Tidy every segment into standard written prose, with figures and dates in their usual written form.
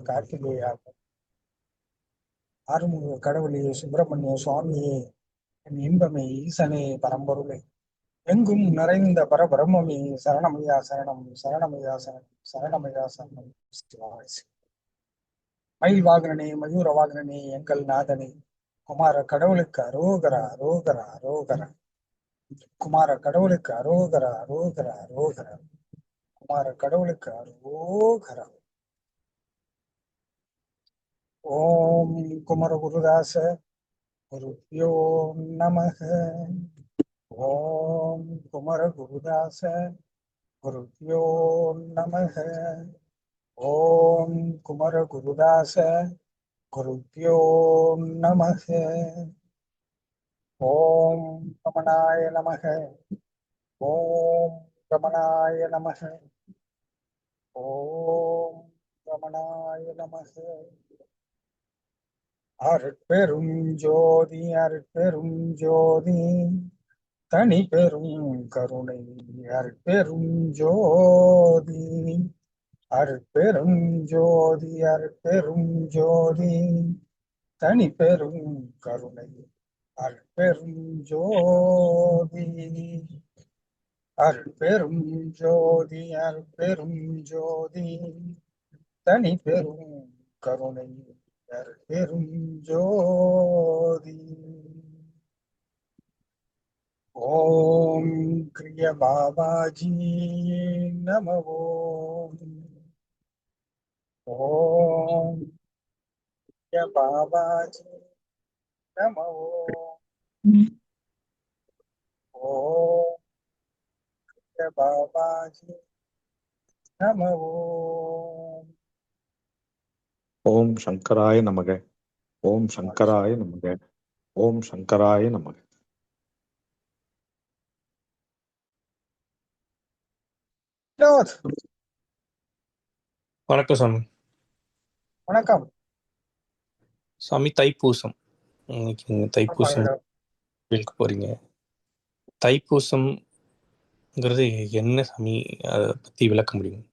கார்த்திகேயா, ஆறுமுக கடவுளே, சுப்பிரமணிய சுவாமியே, என் இன்பமே, ஈசனே, பரம்பொருளே, எங்கும் நிறைந்த பரபிரம்மே, சரணமையா சரணம், சரணமையா சரணம், சரணமையா சரணம். சிவாய சிவம். மயில் வாகனனே, மயூர வாகனனே, எங்கள் நாதனே, குமார கடவுளுக்கு அரோகரா, அரோகரா, அரோகரா. குமார கடவுளுக்கு அரோகரா, அரோகரா, அரோகரா. குமார கடவுளுக்கு அரோகரா. ஓம் குமர குருதாச குருப்யோ நமக. ஓம் குமர குருதாச குருப்யோ நமக. ஓம் குமர குருதாச குருப்யோ நமக. ஓம் ரமணாய நமக. ஓம் ரமணாய நமக. ஓம் ரமணாய நமக. அருட்பெரும் ஜோதி, அருட்பெரும் ஜோதி, தனி பெரும் கருணை, அருட்பெரும் ஜோதி, அருட்பெரும் ஜோதி, அருட்பெரும் ஜோதி, தனி பெரும் கருணை, அருட்பெரும் ஜோதி, அருட்பெரும் ஜோதி, அருட்பெரும் ஜோதி, தனி பெரும் கருணை, அருட்பெரும் ஜோதி. ஓம் கிரிய பாபாஜி நம. ஓம் கிரிய பாபாஜி நம. ஓம் கிரிய பாபாஜி நம. ஓம் சங்கராய நமக. ஓம் சங்கராய நமக. ஓம் சங்கராய நமக. வணக்கம் சாமி. வணக்கம் சாமி, தைப்பூசம். இன்னைக்கு நீங்க தைப்பூசம் கோயிலுக்கு போறீங்க. தைப்பூசம்ங்கிறது என்ன சாமி? அதை பத்தி விளக்க முடியும்?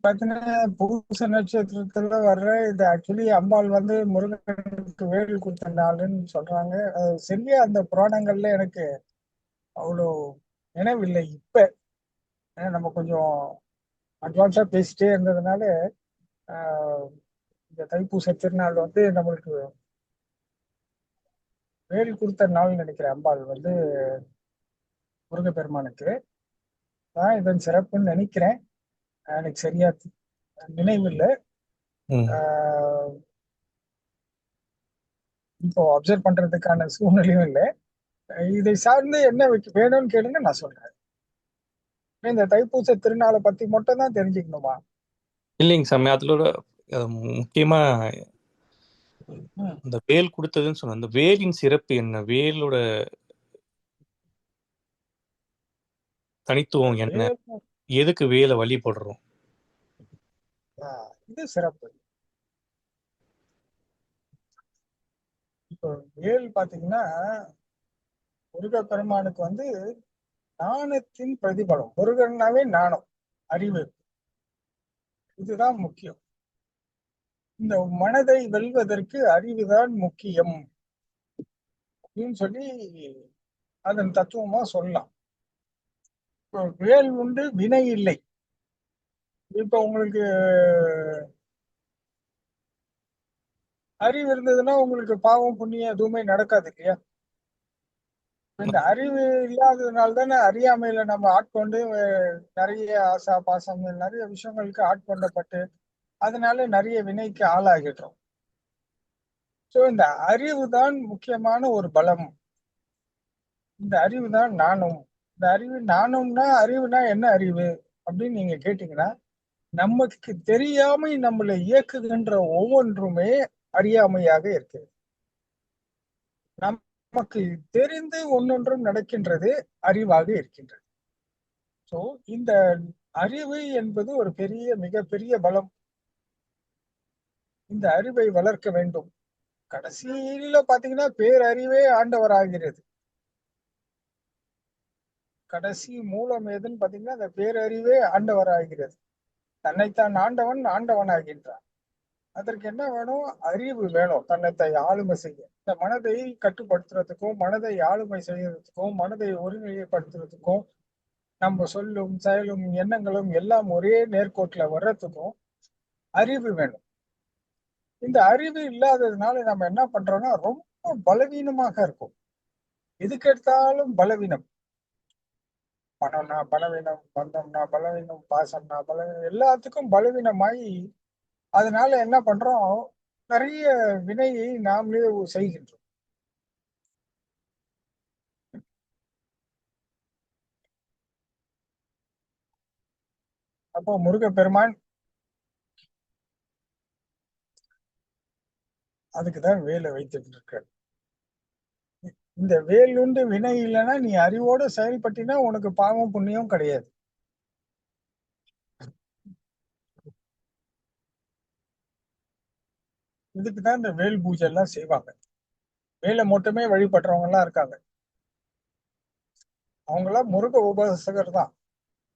பாத்தீங்கன்னா பூச நட்சத்திரத்துல வர்ற இது ஆக்சுவலி அம்பாள் வந்து முருகனுக்கு வேல் கொடுத்த நாளுன்னு சொல்றாங்க. சரியா அந்த புராணங்கள்ல எனக்கு அவ்வளோ நினைவில்லை. இப்ப ஏன்னா நம்ம கொஞ்சம் அட்வான்ஸா பேசிட்டே இருந்ததுனால இந்த தைப்பூச திருநாள் வந்து நம்மளுக்கு வேல் கொடுத்த நாள் நினைக்கிறேன். அம்பாள் வந்து முருகப்பெருமானுக்கு தான் இதன் சிறப்புன்னு நினைக்கிறேன். எனக்கு சரியா நினைவில்லை. இப்போ அப்சர்வ் பண்றதுக்கான சூழ்நிலையும் இல்லை. இதை சார்ந்து என்ன வேணும்னு கேளுங்க, நான் சொல்றேன். இந்த தைப்பூச திருநாளை பத்தி மட்டும் தான் தெரிஞ்சுக்கணுமா? இல்லைங்க சாமி, அதுல முக்கியமா இந்த வேல் கொடுத்ததுன்னு சொன்ன அந்த வேலின் சிறப்பு என்ன? வேலோட தனித்துவம் என்ன? எதுக்கு வேலை வழிபடுறோம்? இது சிறப்பு. இப்போ வேல் பாத்தீங்கன்னா முருகப்பெருமானுக்கு வந்து ஞானத்தின் பிரதிபலம். முருகன்னாவே ஞானம், அறிவு, இதுதான் முக்கியம். இந்த மனதை வெல்வதற்கு அறிவுதான் முக்கியம் அப்படின்னு சொல்லி அதன் தத்துவமா சொல்லலாம். இப்போ வேல் உண்டு வினை இல்லை. இப்ப உங்களுக்கு அறிவு இருந்ததுன்னா உங்களுக்கு பாவம் புண்ணியம் எதுவுமே நடக்காது இல்லையா? இந்த அறிவு இல்லாததுனால தானே அறியாமையில நம்ம ஆட்கொண்டு நிறைய ஆசா பாசம் நிறைய விஷயங்களுக்கு ஆட்கொண்டப்பட்டு அதனால நிறைய வினைக்கு ஆளாகிடுறோம். சோ இந்த அறிவு தான் முக்கியமான ஒரு பலம். இந்த அறிவு தான் நானும். இந்த அறிவு நானும்னா அறிவுனா என்ன அறிவு அப்படின்னு நீங்க கேட்டீங்கன்னா, நமக்கு தெரியாம நம்மளை இயக்குகின்ற ஒவ்வொன்றுமே அறியாமையாக இருக்கிறது. நமக்கு தெரிந்து ஒன்னொன்றும் நடக்கின்றது அறிவாக இருக்கின்றது. சோ இந்த அறிவு என்பது ஒரு பெரிய மிகப்பெரிய பலம். இந்த அறிவை வளர்க்க வேண்டும். கடைசியில பாத்தீங்கன்னா பேரறிவே ஆண்டவராகிறது. கடைசி மூலம் எதுன்னு பாத்தீங்கன்னா அந்த பேரறிவே ஆண்டவராகிறது. தன்னைத்தான் ஆண்டவன் ஆண்டவனாகின்றான். அதற்கு என்ன வேணும்? அறிவு வேணும். தன்னைத்தை ஆளுமை செய்ய, இந்த மனதை கட்டுப்படுத்துறதுக்கும், மனதை ஆளுமை செய்யறதுக்கும், மனதை ஒருநிலைப்படுத்துறதுக்கும், நம்ம சொல்லும் செயலும் எண்ணங்களும் எல்லாம் ஒரே நேர்கோட்டுல வர்றதுக்கும் அறிவு வேணும். இந்த அறிவு இல்லாததுனால நம்ம என்ன பண்றோம்னா ரொம்ப பலவீனமாக இருக்கும். எதுக்கு எடுத்தாலும் பலவீனம். பணம்னா பலவீனம், பந்தம்னா பலவீனம், பாசம்னா பலவீனம், எல்லாத்துக்கும் பலவீனமாயி அதனால என்ன பண்றோம்? நிறைய வினையை நாமளே செய்கின்றோம். அப்போ முருகப்பெருமான் அதுக்குதான் வேலை வைத்துட்டு இருக்காரு. இந்த வேல் உண்டு வினை இல்லைன்னா நீ அறிவோடு செயல்பட்டினா உனக்கு பாவம் புண்ணியம் கிடையாது. இதுக்குதான் இந்த வேல் பூஜை எல்லாம் செய்வாங்க. வேலை மட்டுமே வழிபடுறவங்க எல்லாம் இருக்காங்க. அவங்க எல்லாம் முருக உபாசகர் தான்.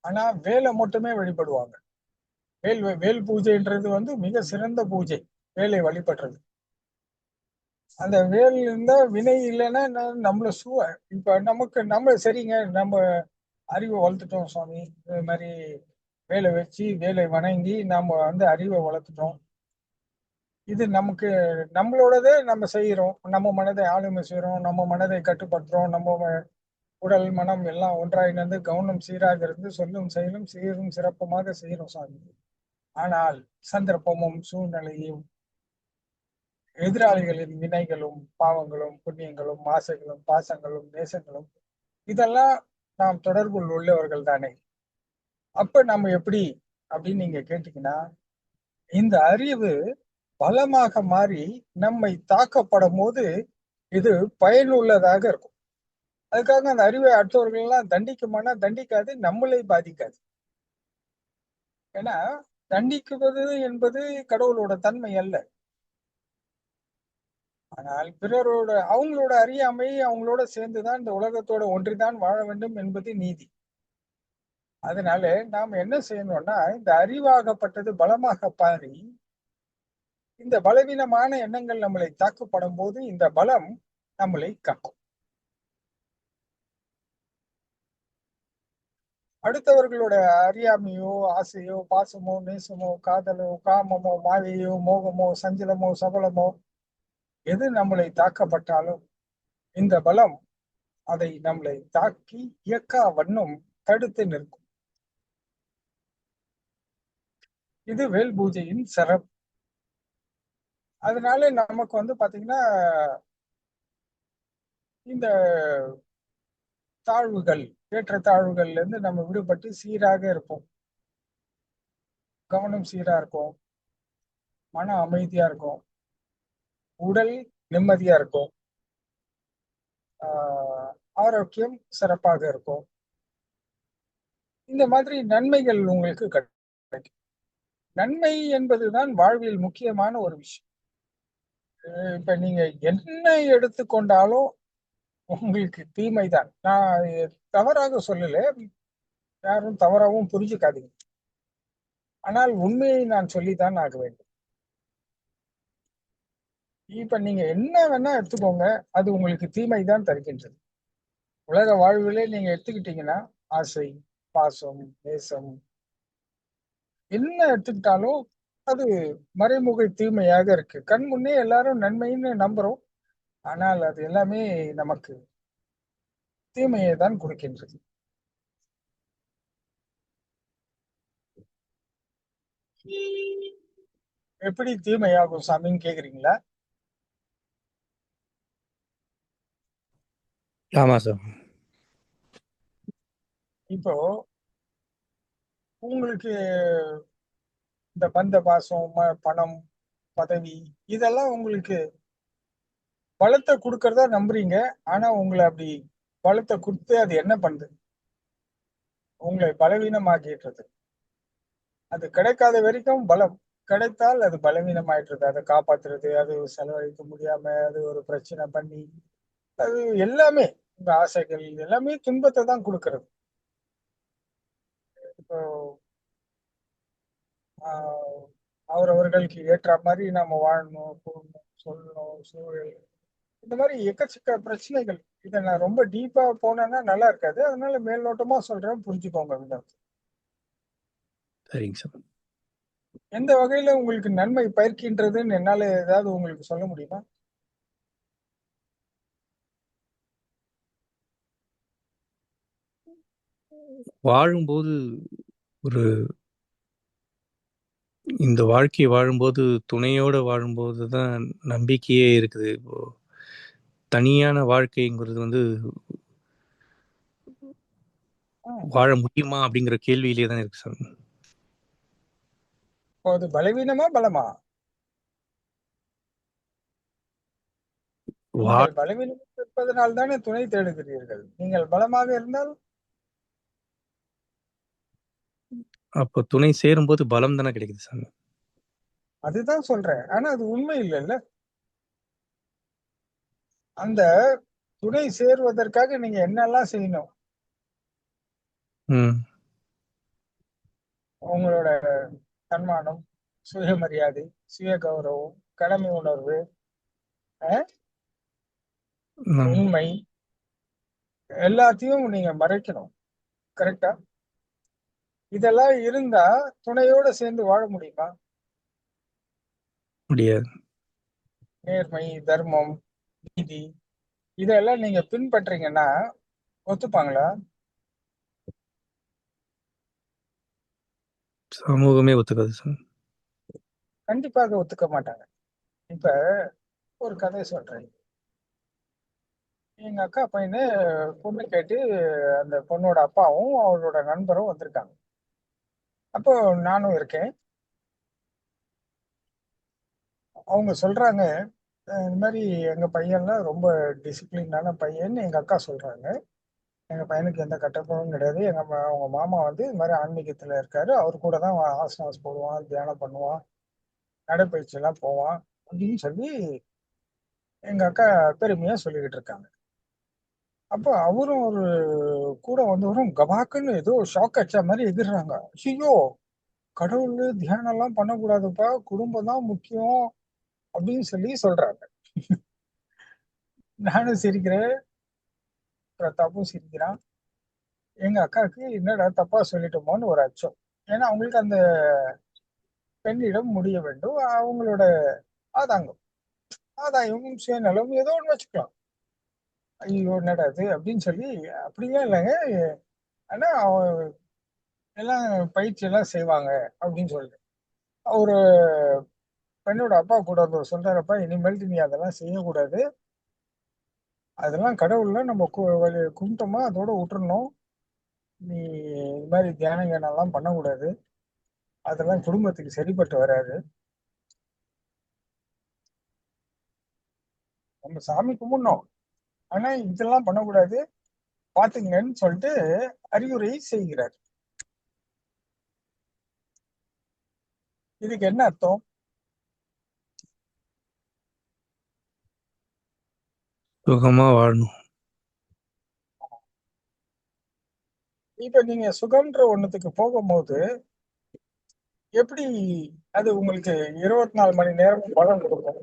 ஆனா வேலை மட்டுமே வழிபடுவாங்க. வேல் பூஜைன்றது மிக சிறந்த பூஜை. வேலை வழிபடுறது. அந்த வேல் இருந்தா வினை இல்லைன்னா நம்மள இப்ப நம்ம சரிங்க, நம்ம அறிவை வளர்த்துட்டோம் சுவாமி. இது மாதிரி வேலை வச்சு வேலை வணங்கி நம்ம அறிவை வளர்த்துட்டோம். இது நமக்கு நம்மளோடதே நம்ம செய்யறோம். நம்ம மனதை ஆளுமை செய்யறோம், நம்ம மனதை கட்டுப்படுத்துறோம், நம்ம உடல் மனம் எல்லாம் ஒன்றாயிருந்து கவனம் சீராக இருந்து சொல்லும் செயலும் சீரும் சிறப்புமாக செய்யறோம் சாமி. ஆனால் சந்தர்ப்பமும் சூழ்நிலையும் எதிராளிகளின் வினைகளும் பாவங்களும் புண்ணியங்களும் ஆசைகளும் பாசங்களும் நேசங்களும் இதெல்லாம் நாம் தொடர்புள் உள்ளவர்கள் தானே. அப்ப நம்ம எப்படி அப்படின்னு நீங்க கேட்டீங்கன்னா, இந்த அறிவு பலமாக மாறி நம்மை தாக்கப்படும் போது இது பயனுள்ளதாக இருக்கும். அதுக்காக அந்த அறிவை அடுத்தவர்கள் எல்லாம் தண்டிக்குமானா தண்டிக்காது, நம்மளை பாதிக்காது. ஏன்னா தண்டிக்குவது என்பது கடவுளோட தன்மை அல்ல. ஆனால் பிறரோட அவங்களோட அறியாமை அவங்களோட சேர்ந்துதான் இந்த உலகத்தோட ஒன்றிதான் வாழ வேண்டும் என்பது நீதி. அதனால நாம் என்ன செய்யணும்னா, இந்த அறிவாகப்பட்டது பலமாக பாரி இந்த பலவீனமான எண்ணங்கள் நம்மளை தாக்கப்படும் போது இந்த பலம் நம்மளை காக்கும். அடுத்தவர்களோட அறியாமையோ ஆசையோ பாசமோ நேசமோ காதலோ காமமோ மாயையோ மோகமோ சஞ்சலமோ சபலமோ எது நம்மளை தாக்கப்பட்டாலும் இந்த பலம் அதை நம்மளை தாக்கி இயக்கா வண்ணம் தடுத்து நிற்கும். இது வேல் பூஜையின் சிறப்பு. அதனால நமக்கு பாத்தீங்கன்னா இந்த தாழ்வுகள் ஏற்ற தாழ்வுகள்ல இருந்து நம்ம விடுபட்டு சீராக இருப்போம். கவனம் சீரா இருக்கும், மன அமைதியா இருக்கும், உடல் நிம்மதியா இருக்கும், ஆரோக்கியம் சிறப்பாக இருக்கும். இந்த மாதிரி நன்மைகள் உங்களுக்கு கிடைக்கும். நன்மை என்பதுதான் வாழ்வில் முக்கியமான ஒரு விஷயம். இப்ப நீங்க என்ன எடுத்துக்கொண்டாலும் உங்களுக்கு தீமைதான். நான் தவறாக சொல்லல, யாரும் தவறாகவும் புரிஞ்சுக்காதீங்க. ஆனால் உண்மையை நான் சொல்லித்தான் ஆக வேண்டும். இப்ப நீங்க என்ன வேணா எடுத்துக்கோங்க, அது உங்களுக்கு தீமை தான் தருகின்றது. உலக வாழ்விலே நீங்க எடுத்துக்கிட்டீங்கன்னா ஆசை பாசம் நேசம் என்ன எடுத்துக்கிட்டாலும் அது மறைமுக தீமையாக இருக்கு. கண் முன்னே எல்லாரும் நன்மைன்னு நம்புறோம், ஆனால் அது எல்லாமே நமக்கு தீமையை தான் கொடுக்கின்றது. எப்படி தீமையாகும் சாமின்னு கேக்குறீங்களா? ஆமா சார். இப்போ உங்களுக்கு இந்த பந்த பாசம் பணம் பதவி இதெல்லாம் உங்களுக்கு பலத்தை கொடுக்கறதா நம்புறீங்க. ஆனா உங்களை அப்படி பலத்தை கொடுத்து அது என்ன பண்ணுது? உங்களை பலவீனமாக்கிடுறது. அது கிடைக்காத வரைக்கும் பலம், கிடைத்தால் அது பலவீனமாயிடுறது. அதை காப்பாத்துறது, அது செலவழிக்க முடியாம அது ஒரு பிரச்சனை பண்ணி அது எல்லாமே இந்த ஆசைகள் எல்லாமே துன்பத்தை தான் கொடுக்கறது. இப்போ ஆஹ் அவரவர்களுக்கு ஏற்ற மாதிரி நாம வாழணும், கூடணும், சொல்லணும், சூழல், இந்த மாதிரி எக்கச்சக்க பிரச்சனைகள். இதை நான் ரொம்ப டீப்பா போனேன்னா நல்லா இருக்காது, அதனால மேல்நோட்டமா சொல்றேன், புரிஞ்சுக்கோங்க வினோத். சரிங்க சார். எந்த வகையில உங்களுக்கு நன்மை பயக்கின்றதுன்னு என்னால ஏதாவது உங்களுக்கு சொல்ல முடியுமா? வாழும்போது ஒரு இந்த வாழ்க்கையை வாழும்போது துணையோட வாழும்போது தான் நம்பிக்கையே இருக்குது. இப்போ தனியான வாழ்க்கைங்கிறது வந்து ஆஹ் வாழ முடியுமா அப்படிங்கிற கேள்வியிலே தான் இருக்கு சார். இப்போ அது பலவீனமா பலமா? வா நீங்கள் பலவீனம் இருப்பதனால் தானே துணை தேடுகிறீர்கள். நீங்கள் பலமாக இருந்தால் அப்போ துணை சேரும்போது பலம் தானே கிடைக்குது சார். அதுதான் சொல்றேன். ஆனா அது உண்மை இல்லைல்ல. அந்த துணை சேருவதற்காக நீங்க என்னெல்லாம் செய்யணும்? ம் உங்களோட தன்மானம், சுயமரியாதை, சுய கௌரவம், கடமை உணர்வு, அஹ், ம். உண்மை, எல்லாத்தையும் நீங்க மறைக்கணும். கரெக்டா? இதெல்லாம் இருந்தா துணையோட சேர்ந்து வாழ முடியுமா? முடியாது. நேர்மை, தர்மம், நீதி, இதெல்லாம் நீங்க பின்பற்றீங்கன்னா ஒத்துப்பாங்களா? சமூகமே ஒத்துக்காது சார். கண்டிப்பாக ஒத்துக்க மாட்டாங்க. இப்ப ஒரு கதை சொல்றேன். எங்க அக்கா பையனு பொண்ணு கேட்டு அந்த பொண்ணோட அப்பாவும் அவரோட நண்பரும் வந்திருக்காங்க. அப்போ நானும் இருக்கேன். அவங்க சொல்றாங்க, இந்த மாதிரி எங்க பையன்லாம் ரொம்ப டிசிப்ளினான பையன்னு எங்க அக்கா சொல்றாங்க. எங்க பையனுக்கு எந்த கட்டப்பொழுதும் கிடையாது. அவங்க மாமா வந்து இது மாதிரி ஆன்மீகத்துல இருக்காரு, அவர் கூட தான் ஆசனாஸ் போடுவான், தியானம் பண்ணுவான், நடைப்பயிற்சி எல்லாம் போவான் அப்படின்னு சொல்லி எங்க அக்கா பெருமையா சொல்லிக்கிட்டு இருக்காங்க. அப்போ அவரும் ஒரு கூட வந்தவரும் கபாக்குன்னு ஏதோ ஷாக் அடிச்ச மாதிரி எதிர்றாங்க. ஐயோ, கடவுள் தியானம் எல்லாம் பண்ணக்கூடாதுப்பா, குடும்பம் தான் முக்கியம் அப்படின்னு சொல்லி சொல்றாங்க. நானும் சிரிக்கிறேன், பிரதாப்பும் சிரிக்கிறான். எங்க அக்காவுக்கு என்னடா தப்பா சொல்லிட்டோமோன்னு ஒரு அச்சம். ஏன்னா அவங்களுக்கு அந்த பெண்ணிடம் முடிய வேண்டும், அவங்களோட ஆதாங்கம், ஆதாயம், சுயநலம், ஏதோ ஒன்று வச்சுக்கலாம். ஐயோ என்னடா இது அப்படின்னு சொல்லி, அப்படிலாம் இல்லைங்க, ஆனா எல்லாம் பயிற்சி எல்லாம் செய்வாங்க அப்படின்னு சொல்லிட்டு அவரு பெண்ணோட அப்பா கூட வந்து சொல்றாரப்பா, இனிமேல்ட்டு நீ அதெல்லாம் செய்யக்கூடாது, அதெல்லாம் கடவுள்ல நம்ம கும்பிட்டோமா அதோட விட்டுறணும், நீ இது மாதிரி தியானம் எல்லாம் பண்ணக்கூடாது, அதெல்லாம் குடும்பத்துக்கு சரிப்பட்டு வராது, நம்ம சாமி கும்பிடணும், ஆனா இதெல்லாம் பண்ணக்கூடாது, பாத்துங்கன்னு சொல்லிட்டு அறிவுரை செய்கிறார். இதுக்கு என்ன அர்த்தம்? சுகமா வாழணும். இப்ப நீங்க சுகம்ன்ற ஒண்ணுத்துக்கு போகும்போது எப்படி அது உங்களுக்கு 24 மணி நேரம் பலன் கொடுக்கும்?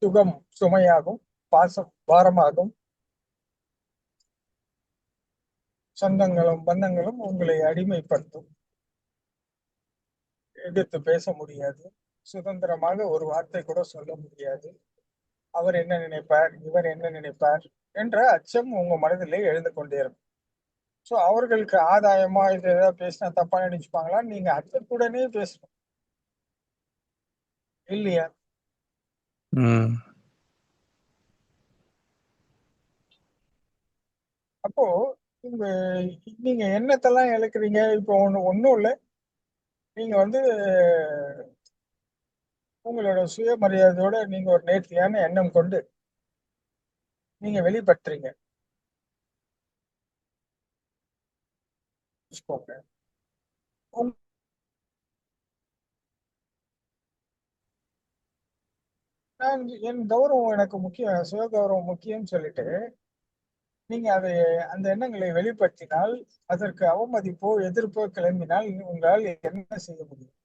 சுகம் சுமையாகும், பாசம் பாரமாகும், சொந்தங்களும் பந்தங்களும் உங்களை அடிமைப்படுத்தும், எதிர்த்து பேச முடியாது, சுதந்திரமாக ஒரு வார்த்தை கூட சொல்ல முடியாது, அவர் என்ன நினைப்பார், இவர் என்ன நினைப்பார் என்ற அச்சம் உங்க மனதிலே எழுந்து கொண்டே இருக்கும். சோ அவர்களுக்கு ஆதாயமா இது ஏதாவது பேசினா தப்பா நினைச்சுப்பாங்களா, நீங்க அச்சத்துடனே பேசணும் இல்லையா? ம் அப்போ உங்க நீங்க எண்ணத்தெல்லாம் இழக்கிறீங்க. இப்போ ஒண்ணும் இல்லை, நீங்க வந்து உங்களோட சுயமரியாதையோட நீங்க ஒரு நேர்த்தியான எண்ணம் கொண்டு நீங்க வெளிப்படுத்துறீங்க வச்சுக்கோங்க. உங்க- நான் என் கௌரவம் எனக்கு முக்கியம், சுய கௌரவம் முக்கியம்னு சொல்லிட்டு நீங்க அந்த எண்ணங்களை வெளிப்படுத்தினால், அதற்கு அவமதிப்போ எதிர்ப்போ கிளம்பினால் உங்களால் என்ன செய்ய முடியும்?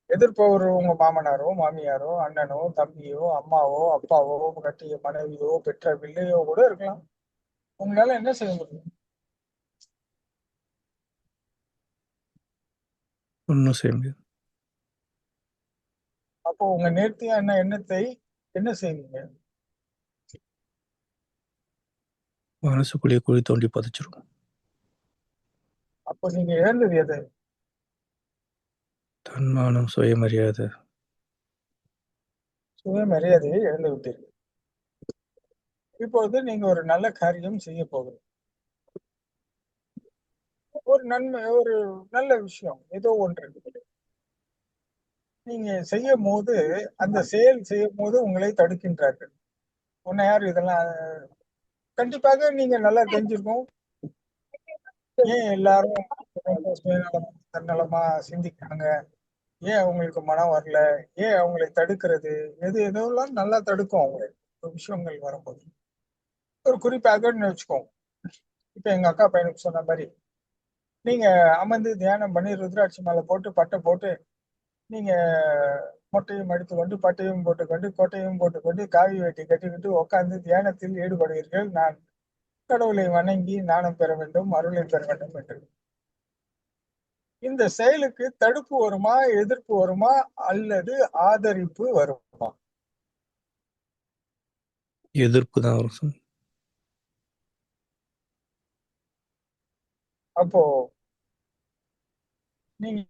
எதிர்ப்பவர் உங்க மாமனாரோ, மாமியாரோ, அண்ணனோ, தம்பியோ, அம்மாவோ, அப்பாவோ, கட்டிய மனைவியோ, பெற்ற பிள்ளையோ கூட இருக்கலாம். உங்களால என்ன செய்ய முடியும்? ஒன்றும் செய்ய முடியாது. அப்போ உங்க நேர்த்தியான எண்ணத்தை என்ன செய்வீங்க? மனசுக்குள்ளேயே குழி தோண்டி புதைச்சிரும். அப்போ நீங்க இழந்தது எது? தன்மானம், சுயமரியாதை. சுயமரியாதையை இழந்து விட்டீர்கள். இப்பொழுது நீங்க ஒரு நல்ல காரியம் செய்ய போகிறீங்க. ஒரு நன்மை, ஒரு நல்ல விஷயம், ஏதோ ஒன்று நீங்க செய்யும் போது, அந்த செயல் செய்யும் போது உங்களை தடுக்கின்றார்கள். உன்னை யார் இதெல்லாம் கண்டிப்பாக நீங்க நல்லா தெரிஞ்சிருக்கும். ஏன் எல்லாரும் ரொம்ப சுயநலம், தன்னலமா சிந்திக்கிறாங்க? ஏன் அவங்களுக்கு மனம் வரல? ஏன் அவங்களை தடுக்கிறது? எதெல்லாம் நல்லா தடுக்கும் அவங்களை ஒரு விஷயங்கள் வரும்போது. ஒரு குறிப்பாகன்னு வச்சுக்கோங்க. இப்ப எங்க அக்கா பையனுக்கு சொன்ன மாதிரி, நீங்க அமர்ந்து தியானம் பண்ணி ருத்ராட்சி மாலை போட்டு பட்டை போட்டு நீங்க மொட்டையும் அடித்துக்கொண்டு பட்டையும் போட்டுக்கொண்டு கோட்டையும் போட்டுக்கொண்டு காவி வேட்டி கட்டிக்கிட்டு உட்கார்ந்து தியானத்தில் ஈடுபடுவீர்கள். நான் கடவுளை வணங்கி ஞானம் பெற வேண்டும், அருளை பெற வேண்டும் என்று. இந்த செயலுக்கு தடுப்பு வருமா, எதிர்ப்பு வருமா, அல்லது ஆதரிப்பு வருமா? எதிர்ப்பு தான் வரும் சார். அப்போ நீங்க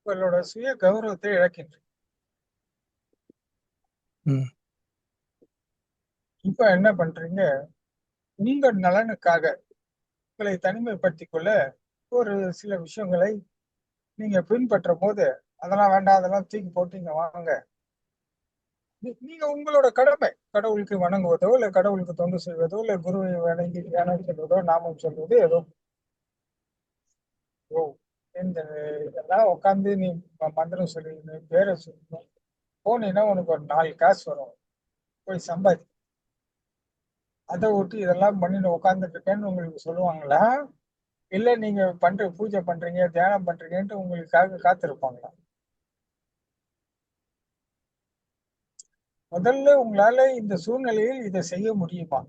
உங்களோட சுய கௌரவத்தை இழக்கின்றீங்க. ம். இப்ப என்ன பண்றீங்க? உங்க நலனுக்காக உங்களை தனிமைப்படுத்திக் கொள்ள ஒரு சில விஷயங்களை நீங்க பின்பற்றும் போது, அதெல்லாம் வேண்டாம், அதெல்லாம் தூக்கி போட்டு இங்க வாங்க. நீங்க உங்களோட கடமை, கடவுளுக்கு வணங்குவதோ, இல்ல கடவுளுக்கு தொண்டு செய்வதோ, இல்ல குருவை வணங்கி தியானம் செய்வதோ, நாமம் சொல்வதோ, ஏதோ ஓ இந்த இதெல்லாம் உட்காந்து நீ மந்திரம் சொல்லி நீ பேரை சொல்லணும் போனீங்கன்னா உனக்கு ஒரு 4 காசு வரும், போய் சம்பாதி. அதை விட்டு இதெல்லாம் பண்ணிட்டு உட்காந்துட்டு இருக்கேன்னு உங்களுக்கு சொல்லுவாங்களா? இல்ல நீங்க பண்ற பூஜை பண்றீங்க, தியானம் பண்றீங்கன்ட்டு உங்களுக்காக காத்திருப்பாங்களா? முதல்ல உங்களால இந்த சூழ்நிலையில் இதை செய்ய முடியுமா?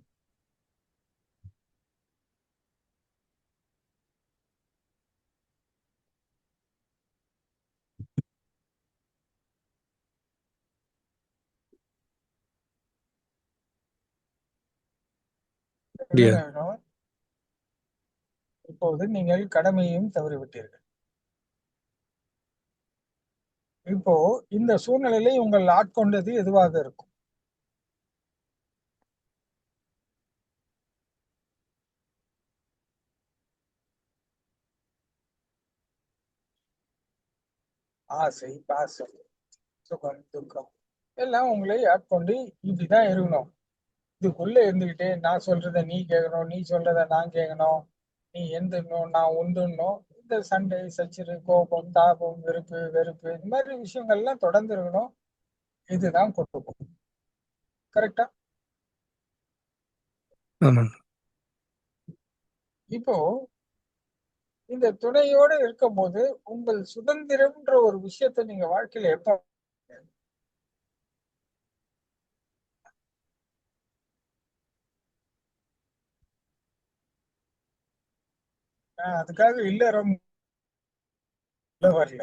முடியாது. இப்போது நீங்கள் கடமையையும் தவறிவிட்டீர்கள். இப்போ இந்த சூழ்நிலையில உங்கள் ஆட்கொண்டது எதுவாக இருக்கும்? ஆசை, பாசம், சுகம், துக்கம் எல்லாம் உங்களை ஆட்கொண்டு இப்படிதான் இருக்கணும். இதுக்குள்ள இருந்துகிட்டே நான் சொல்றத நீ கேட்கணும், நீ சொல்றத நான் கேட்கணும், நீ எந்தணும் நான் உண்டுணும், இந்த சண்டை சச்சரவு கோபம் தாபம் வெறுப்பு வெறுப்பு இந்த மாதிரி விஷயங்கள்லாம் தொடர்ந்து இருக்கணும். இதுதான் குடும்பம். கரெக்டா? ஆமாங்க. இப்போ இந்த துணையோட இருக்கும்போது உங்கள் சுதந்திரம்ன்ற ஒரு விஷயத்த நீங்க வாழ்க்கையில எப்ப அதுக்காக இல்லறம் வரல.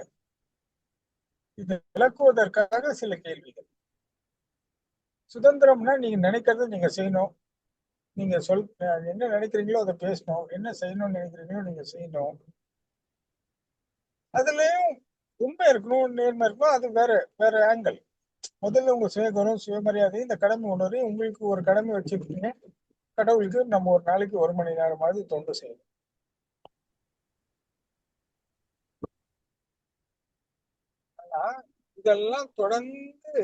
இதை விளக்குவதற்காக சில கேள்விகள். சுதந்திரம்னா நீங்க நினைக்கிறத நீங்க செய்யணும். நீங்க என்ன நினைக்கிறீங்களோ அதை பேசணும். என்ன செய்யணும்னு நினைக்கிறீங்களோ நீங்க செய்யணும். அதுலயும் உண்மை இருக்கணும், நேர்மை இருக்கணும். அது வேற வேற ஆங்கிள். முதல்ல உங்க சுயகௌரவம், சுயமரியாதை, இந்த கடமை உணர்வு. உங்களுக்கு ஒரு கடமை வச்சிருக்கீங்க. கடவுளுக்கு நம்ம ஒரு நாளைக்கு 1 மணி நேரமாவது தொண்டு செய்யணும். ஆனா இதெல்லாம் தொடர்ந்து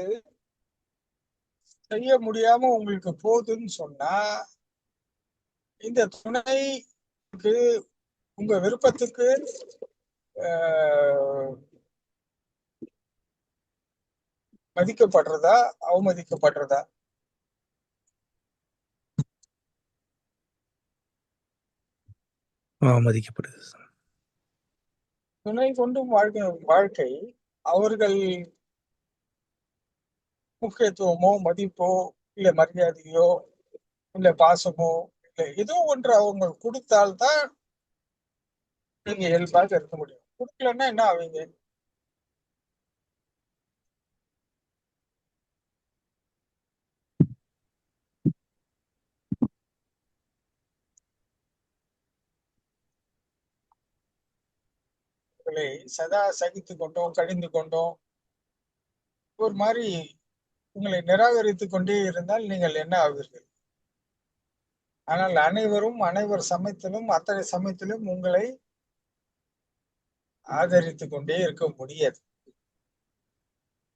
செய்ய முடியாம உங்களுக்கு போகுதுன்னு சொன்னா, இந்த துணை உங்க விருப்பத்துக்கு ஆஹ், மதிக்கப்படுறதா அவமதிக்கப்படுறதா? மதிக்கப்படுது. துணை கொண்டும் வாழ்க்கை அவர்கள் முக்கியத்துவமோ மதிப்போ இல்ல மரியாதையோ இல்ல பாசமோ இல்ல ஏதோ ஒன்று அவங்க கொடுத்தால்தான் நீங்க இயல்பாக இருக்க முடியும். கொடுக்கலன்னா என்ன ஆவீங்க? உங்களை சதா சகித்து கொண்டோம் கடிந்து கொண்டோம் ஒரு மாதிரி உங்களை நிராகரித்துக் கொண்டே இருந்தால் நீங்கள் என்ன ஆவீர்கள்? ஆனால் அனைவர் சமயத்திலும் அத்தனை சமயத்திலும் உங்களை ஆதரித்துக் கொண்டே இருக்க முடியாது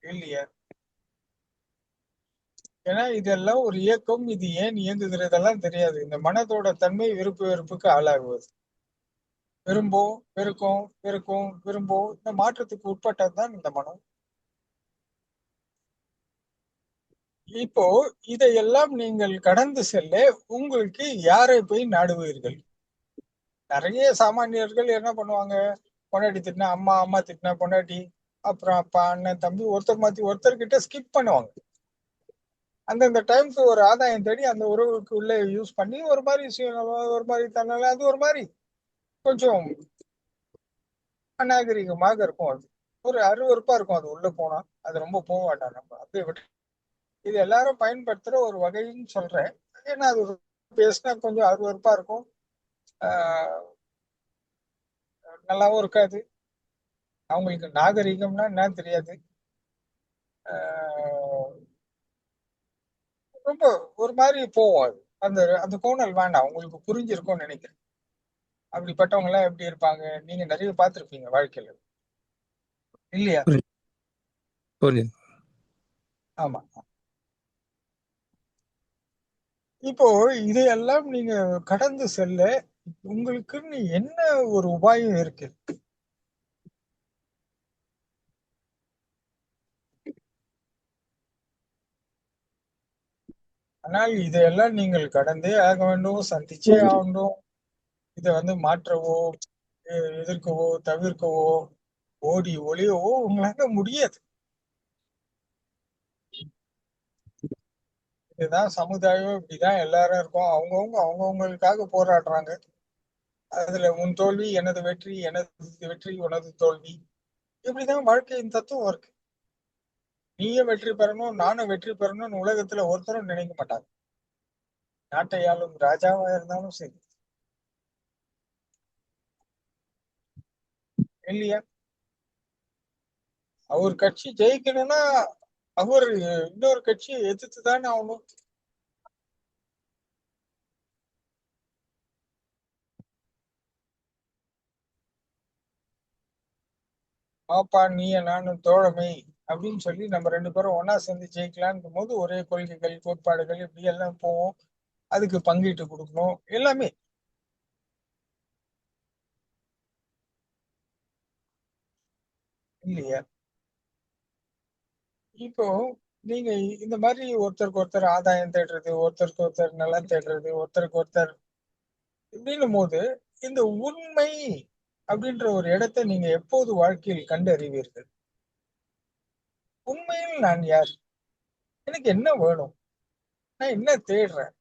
இல்லையா? ஏன்னா இதெல்லாம் ஒரு இயக்கம். இது ஏன் இயங்குகிறதெல்லாம் தெரியாது. இந்த மனதோட தன்மை விருப்பு வெறுப்புக்கு ஆளாகுவது. விரும்பும் வெறுக்கும் வெறுக்கும் விரும்பும் இந்த மாற்றத்துக்கு உட்பட்டதுதான் இந்த மனம். இப்போ இதையெல்லாம் நீங்கள் கடந்து செல்ல உங்களுக்கு யாரை போய் நாடுவீர்கள்? நிறைய சாமானியர்கள் என்ன பண்ணுவாங்க? பொண்டாட்டி திட்டினா அம்மா, அம்மா திட்டினா பொண்டாட்டி, அப்புறம் அப்பா, அண்ணன், தம்பி, ஒருத்தர் மாத்தி ஒருத்தர்கிட்ட ஸ்கிப் பண்ணுவாங்க. அந்தந்த டைம்க்கு ஒரு ஆதாயம் தேடி அந்த உறவுக்கு உள்ள யூஸ் பண்ணி ஒரு மாதிரி ஒரு மாதிரி தன்னால அது ஒரு மாதிரி கொஞ்சம் அநாகரிகமாக இருக்கும். அது ஒரு அருவருப்பா இருக்கும். அது உள்ள போனா அது ரொம்ப போக மாட்டான். நம்ம அப்படியே விட்டு இது எல்லாரும் பயன்படுத்துற ஒரு வகைன்னு சொல்றேன். ஏன்னா அது பேசினா கொஞ்சம் அருவருப்பா இருக்கும். ஆஹ் நல்லாவும் இருக்காது. அவங்களுக்கு நாகரிகம்னா என்ன தெரியாது. ஆஹ் ரொம்ப ஒரு மாதிரி போவோம். அது அந்த அந்த கோணல் வேண்டாம். உங்களுக்கு புரிஞ்சிருக்கும்னு நினைக்கிறேன். அப்படிப்பட்டவங்க எல்லாம் எப்படி இருப்பாங்க? நீங்க நிறைய பார்த்திருப்பீங்க வாழ்க்கையில இல்லையா? புரியுது. புரியுது. ஆமா. இப்போ இதையெல்லாம் நீங்க கடந்து செல்ல உங்களுக்குன்னு என்ன ஒரு உபாயம் இருக்கு? ஆனால் இதையெல்லாம் நீங்கள் கடந்தே ஆக வேண்டும், சந்திச்சே ஆகணும். இதை மாற்றவோ எதிர்க்கவோ தவிர்க்கவோ ஓடி ஒளியவோ உங்களால முடியாது. இதுதான் சமுதாயம். இப்படிதான் எல்லாரும் இருக்கோம். அவங்கவுங்களுக்காக போராடுறாங்க. அதுல உன் தோல்வி எனது வெற்றி, எனது வெற்றி உனது தோல்வி. இப்படிதான் வாழ்க்கையின் தத்துவம் இருக்கு. நீயும் வெற்றி பெறணும் நானும் வெற்றி பெறணும்னு உலகத்துல ஒருத்தரும் நினைக்க மாட்டாங்க. நாட்டை ஆளும் ராஜாவா இருந்தாலும் சரி இல்லையா? அவர் கட்சி ஜெயிக்கணும்னா அவர் இன்னொரு கட்சியை எதிர்த்து தானே ஆகணும். பாப்பா நீ நானும் தோழமை அப்படின்னு சொல்லி நம்ம ரெண்டு பேரும் ஒன்னா சேர்ந்து ஜெயிக்கலான்னு போது ஒரே கொள்கைகள் கோட்பாடுகள் இப்படி எல்லாம் போவோம். அதுக்கு பங்கிட்டு கொடுக்கணும் எல்லாமே இல்லையா? இப்போ நீங்க இந்த மாதிரி ஒருத்தருக்கு ஒருத்தர் ஆதாயம் தேடுறது, ஒருத்தருக்கு ஒருத்தர் நலம் தேடுறது, ஒருத்தருக்கு ஒருத்தர் இப்படின்னும் போது இந்த உண்மை அப்படின்ற ஒரு இடத்தை நீங்க எப்போது வாழ்க்கையில் கண்டறிவீர்கள்? உண்மையில் நான் யார்? எனக்கு என்ன வேணும்? நான் என்ன தேடுறேன்?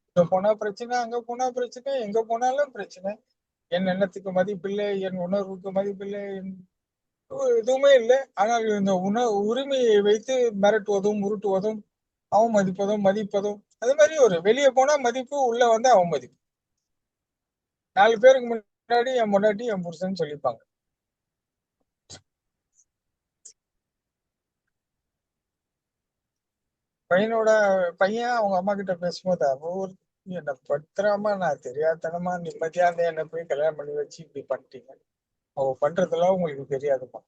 இங்க போனா பிரச்சனை, அங்க போனா பிரச்சனை, எங்க போனாலும் பிரச்சனை. என் எண்ணத்துக்கு மதிப்பில்லை, என் உணர்வுக்கு மதிப்பில்லை, எதுவுமே இல்லை. ஆனால் இந்த உரிமையை வைத்து மிரட்டுவதும் உருட்டுவதும் அவமதிப்பதும் மதிப்பதும் அது மாதிரி ஒரு வெளியே போனா மதிப்பு உள்ள வந்து அவமதிப்பு. 4 பேருக்கு முன்னாடி என் முன்னாடி என் புருஷன் சொல்லிப்பாங்க. பையனோட பையன் அவங்க அம்மா கிட்ட பேசும்போது அவர் என்னை பத்திரமா நான் தெரியாதனமா நிம்மதியா இருந்த என்னை போய் கல்யாணம் பண்ணி வச்சு இப்படி பண்ணிட்டீங்க. அவ பண்றதெல்லாம் உங்களுக்கு தெரியாதுமா.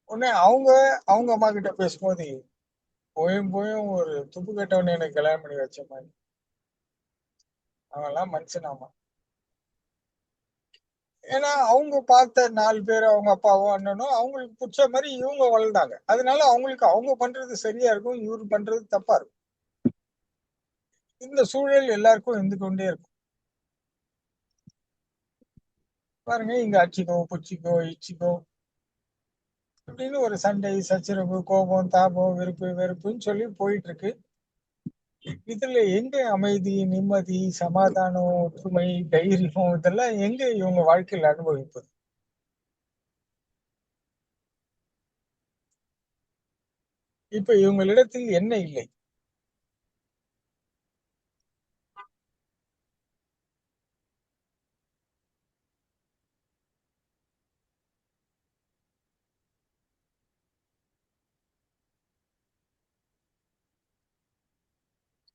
உடனே அவங்க அம்மா கிட்ட பேசும்போது போயும் போயும் ஒரு துப்பு கட்டவனை எனக்கு கல்யாணம் பண்ணி வச்ச மாதிரி அவன் எல்லாம் மனுஷனாமா. ஏன்னா அவங்க பார்த்த 4 பேர், அவங்க அப்பாவோ அண்ணனோ அவங்களுக்கு பிடிச்ச மாதிரி இவங்க வளர்ந்தாங்க. அதனால அவங்களுக்கு அவங்க பண்றது சரியா இருக்கும், இவரு பண்றது தப்பா இருக்கும். இந்த சூழல் எல்லாருக்கும் இருந்து கொண்டே இருக்கும். பாருங்க, இங்க அடிச்சுக்கோ, புடிச்சிக்கோ, இச்சிக்கோ அப்படின்னு ஒரு சண்டை, சச்சரவு, கோபம், தாபம், விருப்பு, வெறுப்புன்னு சொல்லி போயிட்டு இருக்கு. இதுல எங்க அமைதி, நிம்மதி, சமாதானம், ஒற்றுமை, தைரியம் இதெல்லாம் எங்க இவங்க வாழ்க்கையில அனுபவிப்பது? இப்ப இவங்களிடத்தில் என்ன இல்லை?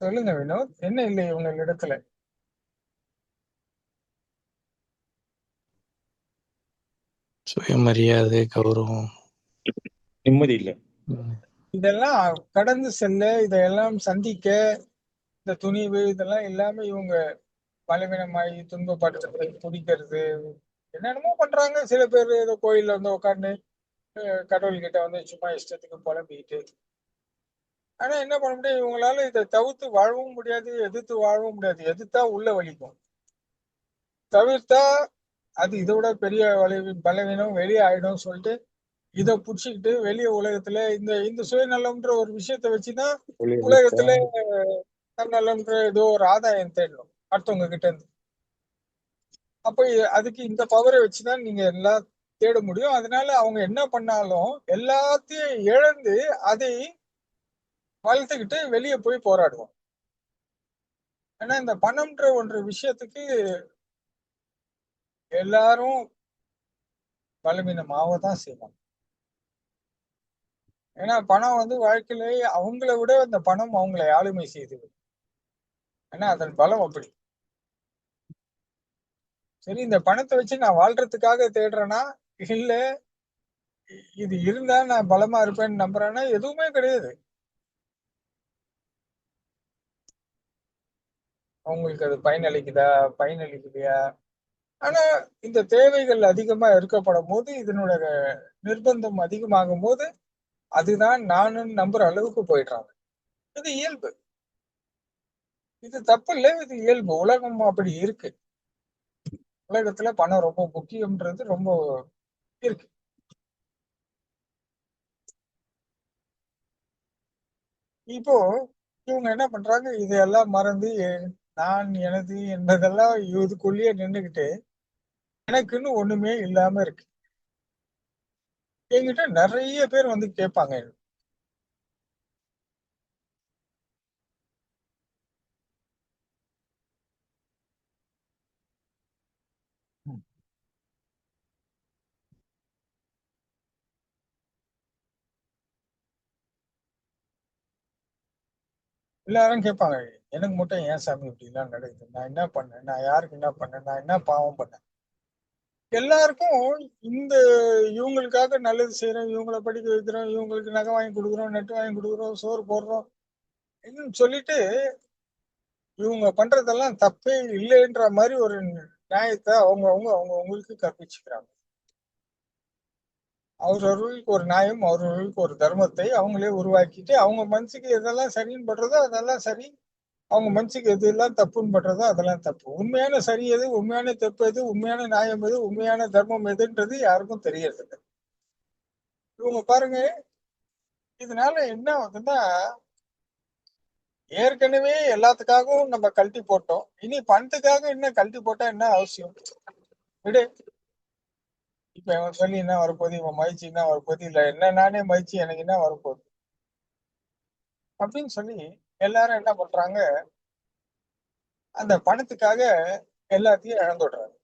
சொல்லுங்க வினோத், என்ன இல்லை இவங்களிடத்துல? சுயமரியாதை, கௌரவம். நிம்மதி இல்லை. இதெல்லாம் கடந்து செல்ல, இதையெல்லாம் சந்திக்க இந்த துணிவு இதெல்லாம் இல்லாம இவங்க பலவீனமாயி துன்பப்படுறது, துடிக்கிறது, என்னென்னமோ பண்றாங்க. சில பேர் ஏதோ கோயில்ல வந்து உட்காந்து கடவுள்கிட்ட வந்து சும்மா இஷ்டத்துக்கு புலம்பிக்கிட்டு. ஆனா என்ன பண்ண முடியும்? இவங்களால இதை தவிர்த்து வாழவும் முடியாது, எதிர்த்து வாழவும் முடியாது. எதிர்த்தா உள்ள வலிக்கும், தவிர்த்தா அது இதோட பெரிய பலவீனம் வெளியே ஆயிடும் சொல்லிட்டு இதை புடிச்சுக்கிட்டு வெளிய உலகத்துல இந்த இந்த சுயநலம்ன்ற ஒரு விஷயத்த வச்சுதான் உலகத்துல தன்னலம்ன்ற ஏதோ ஒரு ஆதாயம் தேடணும் அடுத்தவங்க கிட்ட இருந்து. அப்ப அதுக்கு இந்த பவரை வச்சுதான் நீங்க எல்லாம் தேட முடியும். அதனால அவங்க என்ன பண்ணாலும் எல்லாத்தையும் இழந்து அதை வளர்த்துக்கிட்டு வெளியே போய் போராடுவோம். ஏன்னா இந்த பணம்ன்ற ஒன்று விஷயத்துக்கு எல்லாரும் பலவீனமாக தான் செய்வாங்க. ஏன்னா பணம் வந்து வாழ்க்கையில அவங்கள விட அந்த பணம் அவங்களை ஆளுமை செய்து. ஏன்னா அதன் பலம் அப்படி. சரி, இந்த பணத்தை வச்சு நான் வாழ்றதுக்காக தேடுறேன்னா, இல்ல இது இருந்தா நான் பலமா இருப்பேன்னு நம்புறேன்னா எதுவுமே கிடையாது. அவங்களுக்கு அது பயனளிக்குதா, பயனளிக்கலையா? ஆனா இந்த தேவைகள் அதிகமா இருக்கப்படும் போது, இதனோட நிர்பந்தம் அதிகமாகும் போது, அதுதான் நானும் நம்புற அளவுக்கு போயிடுறாங்க. இது இயல்பு. இது தப்பு இல்ல, இது இயல்பு. உலகம் அப்படி இருக்கு. உலகத்துல பணம் ரொம்ப முக்கியம்ன்றது ரொம்ப இருக்கு. இப்போ இவங்க என்ன பண்றாங்க? இதையெல்லாம் மறந்து நான், எனது என்பதெல்லாம் இதுக்குள்ளேயே நின்னுகிட்டு எனக்குன்னு ஒண்ணுமே இல்லாம இருக்கு. என்கிட்ட நிறைய பேர் வந்து கேட்பாங்க. ம். எல்லாரும் கேட்பாங்க, எனக்கு மட்டும் ஏன் சாமி இப்படி எல்லாம் நடக்குது? நான் என்ன பண்ணேன்? நான் யாருக்கு என்ன பண்ணேன்? நான் என்ன பாவம் பண்ணேன்? எல்லாருக்கும் இந்த இவங்களுக்காக நல்லது செய்யறோம், இவங்கள படிக்க வைக்கிறோம், இவங்களுக்கு நகை வாங்கி கொடுக்குறோம், நெட்டு வாங்கி கொடுக்குறோம், சோறு போடுறோம் சொல்லிட்டு இவங்க பண்றதெல்லாம் தப்பே இல்லைன்ற மாதிரி ஒரு நியாயத்தை அவங்களுக்கு கற்பிச்சுக்கிறாங்க. அவரவர்களுக்கு ஒரு நியாயம், அவரவர்களுக்கு ஒரு தர்மத்தை அவங்களே உருவாக்கிட்டு அவங்க மனசுக்கு எதெல்லாம் சரின்னு படுறதோ அதெல்லாம் சரி, அவங்க மனசுக்கு எது எல்லாம் தப்புன்னு படுறதோ அதெல்லாம் தப்பு. உண்மையான சரி எது, உண்மையான தப்பு எது, உண்மையான நியாயம் எது, உண்மையான தர்மம் எதுன்றது யாருக்கும் தெரியறது இல்லை. இவங்க பாருங்க, இதனால என்ன ஆகுதுன்னா, ஏற்கனவே எல்லாத்துக்காகவும் நம்ம கழட்டி போட்டோம், இனி பணத்துக்காக என்ன கழட்டி போட்டா என்ன அவசியம்? விடு. இப்ப இவன் சொல்லி என்ன வரப்போகுது, இவன் மதிச்சு என்ன வரப்போகுது, இல்ல என்ன நானே மதிச்சு எனக்கு என்ன வரப்போகுது அப்படின்னு சொல்லி எல்லாரும் என்ன பண்றாங்க? அந்த பணத்துக்காக எல்லாத்தையும் இழந்துடுறாங்க.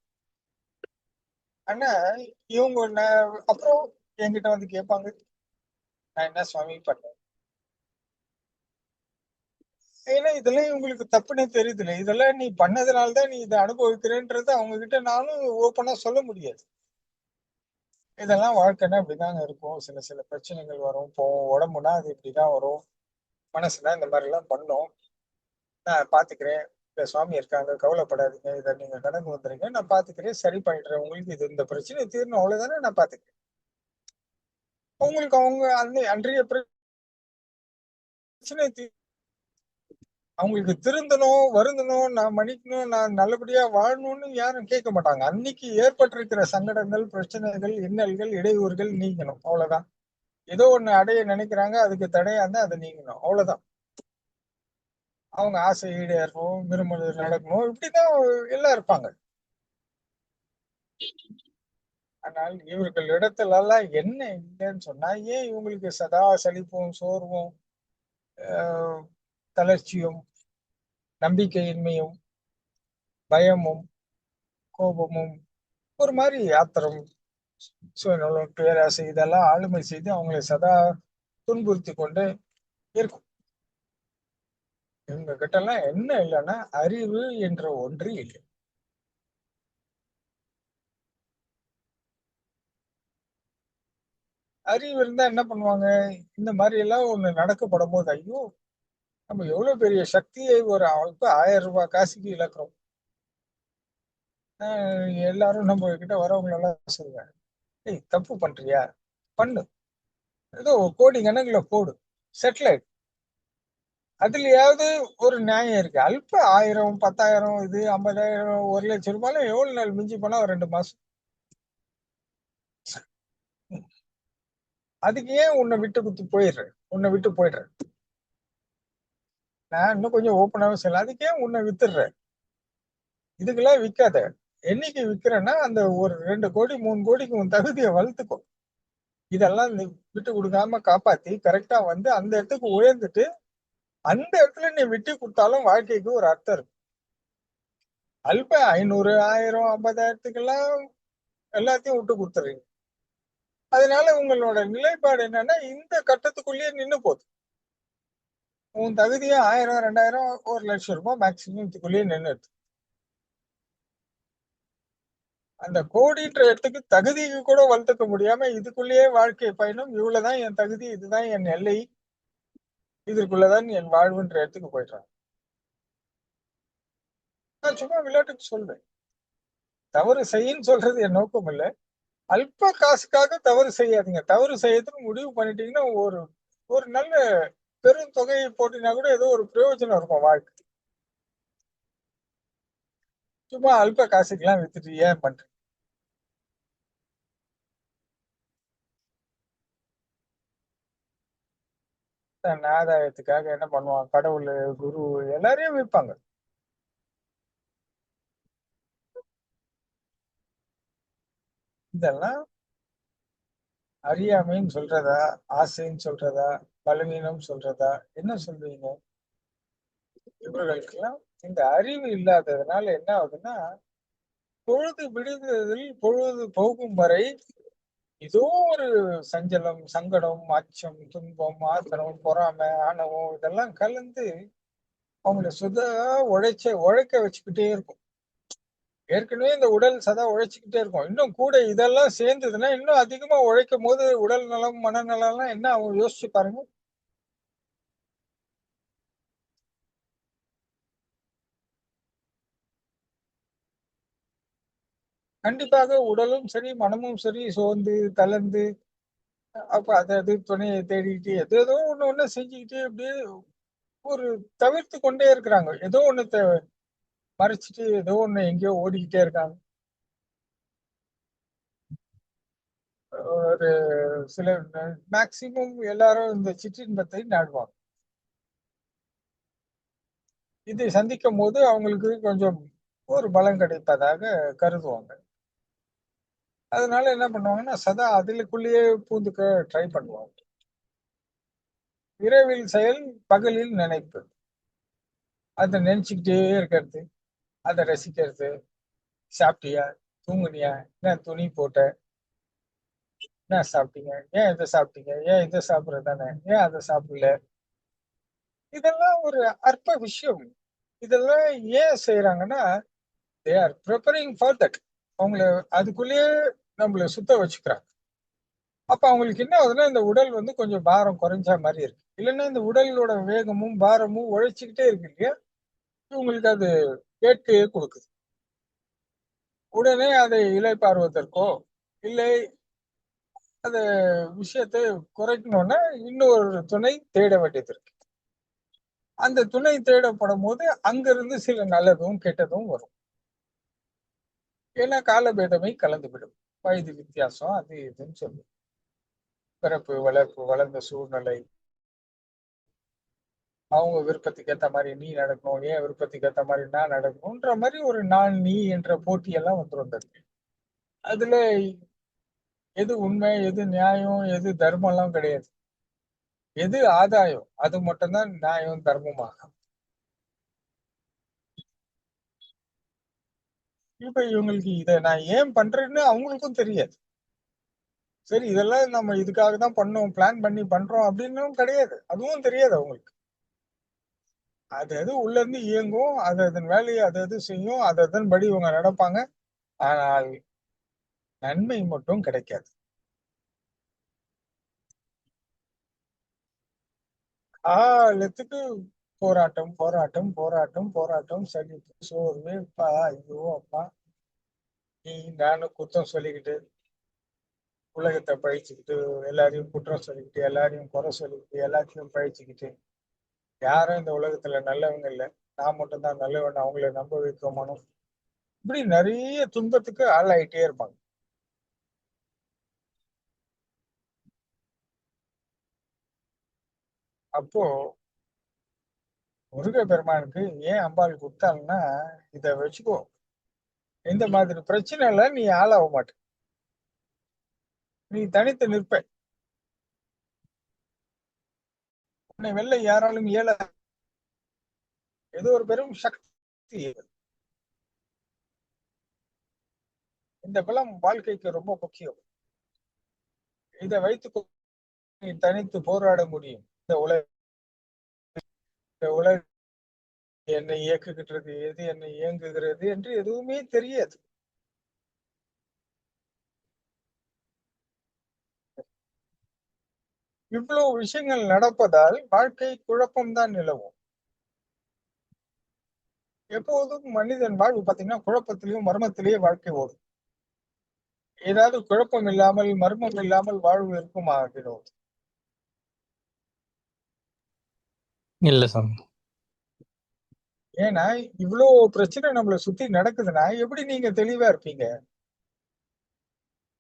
ஆனா இவங்க அப்புறம் என்கிட்ட வந்து கேட்பாங்க, நான் என்ன சுவாமி பண்ணேன்? ஏன்னா இதெல்லாம் இவங்களுக்கு தப்புன்னே தெரியுதுல்ல. இதெல்லாம் நீ பண்ணதுனாலதான் நீ இதை அனுபவிக்கிறேன்றது அவங்க கிட்ட நானும் ஓப்பனா சொல்ல முடியாது. இதெல்லாம் வாழ்க்கைன்னா இப்படிதாங்க இருக்கும். சில சில பிரச்சனைகள் வரும் போகும். உடம்புனா அது இப்படிதான் வரும். மனசுனா இந்த மாதிரி எல்லாம் பண்ணும். நான் பாத்துக்கிறேன். இல்ல சுவாமி இருக்காங்க, கவலைப்படாதீங்க, இதை நீங்க கடந்து வந்துருங்க, நான் பாத்துக்கிறேன், சரி பண்ணிடுறேன், உங்களுக்கு இது இந்த பிரச்சனை தீரணும், அவ்வளவுதானே, நான் பாத்துக்கிறேன். உங்களுக்கு அவங்க அன்றைய பிரச்சனை அவங்களுக்கு திருந்தணும், வருந்தணும், நான் மன்னிக்கணும், நான் நல்லபடியா வாழணும்னு யாரும் கேட்க மாட்டாங்க. அன்னைக்கு ஏற்பட்டிருக்கிற சங்கடங்கள், பிரச்சனைகள், இன்னல்கள், இடையூறுகள் நீங்கணும், அவ்வளவுதான். ஏதோ ஒண்ணு அடைய நினைக்கிறாங்க, அதுக்கு தடையா இருந்தா அதை நீங்கணும், அவ்வளவுதான். அவங்க ஆசை ஈடேறணும், விரும்புறது நடக்கணும், இப்படிதான் எல்லாம் இருப்பாங்க. ஆனால் இவர்கள் இடத்துல எல்லாம் என்ன இல்லைன்னு சொன்னா, ஏன் இவங்களுக்கு சதா சலிப்பும், சோர்வும், தளர்ச்சியும், நம்பிக்கையின்மையும், பயமும், கோபமும், ஒரு மாதிரி ஆத்திரம், சுயநலம், பேராசை, இதெல்லாம் ஆளுமை செய்து அவங்களை சதா துன்புறுத்தி கொண்டு இருக்கும். இவங்க கிட்ட எல்லாம் என்ன இல்லைன்னா அறிவு என்ற ஒன்று இல்லை. அறிவு இருந்தா என்ன பண்ணுவாங்க, இந்த மாதிரி எல்லாம் ஒண்ணு நடக்கப்படும் போது, ஐயோ நம்ம எவ்வளவு பெரிய சக்தியை ஒரு ஆளுக்கு 1000 ரூபாய் காசுக்கு இழக்கிறோம். எல்லாரும் நம்ம கிட்ட வரவங்க எல்லாம் சொல்லுவேன், ஏய் தப்பு பண்றியா, பண்ணு, ஏதோ கோடி கணக்குல போடு, செட்டில், அதுலயாவது ஒரு நியாயம் இருக்கு. அல்ப 1000, 10,000, இது 50,000, 1,00,000 ரூபாய் எவ்வளவு நாள் மிஞ்சி போனா ஒரு 2 மாசம். அதுக்கு ஏன் உன்னை விட்டு குத்து போயிடுறேன், உன்னை விட்டு போயிடுறேன். நான் இன்னும் கொஞ்சம் ஓப்பனாவே சொல்லலாம், அதுக்கு ஏன் உன்னை வித்துடுறேன், இதுக்கெல்லாம் விற்காத. என்னைக்கு விற்கிறேன்னா அந்த ஒரு 2 கோடி 3 கோடிக்கு உன் தகுதியை வளர்த்துக்கோ. இதெல்லாம் நீ விட்டு கொடுக்காம காப்பாத்தி கரெக்டா வந்து அந்த இடத்துக்கு உயர்ந்துட்டு அந்த இடத்துல நீ விட்டு கொடுத்தாலும் வாழ்க்கைக்கு ஒரு அர்த்தம் இருக்கு. அல்ப 500, 1000, 50,000 எல்லாத்தையும் விட்டு கொடுத்துறீங்க. அதனால உங்களோட நிலைப்பாடு என்னன்னா இந்த கட்டத்துக்குள்ளேயே நின்னு போகுது. உன் தகுதியா 1000, 2000, 1,00,000 ரூபாய் மேக்சிமம் இதுக்குள்ளேயே நின்னுது. அந்த கோடின்ற இடத்துக்கு தகுதிக்கு கூட வளர்த்துக்க முடியாம இதுக்குள்ளேயே வாழ்க்கை பயணம், இவ்வளவுதான் என் தகுதி, இதுதான் என் எல்லை, இதற்குள்ளதான் என் வாழ்வுன்ற இடத்துக்கு போயிடுறாங்க. நான் சும்மா விளையாட்டுக்கு சொல்றேன், தவறு செய்யின்னு சொல்றது என் நோக்கம் இல்லை. அல்ப காசுக்காக தவறு செய்யாதீங்க. தவறு செய்யறதுக்கு முடிவு பண்ணிட்டீங்கன்னா ஒரு ஒரு நல்ல பெரும் தொகையை போட்டினா கூட ஏதோ ஒரு பிரயோஜனம் இருக்கும் வாழ்க்கை. சும்மா அல்ப காசுக்கெல்லாம் வித்துட்டு ஏன் பண்றீங்க? தன் ஆதாயத்துக்காக என்ன பண்ணுவாங்க, கடவுள், குரு எல்லாரையும் விற்பாங்க. இதெல்லாம் அறியாமைன்னு சொல்றதா, ஆசைன்னு சொல்றதா, பலவீனம் சொல்றதா, என்ன சொல்றீங்க? இவர்களுக்கெல்லாம் இந்த அறிவு இல்லாததுனால என்ன ஆகுதுன்னா, பொழுது விடுதலில் பொழுது போகும் வரை ஏதோ ஒரு சஞ்சலம், சங்கடம், அச்சம், துன்பம், ஆத்திரம், பொறாமை, ஆணவம் இதெல்லாம் கலந்து அவங்கள உழைக்க வச்சுக்கிட்டே இருக்கும். ஏற்கனவே இந்த உடல் சதா உழைச்சுக்கிட்டே இருக்கும், இன்னும் கூட இதெல்லாம் சேர்ந்ததுன்னா இன்னும் அதிகமா உழைக்கும் போது உடல் நலம், மனநலம் எல்லாம் என்ன அவங்க யோசிச்சு பாருங்க. கண்டிப்பாக உடலும் சரி, மனமும் சரி சோர்ந்து தளர்ந்து, அப்ப அது துணையை தேடிக்கிட்டு ஏதோ ஒண்ணு செஞ்சுக்கிட்டு அப்படியே ஒரு தவிர்த்து கொண்டே இருக்கிறாங்க. ஏதோ ஒண்ணு மறைச்சிட்டு ஏதோ ஒண்ணு எங்கேயோ ஓடிக்கிட்டே இருக்காங்க. ஒரு சில மேக்சிமம் எல்லாரும் இந்த சிற்றின்பத்தை நாடுவாங்க. இதை சந்திக்கும் போது அவங்களுக்கு கொஞ்சம் ஒரு பலம் கிடைப்பதாக கருதுவாங்க. அதனால என்ன பண்ணுவாங்கன்னா சதா அதுக்குள்ளேயே பூந்துக்க ட்ரை பண்ணுவாங்க. இரவில் செயல், பகலில் நினைப்பு, அதை நினைச்சுக்கிட்டே இருக்கிறது, அதை ரசிக்கிறது. சாப்பிட்டியா, தூங்குனியா, என்ன துணி போட்ட, என்ன சாப்பிட்டீங்க, ஏன் இதை சாப்பிட்டீங்க, ஏன் இதை சாப்பிடுறது தானே, ஏன் அதை சாப்பிடல, இதெல்லாம் ஒரு அற்ப விஷயம். இதெல்லாம் ஏன் செய்யறாங்கன்னா they are preparing for that. அவங்கள அதுக்குள்ளேயே நம்மள சுத்த வச்சுக்கிறாங்க. அப்ப அவங்களுக்கு என்ன ஆகுதுன்னா இந்த உடல் வந்து கொஞ்சம் பாரம் குறைஞ்ச மாதிரி இருக்கு. இல்லைன்னா இந்த உடலோட வேகமும் பாரமும் உழைச்சிக்கிட்டே இருக்கு இல்லையா? இவங்களுக்கு அது வேட்கையை கொடுக்குது. உடனே அதை இளைப்பாறுவதற்கோ இல்லை அந்த விஷயத்தை குறைக்கணும்னா இன்னொரு துணை தேட வேண்டியது இருக்கு. அந்த துணை தேடப்படும் போது அங்கிருந்து சில நல்லதும் கெட்டதும் வரும். ஏன்னா காலபேதமை கலந்துவிடும். வயது வித்தியாசம் அது இதுன்னு சொல்லி பிறப்பு வளர்ப்பு வளர்ந்த சூழ்நிலை அவங்க விருப்பத்துக்கு ஏத்த மாதிரி நீ நடக்கணும், ஏன் விருப்பத்துக்கு ஏத்த மாதிரி நான் நடக்கணும்ன்ற மாதிரி ஒரு நான் நீ என்ற போட்டியெல்லாம் வந்துரும் அந்த இடத்துல. அதுல எது உண்மை எது நியாயம் எது தர்மம் எல்லாம் கிடையாது. எது ஆதாயம் அது மட்டும்தான் நியாயம் தர்மமாக. இப்ப இவங்களுக்கு இதை நான் ஏன் பண்றேன்னு அவங்களுக்கும் தெரியாது. சரி இதெல்லாம் நம்ம இதுக்காக தான் பண்ணோம் பிளான் பண்ணி பண்றோம் அப்படின்னும் கிடையாது. அதுவும் தெரியாது அவங்களுக்கு. அது அது உள்ள இருந்து இயங்கும், அது அதன் வேலையை அது அது செய்யும், அது அதன்படி இவங்க நடப்பாங்க. ஆனால் நன்மை மட்டும் கிடைக்காது. காலத்துக்கு போராட்டம் போராட்டம் போராட்டம் போராட்டம் சலிப்பு சோர்வு அப்பா ஐயோ அப்பா நீ நானும் குத்தம் சொல்லிக்கிட்டு உலகத்தை பழிச்சுக்கிட்டு எல்லாரையும் குற்றம் சொல்லிக்கிட்டு எல்லாரையும் குறை சொல்லிக்கிட்டு எல்லாத்தையும் பழிச்சுக்கிட்டு யாரும் இந்த உலகத்துல நல்லவங்க இல்லை, நான் மட்டும்தான் நல்லவன் அவங்கள நம்ப வைக்க மனம், இப்படி நிறைய துன்பத்துக்கு ஆளாயிட்டே இருப்பாங்க. அப்போ முருக பெருமானுக்கு ஏன் அம்பாள் கொடுத்தாங்கன்னா இத வச்சுக்கோ, இந்த மாதிரி பிரச்சனை எல்லாம் நீ ஆளாக மாட்ட, நீ தனித்து நிற்ப, உன்னை வெல்ல யாராலும் இயல, ஏதோ ஒரு பெரும் சக்தி. இந்த பலம் வாழ்க்கைக்கு ரொம்ப முக்கியம். இதை வைத்து நீ தனித்து போராட முடியும். இந்த உலக என்னை இயக்குகின்றது எது என்னை இயங்குகிறது என்று எதுவுமே தெரியாது. இவ்வளவு விஷயங்கள் நடப்பதால் வாழ்க்கை குழப்பம்தான் நிலவும். எப்போதும் மனிதன் வாழ்வு பாத்தீங்கன்னா குழப்பத்திலையும் மர்மத்திலேயே வாழ்க்கை ஓடும். ஏதாவது குழப்பம் இல்லாமல் மர்மம் இல்லாமல் வாழ்வு இருக்குமா வினோத்? இல்ல சாமி. ஏன்னா இவ்வளவு பிரச்சனை நம்மளை சுத்தி நடக்குதுன்னா எப்படி நீங்க தெளிவா இருப்பீங்க?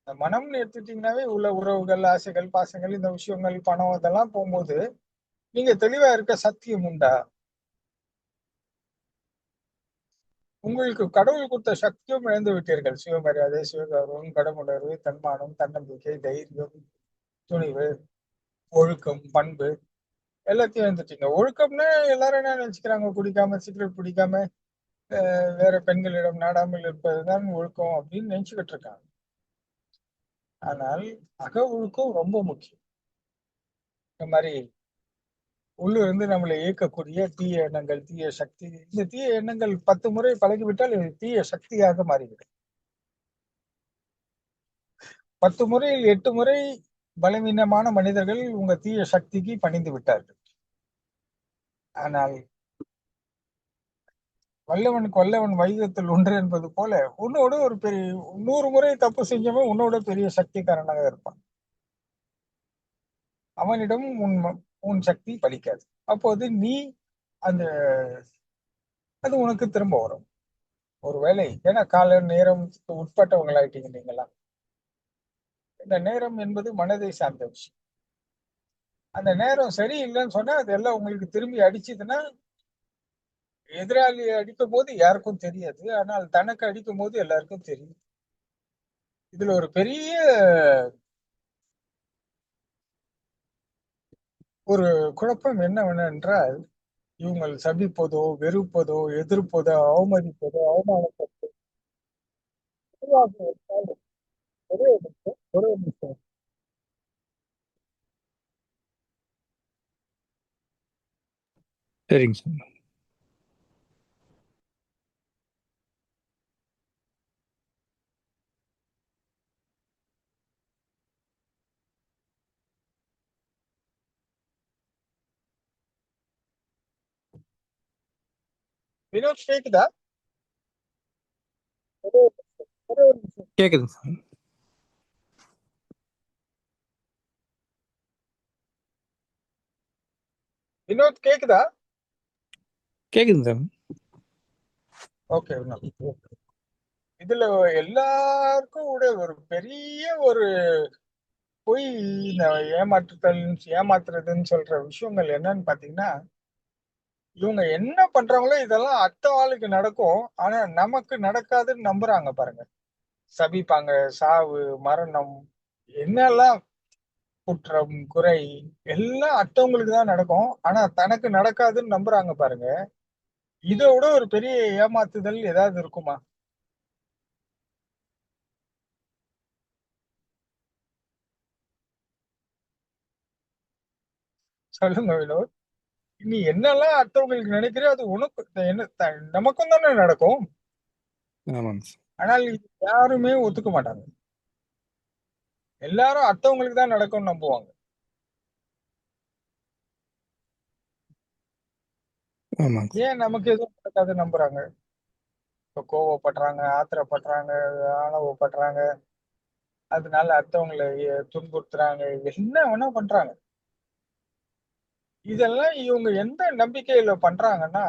இந்த மனம்னு எடுத்துட்டீங்கன்னாவே உள்ள உறவுகள் ஆசைகள் பாசங்கள் இந்த விஷயங்கள் பணம் இதெல்லாம் போகும்போது நீங்க தெளிவா இருக்க சத்தியம் உண்டா? உங்களுக்கு கடவுள் கொடுத்த சக்தியும் இழந்து விட்டீர்கள். சுயமரியாதை சுயகௌரவம் கடமுணர்வு தன்மானம் தன்னம்பிக்கை தைரியம் துணிவு ஒழுக்கம் பண்பு எல்லாத்தையும் இழந்துட்டீங்க. ஒழுக்கம்னா எல்லாரும் என்ன நினைச்சுக்கிறாங்க, குடிக்காம சிகரெட் பிடிக்காம வேற பெண்களிடம் நாடாமல் இருப்பதுதான் ஒழுக்கம் அப்படின்னு நினைச்சுக்கிட்டு இருக்காங்க. ஆனால் அக ஒழுக்கம் ரொம்ப முக்கியம். இந்த மாதிரி உள்ள இருந்து நம்மளை இயக்கக்கூடிய தீய எண்ணங்கள் தீய சக்தி, இந்த தீய எண்ணங்கள் 10 முறை பழகிவிட்டால் இது தீய சக்தியாக மாறிவிடும். 10 முறையில் 8 முறை பலவீனமான மனிதர்கள் உங்க தீய சக்திக்கு பணிந்து விட்டார்கள். ஆனால் வல்லவனுக்கு வல்லவன் வைகத்தில் ஒன்று என்பது போல உன்னோட ஒரு பெரிய 100 முறை தப்பு செஞ்சவன் உன்னோட பெரிய சக்திக்காரனாக இருப்பான். அவனிடம் உன் சக்தி பலிக்காது. அப்போது நீ அந்த அது உனக்கு திரும்ப வரும். ஒருவேளை ஏன்னா கால நேரம் உட்பட்டவங்களாயிட்டீங்க நீங்களா. இந்த நேரம் என்பது மனதை சார்ந்த விஷயம். அந்த நேரம் சரியில்லைன்னு சொன்னா அது எல்லாம் உங்களுக்கு திரும்பி அடிச்சதுன்னா எதிராளி அடிக்கும் போது யாருக்கும் தெரியாது, ஆனால் தனக்கு அடிக்கும் போது எல்லாருக்கும் தெரியும். இதுல ஒரு பெரிய ஒரு குழப்பம் என்னவென்றால் இவங்கள் சபிப்பதோ வெறுப்பதோ எதிர்ப்பதோ அவமதிப்பதோ அவமானப்படுத்தோ ஒரே நிமிஷம் ஒரே நிமிஷம். சரிங்க சாமி. வினோத் கேக்குதா? ஒரே ஒரு நிமிஷம், ஒரே ஒரு நிமிஷம். கேக்குதுங்க சாமி. வினோத் கேக்குதா? கேக்குதுங்க சாமி. ஓகே வினோத். இதுல எல்லாருக்கும் கூட ஒரு பெரிய ஒரு பொய், இந்த ஏமாத்துறதுன்னு சொல்ற விஷயங்கள் என்னன்னு பாத்தீங்கன்னா, இவங்க என்ன பண்றாங்களோ இதெல்லாம் அடுத்த ஆளுக்கு நடக்கும், ஆனா நமக்கு நடக்காதுன்னு நம்புறாங்க பாருங்க. சபிப்பாங்க, சாவு, மரணம், என்னெல்லாம் குற்றம், குறை எல்லாம் அடுத்தவங்களுக்கு தான் நடக்கும், ஆனா தனக்கு நடக்காதுன்னு நம்புறாங்க பாருங்க. இதை விட ஒரு பெரிய ஏமாத்துதல் ஏதாவது இருக்குமா? சொல்லுங்க வினோத். நீ என்னெல்லாம் அடுத்தவங்களுக்கு நினைக்கிறியோ அது உனக்கு நமக்கும் தானே நடக்கும். ஆமாங்க சார். ஆனால் இது யாருமே ஒத்துக்க மாட்டாங்க. எல்லாரும் அடுத்தவங்களுக்கு தான் நடக்கும்னு நம்புவாங்க. ஆமாங்க சார். ஏன் நமக்கு எதுவும் நடக்காது நம்புறாங்க? இப்ப கோவப்படுறாங்க, ஆத்திரப்படுறாங்க, ஆணவப்படுறாங்க, அதனால அடுத்தவங்களை துன்புறுத்துறாங்க, என்ன வேணா பண்றாங்க. இதெல்லாம் இவங்க எந்த நம்பிக்கையில பண்றாங்கன்னா,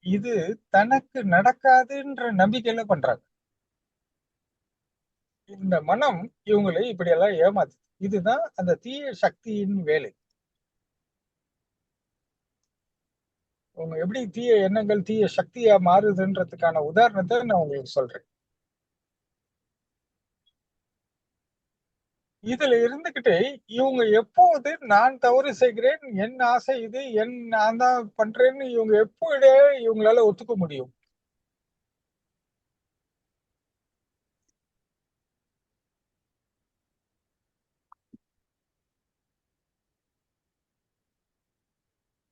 இது தனக்கு நடக்காதுன்ற நம்பிக்கையில பண்றாங்க. இந்த மனம் இவங்களை இப்படியெல்லாம் ஏமாத்து. இதுதான் அந்த தீய சக்தியின் வேலை. அவங்க எப்படி தீய எண்ணங்கள் தீய சக்தியா மாறுதுன்றதுக்கான உதாரணத்தை நான் உங்களுக்கு சொல்றேன். இதுல இருந்துகிட்டு இவங்க எப்போது நான் தவறு செய்கிறேன், என் ஆசை இது, நான் தான் பண்றேன்னு இவங்க எப்போதே இவங்களால ஒத்துக்க முடியும்?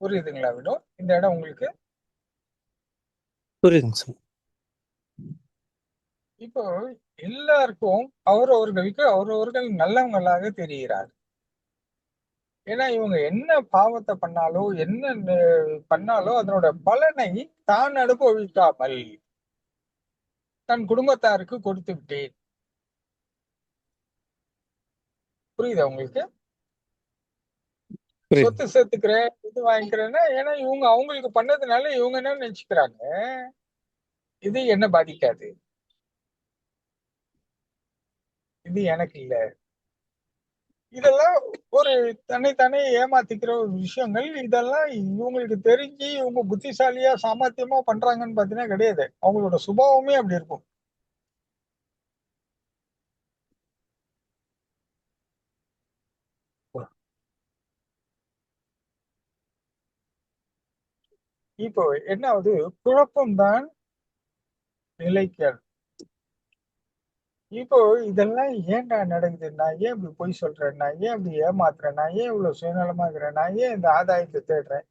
புரியுதுங்களா வினோத்? இந்த இடம் உங்களுக்கு புரியுதுங்க சார். இப்போ எல்லாருக்கும் அவரவர்களுக்கு அவரவர்கள் நல்லவங்களாக தெரிகிறார். ஏன்னா இவங்க என்ன பாவத்தை பண்ணாலோ என்ன பண்ணாலோ அதனோட பலனை தான் அனுபவிக்காமல் தன் குடும்பத்தாருக்கு கொடுத்து விட்டேன். புரியுதா உங்களுக்கு? புரியுது. சொத்து சேர்த்துக்கிறேன், இது வாங்கிக்கிறேன்னா, ஏன்னா இவங்க அவங்களுக்கு பண்ணதுனால இவங்க என்ன நினைச்சுக்கிறாங்க, இது என்ன பாதிக்காது, இது எனக்கு இல்ல. இதெல்லாம் ஒரு தன்னைத்தானே ஏமாத்திக்கிற ஒரு விஷயங்கள். இதெல்லாம் இவங்களுக்கு தெரிஞ்சு இவங்க புத்திசாலியா சாமர்த்தியமா பண்றாங்கன்னு பாத்தீங்கன்னா கிடையாது. அவங்களோட சுபாவமே அப்படி இருக்கும். இப்போ என்ன ஆகுது, குழப்பம்தான் நிலைக்கிறது. இப்போ இதெல்லாம் ஏன்டா நடக்குது, நான் ஏன் இப்படி பொய் சொல்றேன், நான் ஏன் இப்படி ஏமாத்துறேன், நான் ஏன் இவ்வளவு சுயநலமா இருக்கிறேன், நான் ஏன் இந்த ஆதாயத்தை தேடுறேன்,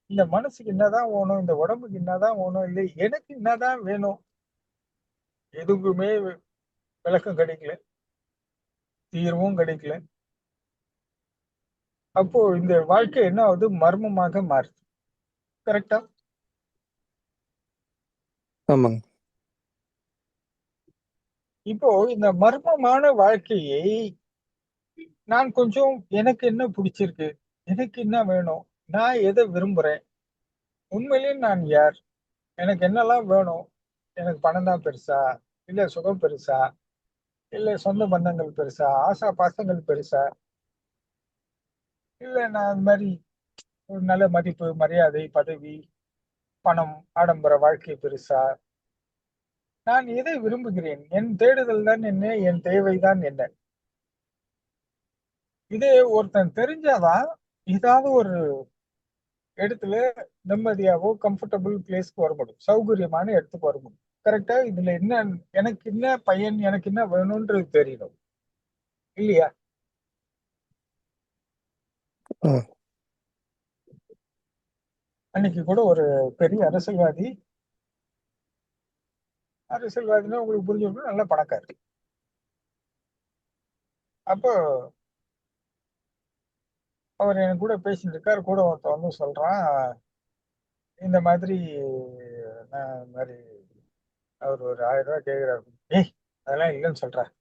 இந்த மனசுக்கு என்னதான் வேணும், இந்த உடம்புக்கு என்னதான் வேணும், இல்லை எனக்கு என்னதான் வேணும், எதுக்குமே விளக்கம் கிடைக்கல, தீர்வும் கிடைக்கல. அப்போ இந்த வாழ்க்கை என்ன ஆகுது, மர்மமாக மாறுது. கரெக்டா? ஆமாங்க. இப்போ இந்த மர்மமான வாழ்க்கையை நான் கொஞ்சம் எனக்கு என்ன பிடிச்சிருக்கு, எனக்கு என்ன வேணும், நான் எதை விரும்புறேன், உண்மையிலேயே நான் யார், எனக்கு என்னெல்லாம் வேணும், எனக்கு பணம் தான் பெருசா, இல்ல சுகம் பெருசா, இல்ல சொந்த பந்தங்கள் பெருசா, ஆசா பாசங்கள் பெருசா, இல்ல நான் இந்த மாதிரி ஒரு நல்ல மதிப்பு, மரியாதை, பதவி, பணம், ஆடம்பர வாழ்க்கை பெருசா, நான் எதை விரும்புகிறேன், என் தேடுதல் தான் என்ன, என் தேவைதான் என்ன? இது ஒருத்தன் தெரிஞ்சாதான் ஏதாவது ஒரு இடத்துல நிம்மதியாவோ கம்ஃபர்டபுள் பிளேஸ்க்கு வர முடியும், சௌகரியமான இடத்துக்கு வர முடியும். கரெக்டா? இதுல என்ன, எனக்கு என்ன பையன், எனக்கு என்ன வேணும்ன்றது தெரியணும், இல்லையா? ஆ. அன்னைக்கு கூட ஒரு பெரிய அரசியல்வாதி, அரசியல்வாதினா உங்களுக்கு புரிஞ்சுக்கணும், நல்ல பணக்காரர். அப்போ அவர் எனக்கு கூட பேசிட்டு இருக்காரு, கூட ஒருத்தன் வந்து சொல்றான், இந்த மாதிரி இந்த மாதிரி அவர் ஒரு 1000 ரூபாய் கேட்குறாரு. ஏய், அதெல்லாம் இல்லைன்னு சொல்றேன்.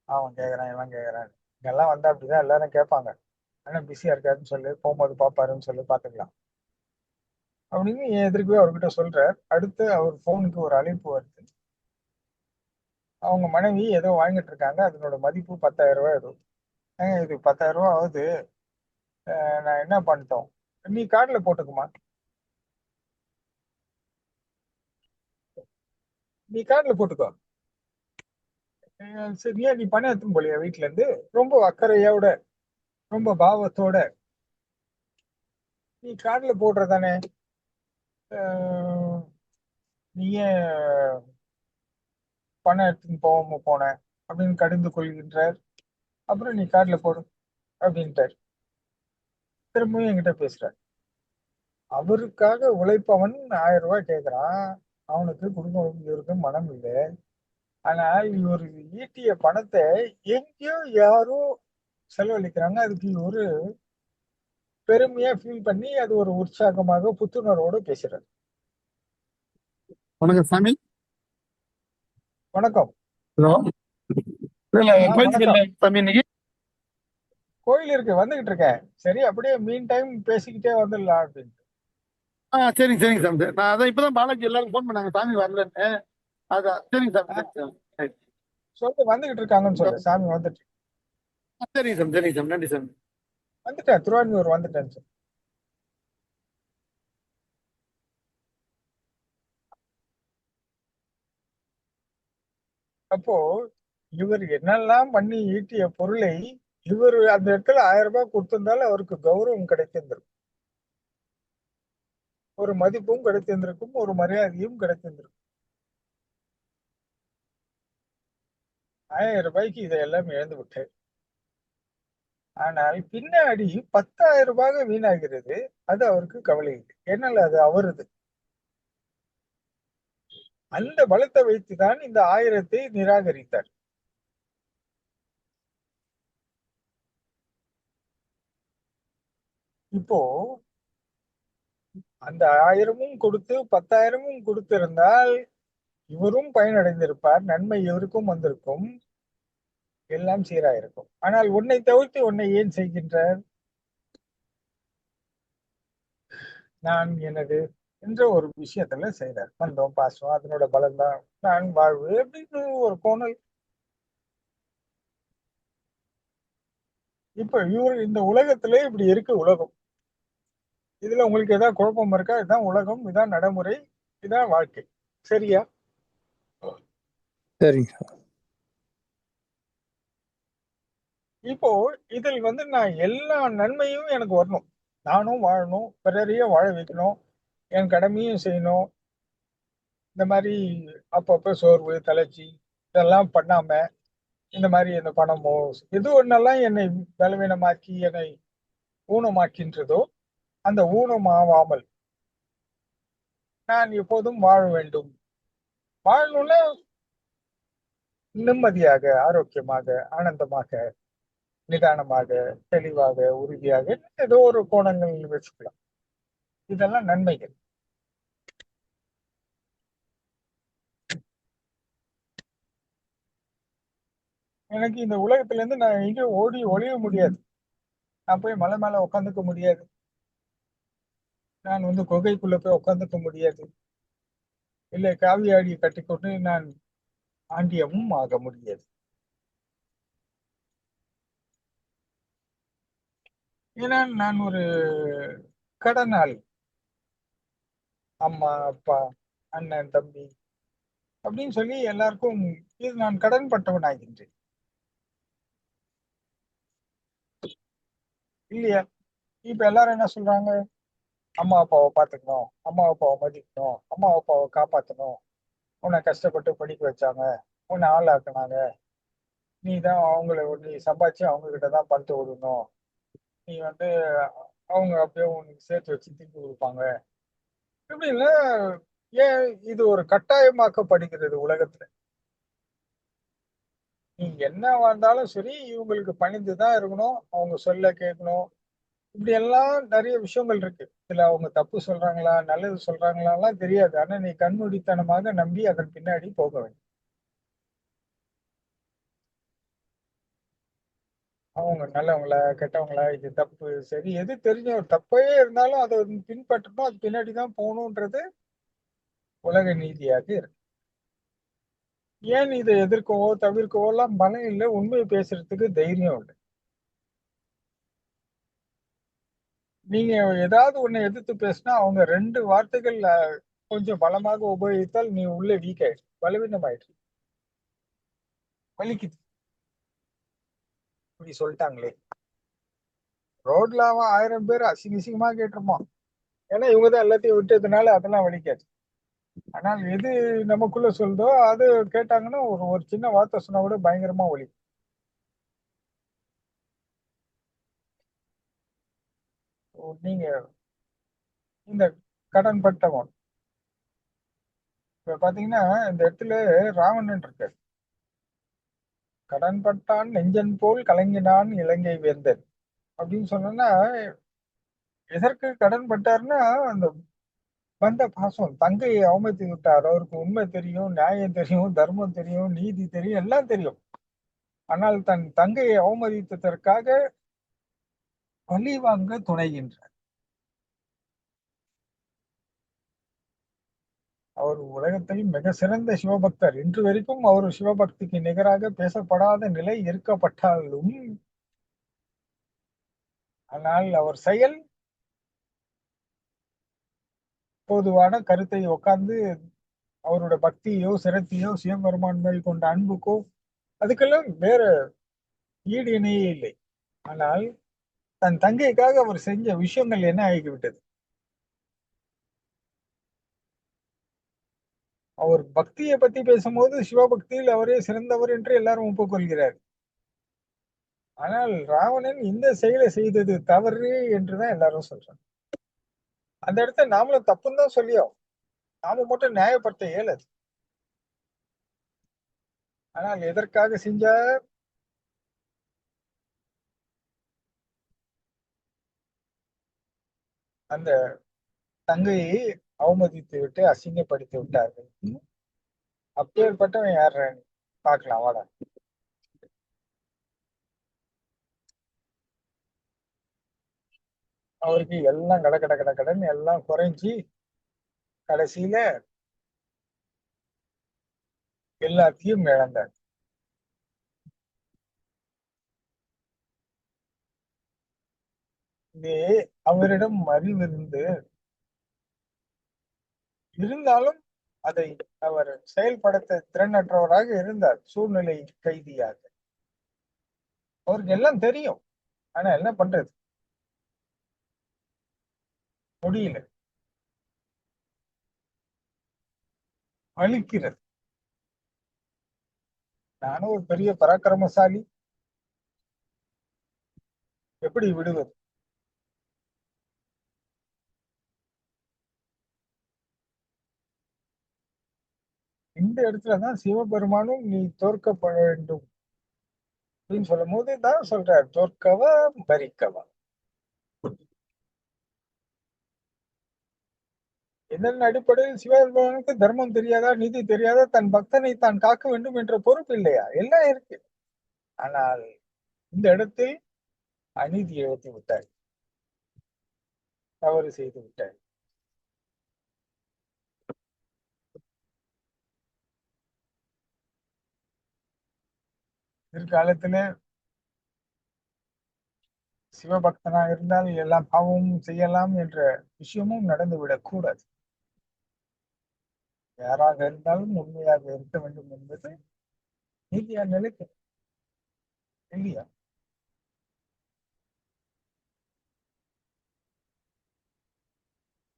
அவன் கேட்குறான், இவன் கேட்குறான். இங்கெல்லாம் வந்தா அப்படிதான் எல்லாரும் கேட்பாங்க. ஆனா பிஸியா இருக்காருன்னு சொல்லு, போகும்போது பாப்பாருன்னு சொல்லி பாத்துக்கலாம் அப்படின்னு என் எதிர்க்கவே அவர்கிட்ட சொல்றார். அடுத்து அவர் போனுக்கு ஒரு அழைப்பு வருது. அவங்க மனைவி ஏதோ வாங்கிட்டு இருக்காங்க, அதனோட மதிப்பு 10,000 ரூபாய். ஏதோ இது 10,000 ரூபாய் ஆகுது, நான் என்ன பண்ணிட்டோம், நீ கார்டுல போட்டுக்குமா, நீ கார்டுல போட்டுக்கோ. சரியா, நீ பணம் எடுத்துன்னு போலியா வீட்டுல இருந்து, ரொம்ப அக்கறையோட ரொம்ப பாவத்தோட நீ கார்டுல போடுறதானே, நீ ஏன் பணம் எடுத்துன்னு போகாம போன அப்படின்னு கடிந்து கொள்கின்றார். அப்புறம் நீ கார்டுல போடு அப்படின்ட்டார். திரும்பவும் என்கிட்ட பேசுறார். அவருக்காக உழைப்பவன் 1000 ரூபாய் கேட்கிறான், அவனுக்கு குடும்பம் மனம் இல்லை. ஆனா இவர் ஈட்டிய பணத்தை எங்கேயோ யாரோ செலவழிக்கிறாங்க. அதுக்கு ஒரு பெருமையா ஃபீல் பண்ணி அது ஒரு உற்சாகமாக புத்துணர்வோடு பேசுறாரு. வணக்கம் சாமி. வணக்கம். ஹலோ. இல்ல கோயிலுக்கு வணக்கம். இல்ல சாமி இன்னைக்கு. கோயில் இருக்கு, வந்துகிட்டு இருக்கேன். சரி, அப்படியே மீன் டைம் பேசிக்கிட்டே வந்துடலாம் அப்படின்னு. சரிங்க சரிங்க சாமி. நான் அதான் இப்பதான் பாலாஜி எல்லாரும் ஃபோன் பண்ணாங்க சாமி வரலன்னு. அதான் சரிங்க சாமி சரிங்க சாமி. சொல்லு, வந்துகிட்டு இருக்காங்கன்னு சொல்லு. சாமி வந்துட்டு சரிங்க சாமி சரிங்க சாமி. நன்றி சாமி. வந்துட்டேன், திருவான்மையூர் வந்துட்டேன்னு சொல்லு. அப்போ இவர் என்னெல்லாம் பண்ணி ஈட்டிய பொருளை இவர் அந்த இடத்துல 1000 ரூபாய் கொடுத்திருந்தாலும் அவருக்கு கௌரவம் கிடைத்திருந்திருக்கும், ஒரு மதிப்பும் கிடைத்திருந்திருக்கும், ஒரு மரியாதையும் கிடைத்திருந்திருக்கும். 1000 ரூபாய்க்கு இதையெல்லாம் இழந்து விட்டார். ஆனால் பின்னாடி 10,000 ரூபாய் வீணாகிறது, அது அவருக்கு கவலை இல்லை. ஏன்னால் அது அவரது. அந்த பலத்தை வைத்துதான் இந்த 1000-ஐ நிராகரித்தார். இப்போ அந்த 1000-மும் கொடுத்து 10,000-மும் கொடுத்திருந்தால் இவரும் பயனடைந்திருப்பார், நன்மை இவருக்கும் வந்திருக்கும், எல்லாம் சீராயிருக்கும். ஆனால் உன்னை தவிர்த்து உன்னை ஏன் செய்கின்றார், நான் எனது என்ற ஒரு விஷயத்துல செய்யறார். பந்தம் பாசம் அதனோட பலன்தான் நான் வாழ்வு அப்படின்னு ஒரு கோணல். இப்ப இவர் இந்த உலகத்திலே இப்படி இருக்கு உலகம். இதுல உங்களுக்கு ஏதாவது குழப்பம் இருக்கா? இதுதான் உலகம், இதான் நடைமுறை, இதான் வாழ்க்கை. சரியா? சரிங்க. இப்போ இதில் நான் எல்லா நன்மையும் எனக்கு வரணும், நானும் வாழணும், பிறரையும் வாழ வைக்கணும், என் கடமையும் செய்யணும். இந்த மாதிரி அப்பப்ப சோர்வு தளர்ச்சி இதெல்லாம் பண்ணாம, இந்த மாதிரி இந்த பணமோ எது ஒன்னெல்லாம் என்னை பலவீனமாக்கி என்னை ஊனமாக்கின்றதோ அந்த ஊனமாவாமல் நான் எப்போதும் வாழ வேண்டும். வாழணும்னா நிம்மதியாக, ஆரோக்கியமாக, ஆனந்தமாக, நிதானமாக, தெளிவாக, உறுதியாக, ஏதோ ஒரு கோணங்கள் வச்சுக்கலாம். இதெல்லாம் நன்மைகள். எனக்கு இந்த உலகத்துல இருந்து நான் எங்கேயும் ஓடி ஒளிய முடியாது. நான் போய் மலை மேல உட்காந்துக்க முடியாது. நான் குகைக்குள்ள போய் உட்காந்துக்க முடியாது. இல்லை காவி ஆடியை கட்டிக்கொண்டு நான் ஆண்டியமும் ஆக முடியாது. ஏன்னா நான் ஒரு கடனாளி. அம்மா அப்பா அண்ணன் தம்பி அப்படின்னு சொல்லி எல்லாருக்கும் இது நான் கடன் பட்டவன் ஆகின்றேன் இல்லையா? இப்ப எல்லாரும் என்ன சொல்றாங்க, அம்மா அப்பாவை பார்த்துக்கணும், அம்மா அப்பாவை மதிக்கணும், அம்மா அப்பாவை காப்பாற்றணும், உன்னை கஷ்டப்பட்டு படிக்க வச்சாங்க, உன்னை ஆளாக்குனாங்க, நீ தான் அவங்கள நீ சம்பாதிச்சு அவங்க கிட்ட தான் பணத்தை விடணும், நீ அவங்க அப்படியே உனக்கு சேர்த்து வச்சு திருப்பி கொடுப்பாங்க இப்படின்னா. ஏன் இது ஒரு கட்டாயமாக்கப்படுகிறது உலகத்துல? நீ என்ன வாழ்ந்தாலும் சரி இவங்களுக்கு பணிந்துதான் இருக்கணும், அவங்க சொல்ல கேட்கணும், இப்படி எல்லாம் நிறைய விஷயங்கள் இருக்கு. இதுல அவங்க தப்பு சொல்றாங்களா, நல்லது சொல்றாங்களாலாம் தெரியாது. ஆனா நீ கண்மூடித்தனமாக நம்பி அதன் பின்னாடி போக வேண்டும். அவங்க நல்லவங்களா, கெட்டவங்களா, இது தப்பு, சரி, எது தெரிஞ்ச ஒரு தப்பே இருந்தாலும் அதை பின்பற்றணும், அது பின்னாடி தான் போகணுன்றது உலக நீதியாக இருக்கு. ஏன் இதை எதிர்க்கவோ தவிர்க்கவோ எல்லாம் பலம் இல்லை, உண்மையை பேசுறதுக்கு தைரியம் இல்லை. நீங்க ஏதாவது ஒண்ணு எதிர்த்து பேசினா அவங்க 2 வார்த்தைகள் கொஞ்சம் பலமாக உபயோகித்தால் நீ உள்ள வீக் ஆயிடுச்சு, பலவீனமாயிடுச்சு, வலிக்குது. இப்படி சொல்லிட்டாங்களே, ரோட்ல அவன் 1000 பேர் அசிங்கமா கேட்டிருப்பான். ஏன்னா இவங்க தான் எல்லாத்தையும் விட்டதுனால அதெல்லாம் வலிக்காது. ஆனால் எது நமக்குள்ள சொல்றதோ அது கேட்டாங்கன்னா ஒரு ஒரு சின்ன வார்த்தை சொன்னா கூட பயங்கரமா வலிக்கும். நீங்க இந்த கடன் பட்டவன் இப்ப பாத்தீங்கன்னா இந்த இடத்துல ராவணன் இருக்காரு. கடன் பட்டான் நெஞ்சன் போல் கலங்கினான் இலங்கை வேந்தன் அப்படின்னு சொன்னா, எதற்கு கடன் பட்டாருன்னா அந்த வந்த பாசம், தங்கையை அவமதித்து விட்டார். அவருக்கு உண்மை தெரியும், நியாயம் தெரியும், தர்மம் தெரியும், நீதி தெரியும், எல்லாம் தெரியும். ஆனால் தன் தங்கையை அவமதித்ததற்காக பழி வாங்க துணைகின்றார். அவர் உலகத்தில் மிக சிறந்த சிவபக்தர். இன்று வரைக்கும் அவர் சிவபக்திக்கு நிகராக பேசப்படாத நிலை இருக்கப்பட்டாலும், ஆனால் அவர் செயல் பொதுவான கருத்தை உட்கார்ந்து அவரோட பக்தியோ சிரத்தையோ சிவபெருமான் மேல் கொண்ட அன்புக்கோ அதுக்கெல்லாம் வேற ஈடு இணையே இல்லை. ஆனால் தன் தங்கைக்காக அவர் செஞ்ச விஷயங்கள் என்ன ஆகிவிட்டது? அவர் பக்தியை பத்தி பேசும்போது சிவபக்தியில் அவரே சிறந்தவர் என்று எல்லாரும் ஒப்புக்கொள்கிறார். ஆனால் ராவணன் இந்த செயலை செய்தது தவறு என்றுதான் எல்லாரும் சொல்றாங்க. அந்த இடத்த நாமளும் தப்புன்னு தான் சொல்லியோம், நாம மட்டும் நியாயப்படுத்த இயலாது. ஆனால் எதற்காக செஞ்ச அந்த தங்கையை அவமதித்து விட்டு அசிங்கப்படுத்தி விட்டார்கள். அப்பேற்பட்டவன் யார் பார்க்கலாம் வாடா. அவருக்கு எல்லாம் கட கட கட கடன் எல்லாம் குறைஞ்சி கடைசியில எல்லாத்தையும் இழந்தார். இது அவரிடம் அறிவிருந்து இருந்தாலும் அதை அவர் செயல்படுத்த திறனற்றவராக இருந்தார், சூழ்நிலை கைதியாக. அவருக்கு எல்லாம் தெரியும், ஆனா என்ன பண்றது, முடியல, வலிக்கிறது. நானும் ஒரு பெரிய பராக்கிரமசாலி, எப்படி விடுவது? இந்த இடத்துலதான் சிவபெருமானும் நீ தோற்கப்பட வேண்டும் அப்படின்னு சொல்லும் போது தான் சொல்றார், தோற்கவா பரிக்கவா. என்னென்ன அடிப்படையில் சிவபெருமானுக்கு தர்மம் தெரியாதா, நீதி தெரியாதா, தன் பக்தனை தான் காக்க வேண்டும் என்ற பொறுப்பு இல்லையா? எல்லாம் இருக்கு. ஆனால் இந்த இடத்தில் அநீதி இழைத்து விட்டார், தவறு செய்து விட்டார். பிற்காலத்துல சிவபக்தனா இருந்தால் எல்லா பாவமும் செய்யலாம் என்ற விஷயமும் நடந்துவிடக் கூடாது. யாராக இருந்தாலும் உண்மையாக இருக்க வேண்டும் என்பது நீதியா நிலைக்கு இல்லையா?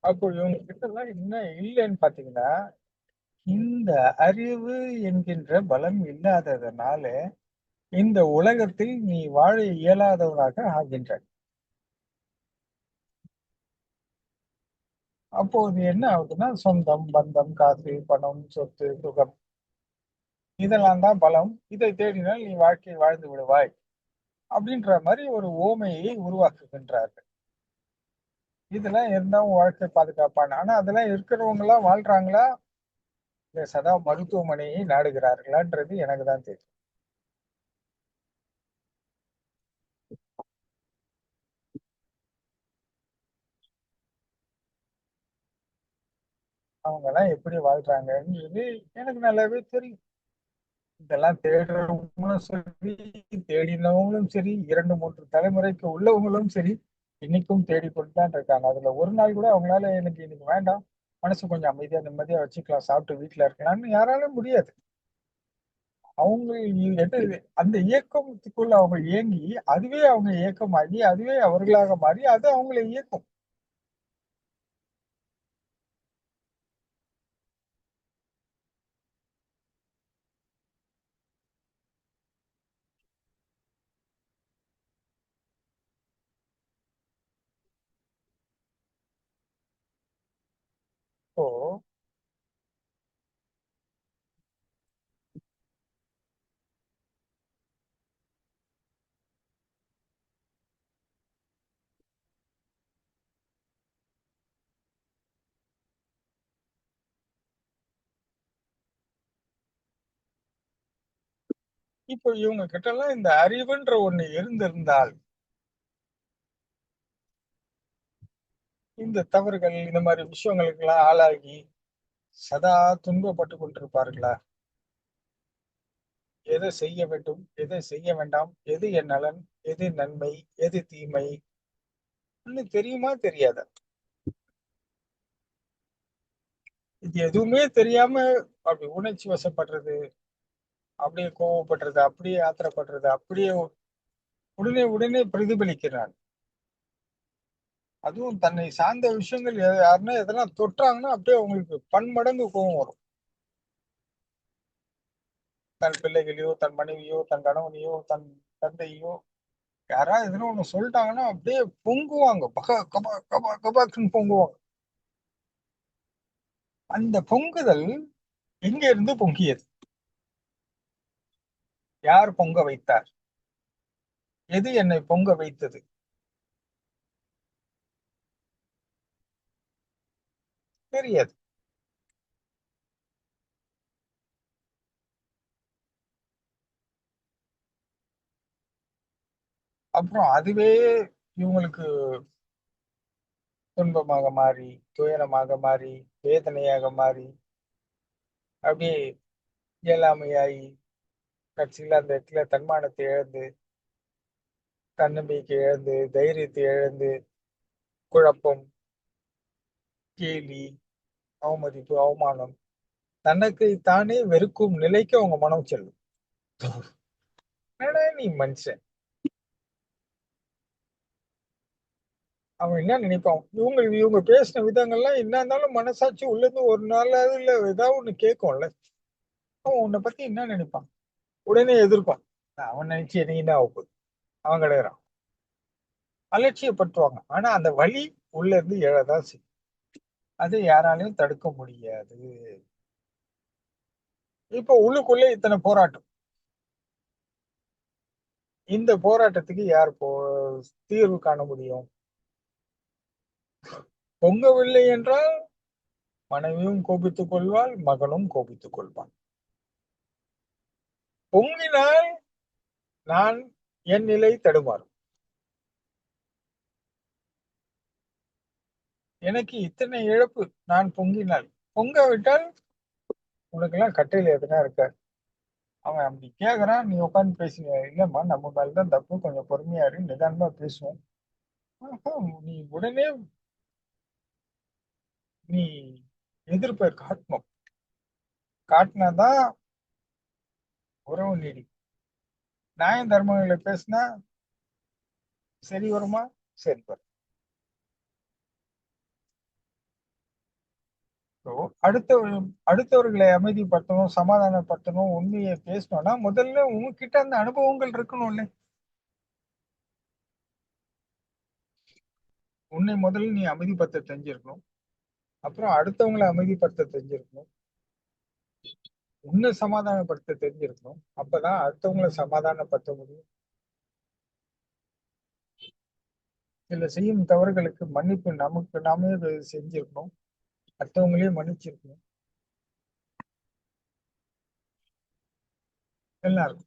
அப்போ இவங்க கிட்ட எல்லாம் என்ன இல்லைன்னு பாத்தீங்கன்னா, இந்த அறிவு என்கின்ற பலம் இல்லாததனால இந்த உலகத்தில் நீ வாழ இயலாதவனாக ஆகின்றாய். அப்போது என்ன ஆகுதுன்னா, சொந்தம், பந்தம், காசு, பணம், சொத்து, சுகம், இதெல்லாம் தான் பலம். இதை தேடினால் நீ வாழ்க்கை வாழ்ந்து விடுவாய் அப்படின்ற மாதிரி ஒரு ஓமையை உருவாக்குகின்றார்கள். இதெல்லாம் இருந்தா உன் வாழ்க்கை பாதுகாப்பான. ஆனா அதெல்லாம் இருக்கிறவங்க எல்லாம் வாழ்றாங்களா, இல்ல சதா மருத்துவமனையை நாடுகிறார்களான்றது எனக்கு தான் தெரியும். அவங்க எல்லாம் எப்படி வாழ்றாங்கன்றது எனக்கு நல்லாவே தெரியும். இதெல்லாம் தேடுறவங்களும் சரி, தேடினவங்களும் சரி, 2, 3 தலைமுறைக்கு உள்ளவங்களும் சரி, இன்னைக்கும் தேடிக்கொண்டு தான் இருக்காங்க. அதுல ஒரு நாள் கூட அவங்களால எனக்கு இன்னைக்கு வேண்டாம், மனசு கொஞ்சம் அமைதியா நிம்மதியா வச்சுக்கலாம், சாப்பிட்டு வீட்டுல இருக்கலாம்னு யாராலும் முடியாது. அவங்க அந்த இயக்கத்துக்குள்ள அவங்க இயங்கி, அதுவே அவங்க இயக்கமாகி, அதுவே அவர்களாக மாறி, அது அவங்களை இயக்கும். இப்போ இப்போ இவங்க கிட்ட எல்லாம் இந்த அறிவுன்ற ஒண்ணு இருந்திருந்தால், இந்த தவறுகள் இந்த மாதிரி விஷயங்களுக்கு எல்லாம் ஆளாகி சதா துன்பப்பட்டு கொண்டிருப்பார்களா? எதை செய்ய வேண்டும், எதை செய்ய வேண்டாம், எது என் நலன், எது நன்மை, எது தீமை தெரியுமா தெரியாதா? இது எதுவுமே தெரியாம அப்படி உணர்ச்சி வசப்படுறது, அப்படியே கோவப்படுறது, அப்படியே ஆத்திரப்படுறது, அப்படியே உடனே உடனே பிரதிபலிக்கிறான். அதுவும் தன்னை சார்ந்த விஷயங்கள் யாருன்னா எதெல்லாம் தொட்டாங்கன்னா அப்படியே அவங்களுக்கு பன்மடங்கு கோபம் வரும். தன் பிள்ளைகளையோ, தன் மனைவியோ, தன் கணவனையோ, தன் தந்தையோ யாராவது எதுனா ஒண்ணு சொல்லிட்டாங்கன்னா அப்படியே பொங்குவாங்க. கபா கபா கபாக்குன்னு பொங்குவாங்க. அந்த பொங்குதல் எங்க இருந்து பொங்கியது? யார் பொங்க வைத்தார்? எது என்னை பொங்க வைத்தது? தெரியாது. அப்புறம் அதுவே இவங்களுக்கு துன்பமாக மாறி, துயரமாக மாறி, வேதனையாக மாறி, அப்படியே இயலாமையாகி, கடைசியில அந்த இடத்துல தன்மானத்தை இழந்து, தன்னம்பிக்கை இழந்து, தைரியத்தை இழந்து, குழப்பம், கேலி, அவமதிப்பு, அவமானம், தனக்கு தானே வெறுக்கும் நிலைக்கு அவங்க மனம் செல்லும். என்னடா நீ மனுஷன், அவன் என்ன நினைப்பான்? இவங்க இவங்க பேசின விதங்கள்லாம் என்ன இருந்தாலும் மனசாட்சி உள்ள இருந்து ஒரு நாளாவது இல்ல ஏதாவது ஒண்ணு கேட்கும்ல. அவன் உன்னை பத்தி என்ன நினைப்பான்? உடனே எதிர்ப்பான். அவன் நினைச்சு எனக்கு என்ன ஆக போகுது, அவன் கிடையாது. அலட்சியப்படுத்துவாங்க. ஆனா அந்த வலி உள்ள இருந்து எழதான் செய்யும். அதை யாராலையும் தடுக்க முடியாது. இப்போ உள்ளுக்குள்ளே இத்தனை போராட்டம். இந்த போராட்டத்துக்கு யார் தீர்வு காண முடியும்? பொங்கவில்லை என்றால் மனைவியும் கோபித்துக் கொள்வாள், மகனும் கோபித்துக் கொள்வான். பொங்கினால் நான் என் நிலை தடுமாறும். எனக்கு இத்தனை இழப்பு, நான் பொங்கினால். பொங்காவிட்டால் உனக்கெல்லாம் கட்டையில எதுனா இருக்க. அவன் அப்படி கேக்குறான், நீ உட்காந்து பேசுங்க. இல்லம்மா நம்ம மேலதான் தப்பு, கொஞ்சம் பொறுமையா இரு, நிதானமா பேசுவோம். ஆஹா, நீ உடனே நீ எதிர்ப்பை காட்டணும். காட்டினாதான் உறவு நீடி. நியாயம் தர்மங்களை பேசினா சரி வருமா? சரி வரும். So, அடுத்தவர்களை அமைதிப்படுத்தணும், சமாதானப்படுத்தணும், உண்மையை பேசணும்னா முதல்ல உங்ககிட்ட அந்த அனுபவங்கள் இருக்கணும்ல. உன்னை முதல்ல நீ அமைதிப்படுத்த தெரிஞ்சிருக்கணும். அப்புறம் அடுத்தவங்களை அமைதிப்படுத்த தெரிஞ்சிருக்கணும். உன்னை சமாதானப்படுத்த தெரிஞ்சிருக்கணும். அப்பதான் அடுத்தவங்களை சமாதானப்படுத்த முடியும். இதுல செய்யும் தவறுகளுக்கு மன்னிப்பு நமக்கு நாமே செஞ்சிருக்கணும், மற்றவங்களையும் மன்னிச்சிருக்கணும். எல்லாரும்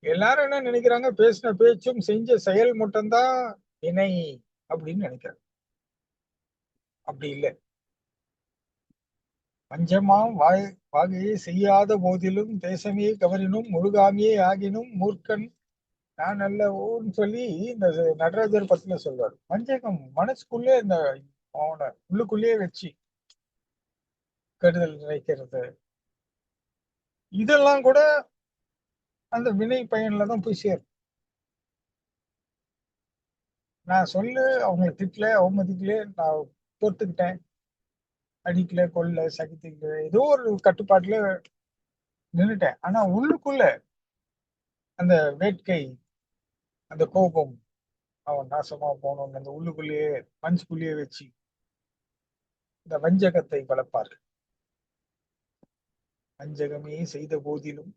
எல்லாரும் என்ன நினைக்கிறாங்க, பேசின பேச்சும் செஞ்ச செயல் மட்டும்தான் இணை அப்படின்னு நினைக்கிறாங்க. அப்படி இல்லை. பஞ்சமாம் வாகையை செய்யாத போதிலும் தேசமே கவரினும் முழுகாமியே ஆகினும் மூர்க்கன் நான் அல்லவோன்னு சொல்லி இந்த நடராஜர் பத்தில சொல்வார். வஞ்சகம் மனசுக்குள்ளே இந்த அவனை உள்ளுக்குள்ளேயே வச்சு கெடுதல் நினைக்கிறது, இதெல்லாம் கூட அந்த வினை பயன்ல தான் போய் சேரும். நான் சொல்லு அவங்களை திட்டல, அவமதிக்கல, நான் பொறுத்துக்கிட்டேன், அடிக்கல, கொல்ல, சகித்துக்கல, ஏதோ ஒரு கட்டுப்பாட்டுல நின்னுட்டேன். ஆனா உள்ளுக்குள்ள அந்த வேட்கை, அந்த கோபம், அவன் நாசமா போகணும்னு அந்த உள்ளுக்குள்ளேயே மனசுக்குள்ளேயே வச்சு இந்த வஞ்சகத்தை வளர்ப்பார்கள். வஞ்சகமே செய்த போதிலும்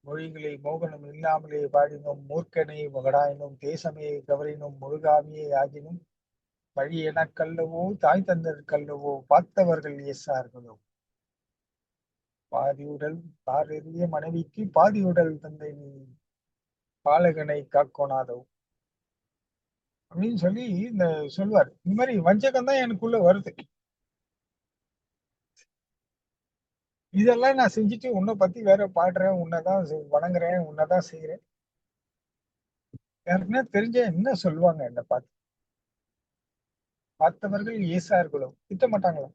மொழிகளை மோகனம் இல்லாமலே பாடினும் மூர்க்கனை மகடாயினும் தேசமே கவரினும் முழுகாமியே ஆகினும் வழி எனக்கல்லவோ தாய் தந்தற்கல்லவோ பார்த்தவர்கள் ஏசார்களோ பாதியுடல் பாரெறிய மனைவிக்கு பாதியுடல் தந்தை நீ பாலகனை காக்கோனாதோ அப்படின்னு சொல்லி இந்த சொல்வார். இந்த மாதிரி வஞ்சகம் தான் எனக்குள்ள வருது. இதெல்லாம் நான் செஞ்சுட்டு உன்னை பத்தி வேற பாடுறேன், உன்னைதான் வணங்குறேன், உன்னைதான் செய்யறேன். யாருக்குன்னா தெரிஞ்ச என்ன சொல்லுவாங்க, என்னை பார்த்து பார்த்தவர்கள் ஏசார்களோ திட்ட மாட்டாங்களா?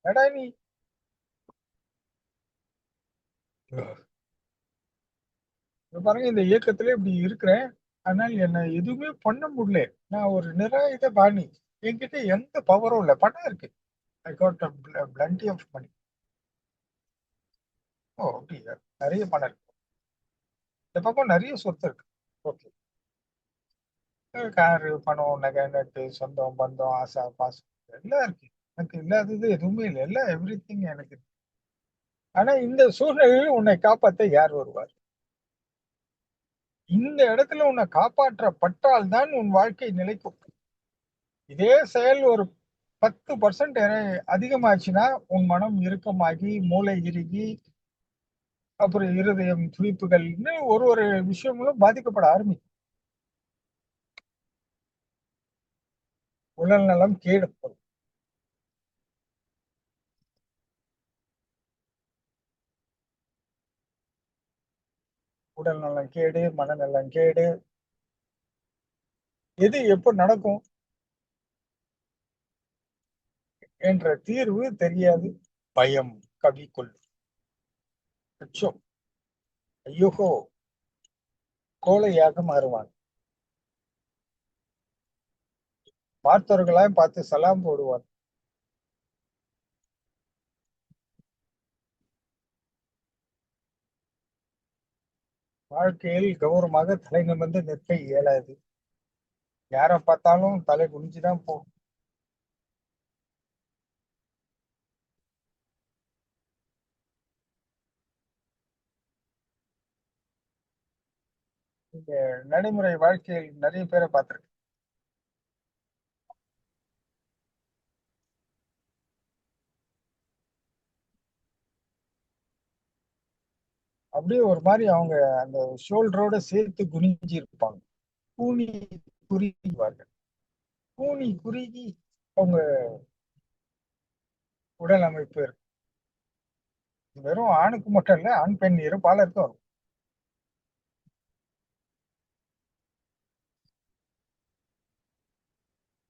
எடா நீ பாருங்க, இந்த இயக்கத்துல இப்படி இருக்கிறேன், ஆனால் என்ன எதுவுமே பண்ண முடியல. நான் ஒரு நிராயுத பாணி, என்கிட்ட எந்த பவரும் இல்லை. பணம் இருக்கு, I got plenty of money. ஓ அப்படியா, நிறைய பணம் இருக்கு, இந்த பக்கம் நிறைய சொத்து இருக்கு. ஓகே, காரு, பணம், நகை, நட்டு, சொந்தம், பந்தம், ஆசை, பாசம் எல்லாம் இருக்கு. எனக்கு இல்லாதது எதுவுமே இல்லை, எல்லாம் எவ்ரி திங் எனக்கு இருக்கு. ஆனா இந்த சூழ்நிலையில் உன்னை காப்பாற்ற யார் வருவார்? இந்த இடத்துல உன்னை காப்பாற்றப்பட்டால் தான் உன் வாழ்க்கை நிலைக்கும். இதே செயல் ஒரு 10% அதிகமாச்சுன்னா உன் மனம் இறுக்கமாகி, மூளை இறுகி, அப்புறம் இருதயம் துடிப்புகள்னு ஒரு விஷயங்களும் பாதிக்கப்பட ஆரம்பிக்கும். உடல் நலம் கேடுப்படும். உடல் நலம் கேடு, மனநலம் கேடு. எது எப்ப நடக்கும் என்ற தீர்வு தெரியாது. பயம் கவிக்குள். அச்சோ, ஐயோகோ, கோழையாக மாறுவான். பார்த்தவர்களாம் பார்த்து சலாம் போடுவான். வாழ்க்கையில் கௌரவமாக தலை நிமிர்ந்து நிற்க இயலாது. யாரை பார்த்தாலும் தலை குனிஞ்சுதான் போகும். இந்த நடைமுறை வாழ்க்கையில் நிறைய பேரை பார்த்திருக்கேன். அப்படியே ஒரு மாதிரி அவங்க அந்த ஷோல்டரோட சேர்த்து குனிஞ்சு இருப்பாங்க. கூனி குறுகிவார்கள். கூனி குறுகி அவங்க உடல் அமைப்பு இருக்கு. வெறும் ஆணுக்கு மட்டும் இல்ல, ஆண் பெண் இருபாலருக்கும் வரும்.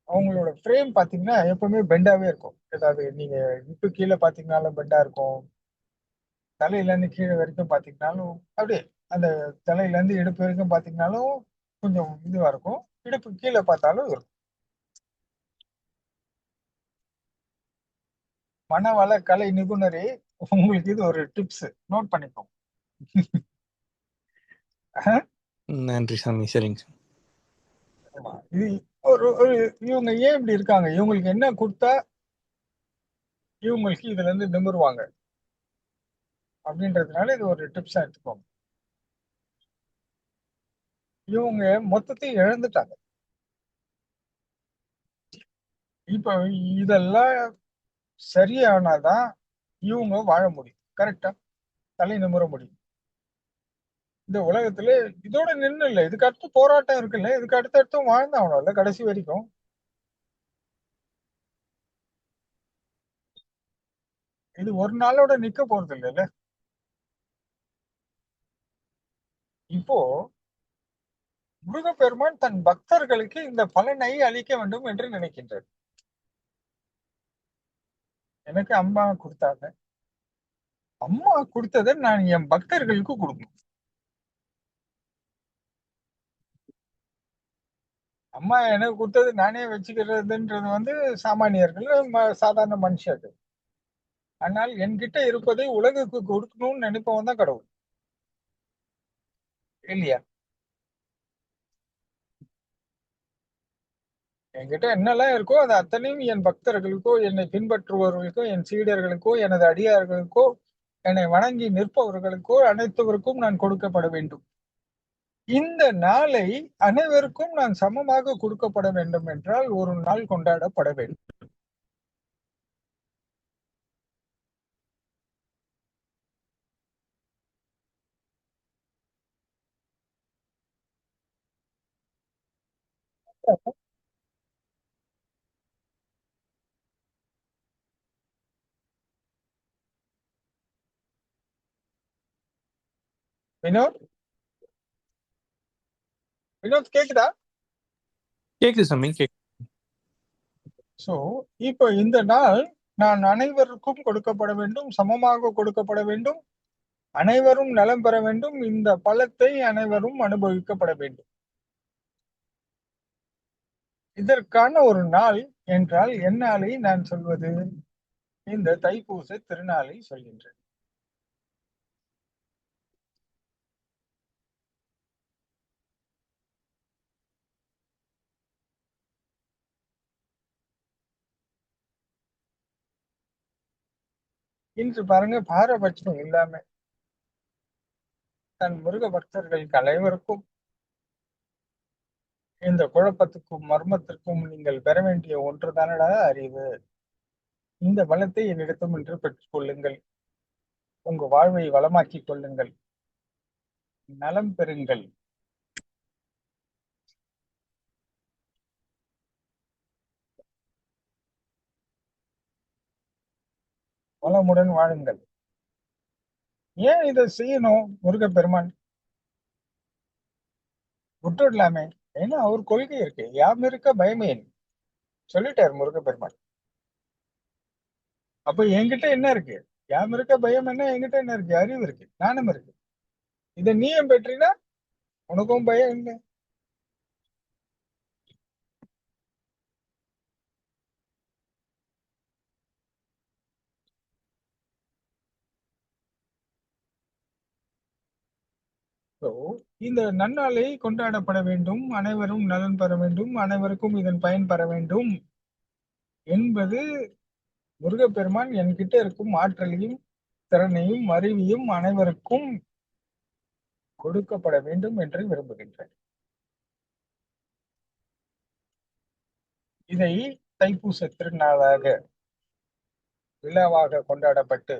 அவங்களோட ஃப்ரேம் பாத்தீங்கன்னா எப்பவுமே பெண்டாவே இருக்கும். ஏதாவது நீங்க இப்பு கீழே பாத்தீங்கன்னாலும் பெண்டா இருக்கும், தலையில இருந்து கீழே வரைக்கும் பாத்தீங்கன்னாலும் அப்படியே, அந்த தலையில இருந்து இடுப்பு வரைக்கும் பாத்தீங்கன்னாலும் கொஞ்சம் இதுவா இருக்கும், இடுப்பு கீழே பார்த்தாலும் இருக்கும். மனவள கலை நிபுணரே, உங்களுக்கு இது ஒரு டிப்ஸ், நோட் பண்ணிக்கோங்க. நன்றி சாமி. சரிங்க சாமி. ஆமா, இது இவங்க ஏன் இப்படி இருக்காங்க, இவங்களுக்கு என்ன கொடுத்தா இவங்களுக்கு இதுல இருந்து நிமிருவாங்க அப்படின்றதுனால இது ஒரு டிப்ஸா எடுத்துக்கோங்க. இவங்க மொத்தத்தையும் இழந்துட்டாங்க. இப்ப இதெல்லாம் சரியானாதான் இவங்க வாழ முடியும், கரெக்டா தலை நிமிர முடியும் இந்த உலகத்துல. இதோட நின்னு இல்ல, இதுக்கு அடுத்து போராட்டம் இருக்குல்ல, இதுக்கு அடுத்தடுத்தும் வாழ்ந்தாகணும்ல கடைசி வரைக்கும். இது ஒரு நாளோட நிக்க போறது இல்லைல்ல. இப்போ முருகப்பெருமான் தன் பக்தர்களுக்கு இந்த பலனை அளிக்க வேண்டும் என்று நினைக்கின்றார். எனக்கு அம்மா கொடுத்தாங்க, அம்மா கொடுத்ததை நான் என் பக்தர்களுக்கு கொடுக்கணும். அம்மா எனக்கு கொடுத்தது நானே வச்சுக்கிறதுன்றது வந்து சாமானியர்கள், சாதாரண மனுஷர்கள். ஆனால் என்கிட்ட இருப்பதை உலகுக்கு கொடுக்கணும்னு நினைப்பவன் தான் கடவுள், இல்லையா? என்கிட்ட என்னெல்லாம் இருக்கோ அது அத்தனையும் என் பக்தர்களுக்கோ, என்னை பின்பற்றுபவர்களுக்கோ, என் சீடர்களுக்கோ, எனது அடியார்களுக்கோ, என்னை வணங்கி நிற்பவர்களுக்கோ அனைத்தவருக்கும் நான் கொடுக்கப்பட வேண்டும். இந்த நாளை அனைவருக்கும் நான் சமமாக கொடுக்கப்பட வேண்டும் என்றால் ஒரு நாள் கொண்டாடப்பட வேண்டும். வினோத், வினோத் கேக்குதா? கேக்குது சாமி, சோ இப்போ இந்த நாள் நான் அனைவருக்கும் கொடுக்கப்பட வேண்டும், சமமாக கொடுக்கப்பட வேண்டும், அனைவரும் நலம் பெற வேண்டும், இந்த பலத்தை அனைவரும் அனுபவிக்கப்பட வேண்டும். இதற்கான ஒரு நாள் என்றால் எந்நாளை நான் சொல்வது? இந்த தைப்பூச திருநாளை சொல்கின்றேன். இன்று பாருங்க, பாரபட்சம் இல்லாம தன் முருக பக்தர்களுக்கு அனைவருக்கும் இந்த குழப்பத்துக்கும் மர்மத்திற்கும் நீங்கள் பெற வேண்டிய ஒன்றுதானடா அறிவு. இந்த பலத்தை என்னிடத்தும் இன்று பெற்றுக் கொள்ளுங்கள், உங்க வாழ்வை வளமாக்கிக் கொள்ளுங்கள், நலம் பெறுங்கள். வளமுடன் வாழுங்கள். ஏன் இதை செய்யணும்? முருகப்பெருமான் விட்டுடலாமே. ஏன்னா அவர் கொள்கை இருக்கு, யாம் இருக்க பயமேன் சொல்லிட்டாரு முருகப்பெருமான். அப்ப என்கிட்ட என்ன இருக்கு? யாம் இருக்க பயம் என்ன? என்கிட்ட என்ன இருக்கு? அறிவு இருக்கு, ஞானம் இருக்கு. இதை நீயும் பெற்றினா உனக்கும் பயம் இல்லை. So, இந்த நன்னாளை கொண்டாடப்பட வேண்டும், அனைவரும் நலன் பெற வேண்டும், அனைவருக்கும் இதன் பயன் பெற வேண்டும் என்பது முருகப்பெருமான் என்கிட்ட இருக்கும் ஆற்றலையும் திறனையும் அறிவையும் அனைவருக்கும் கொடுக்கப்பட வேண்டும் என்று விரும்புகின்றேன். இதை தைப்பூச திருநாளாக விழாவாக கொண்டாடப்பட்டு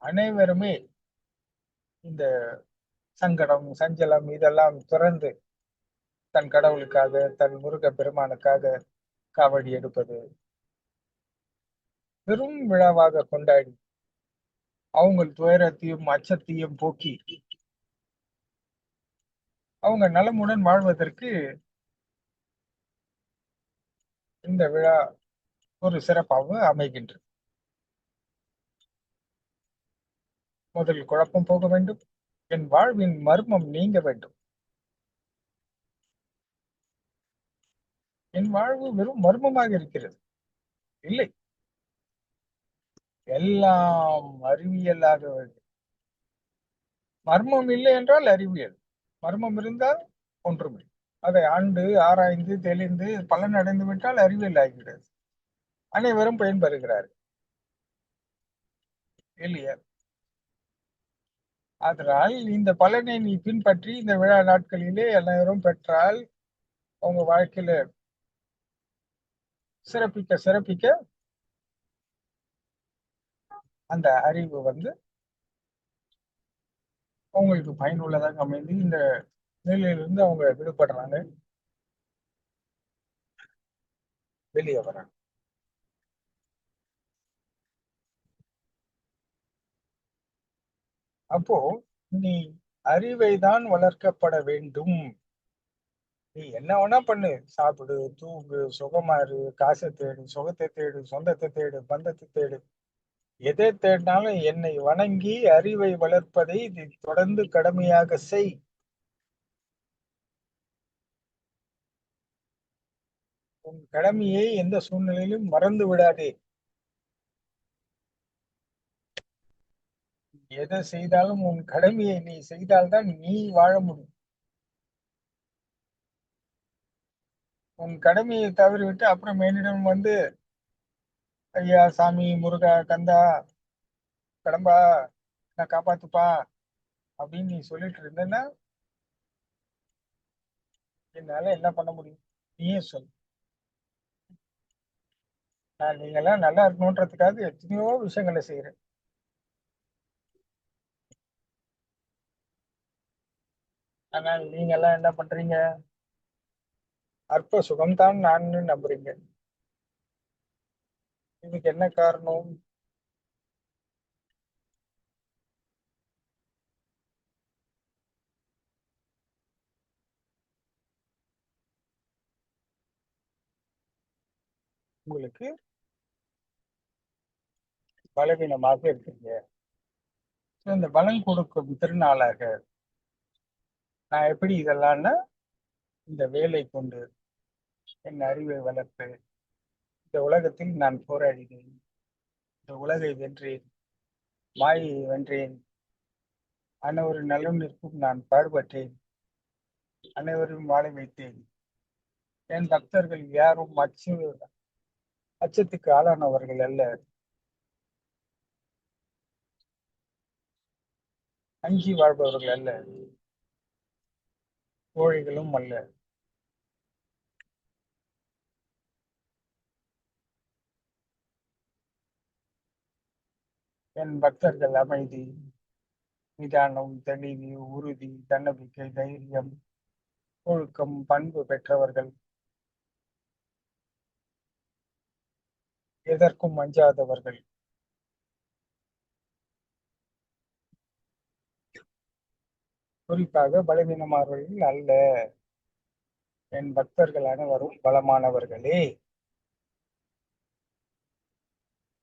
அனைவருமே இந்த சங்கடம் சஞ்சலம் இதெல்லாம் துறந்து தன் கடவுளுக்காக, தன் முருக பெருமானுக்காக காவடி எடுப்பது, பெரும் விழாவாக கொண்டாடி அவங்க துயரத்தையும் அச்சத்தையும் போக்கி அவங்க நலமுடன் வாழ்வதற்கு இந்த விழா ஒரு சிறப்பாக அமைகின்றது. முதல் குழப்பம் போக வேண்டும், என் வாழ்வின் மர்மம் நீங்க வேண்டும். என் வாழ்வு வெறும் மர்மமாக இருக்கிறது இல்லை, எல்லாம் அறிவியலாக வேண்டும். மர்மம் இல்லை என்றால் அறிவியல், மர்மம் இருந்தால் ஒன்றுமில்லை. அதை ஆண்டு ஆராய்ந்து தெளிந்து பலன் அடைந்து விட்டால் அறிவியல் ஆகிறது, அனைவரும் பயன்பெறுகிறார்கள் இல்லையா? அதனால் இந்த பலனை நீ பின்பற்றி இந்த விழா நாட்களிலே எல்லாரும் பெற்றால் உங்க வாழ்க்கையில சிறப்பிக்க சிறப்பிக்க அந்த அறிவு வந்து அவங்களுக்கு பயனுள்ளதாக அமைந்து இந்த நிலையிலிருந்து அவங்க விடுபடுறாங்க, வெளியே வராங்க. அப்போ நீ அறிவை தான் வளர்க்கப்பட வேண்டும். நீ என்ன வேணா பண்ணு, சாப்பிடு, தூங்கு, சுகமா இரு, காசை தேடு, சுகத்தை தேடு, சொந்தத்தை தேடு, பந்தத்தை தேடு, எதை தேடினாலும் என்னை வணங்கி அறிவை வளர்ப்பதை நீ தொடர்ந்து கடமையாக செய். உன் கடமையை எந்த சூழ்நிலையிலும் மறந்து விடாதே. எதை செய்தாலும் உன் கடமையை நீ செய்தால்தான் நீ வாழ முடியும். உன் கடமையை தவறிவிட்டு அப்புறம் என்னிடம் வந்து ஐயா, சாமி, முருகா, கந்தா, கடம்பா, நான் காப்பாத்துப்பா அப்படின்னு நீ சொல்லிட்டு இருந்தேன்னா என்னால என்ன பண்ண முடியும்? நீயே சொல்லு. நான் நீங்கெல்லாம் நல்லா இருக்கணுன்றதுக்காக எத்தனையோ விஷயங்களை செய்யறேன். ஆனால் நீங்க எல்லாம் என்ன பண்றீங்க? அற்ப சுகம்தான் நான் நம்புறீங்க. இதுக்கு என்ன காரணம்? உங்களுக்கு பலவீனமாக இருக்கீங்க. இந்த பலம் கொடுக்கும் திருநாளாக நான் எப்படி இதெல்லாம்னா இந்த வேலை கொண்டு என் அறிவை வளர்த்து இந்த உலகத்தில் நான் போராடினேன், இந்த உலகை வென்றேன், மாயை வென்றேன், அனைவரின் நலனிற்கும் நான் பாடுபட்டேன், அனைவரும் வாழ வைத்தேன். என் பக்தர்கள் யாரும் அச்சத்துக்கு ஆளானவர்கள் அல்ல, அஞ்சி வாழ்பவர்கள் அல்ல, கோழைகளும் அல்ல. என் பக்தர்கள் அமைதி, நிதானம், தெளிவு, உறுதி, தன்னம்பிக்கை, தைரியம், ஒழுக்கம், பண்பு பெற்றவர்கள், எதற்கும் அஞ்சாதவர்கள். குறிப்பாக பலவீனமானவர்கள் அல்ல. என் பக்தர்கள் அனைவரும் பலமானவர்களே.